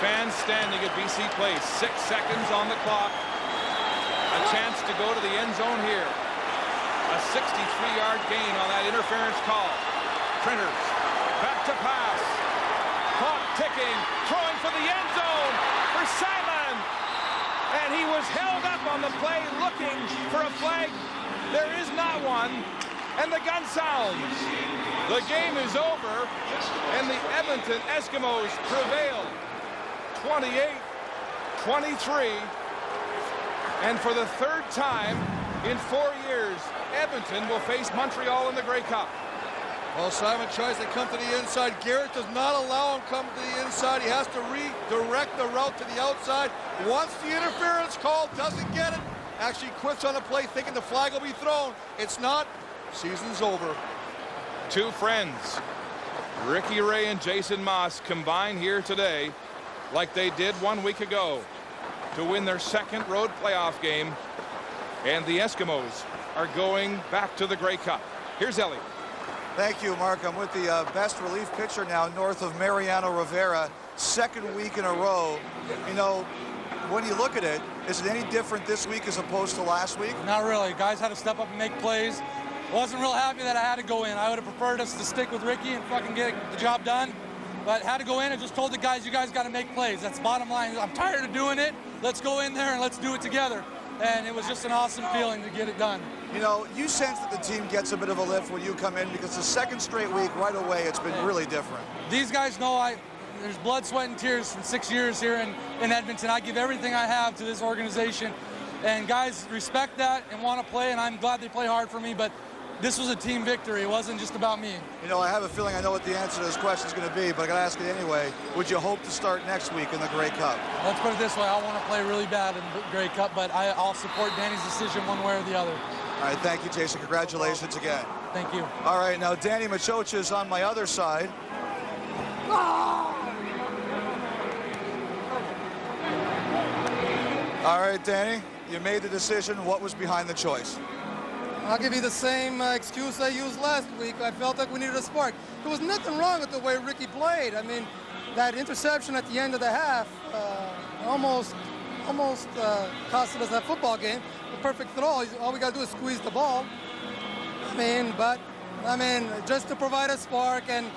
Fans standing at BC Place. 6 seconds on the clock. A chance to go to the end zone here. A 63-yard gain on that interference call. Printers back to pass. Clock ticking. Throwing for the end zone for Simon. And he was held up on the play looking for a flag. There is not one. And the gun sounds. The game is over. And the Edmonton Eskimos prevail. 28-23. And for the 3rd time in 4 years, Edmonton will face Montreal in the Grey Cup. Well, Simon tries to come to the inside. Garrett does not allow him to come to the inside. He has to redirect the route to the outside. Wants the interference call, doesn't get it. Actually quits on the play thinking the flag will be thrown. It's not. Season's over. 2 friends, Ricky Ray and Jason Moss, combine here today like they did 1 week ago to win their 2nd road playoff game. And the Eskimos are going back to the Grey Cup. Here's Elliot. Thank you, Mark. I'm with the best relief pitcher now north of Mariano Rivera. 2nd week in a row. You know, when you look at it, is it any different this week as opposed to last week? Not really. Guys had to step up and make plays. Wasn't real happy that I had to go in. I would have preferred us to stick with Ricky and fucking get the job done. But had to go in and just told the guys, you guys got to make plays. That's the bottom line. I'm tired of doing it. Let's go in there and let's do it together. And it was just an awesome feeling to get it done. You know, you sense that the team gets a bit of a lift when you come in because the 2nd straight week right away, it's been really different. These guys know there's blood, sweat, and tears from 6 years here in Edmonton. I give everything I have to this organization. And guys respect that and want to play, and I'm glad they play hard for me. But this was a team victory. It wasn't just about me. You know, I have a feeling I know what the answer to this question is going to be, but I got to ask it anyway. Would you hope to start next week in the Grey Cup? Let's put it this way. I want to play really bad in the Grey Cup, but I'll support Danny's decision one way or the other. All right, thank you, Jason. Congratulations again. Thank you. All right, now Danny Machocha is on my other side. All right, Danny, you made the decision. What was behind the choice? I'll give you the same excuse I used last week. I felt like we needed a spark. There was nothing wrong with the way Ricky played. I mean, that interception at the end of the half almost costed us that football game. The perfect throw. All we got to do is squeeze the ball. I mean, just to provide a spark. And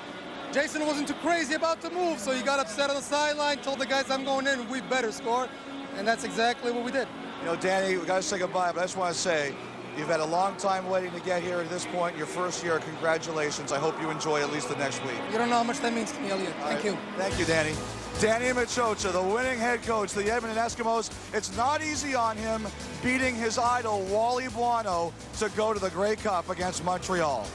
Jason wasn't too crazy about the move, so he got upset on the sideline, told the guys, I'm going in, we better score. And that's exactly what we did. You know, Danny, we got to say goodbye, but I just want to say, you've had a long time waiting to get here at this point. Your 1st year, congratulations. I hope you enjoy at least the next week. You don't know how much that means to me, Elliot. Thank you. Thank you, Danny. Danny Machocha, the winning head coach of the Edmonton Eskimos. It's not easy on him beating his idol, Wally Buono, to go to the Grey Cup against Montreal.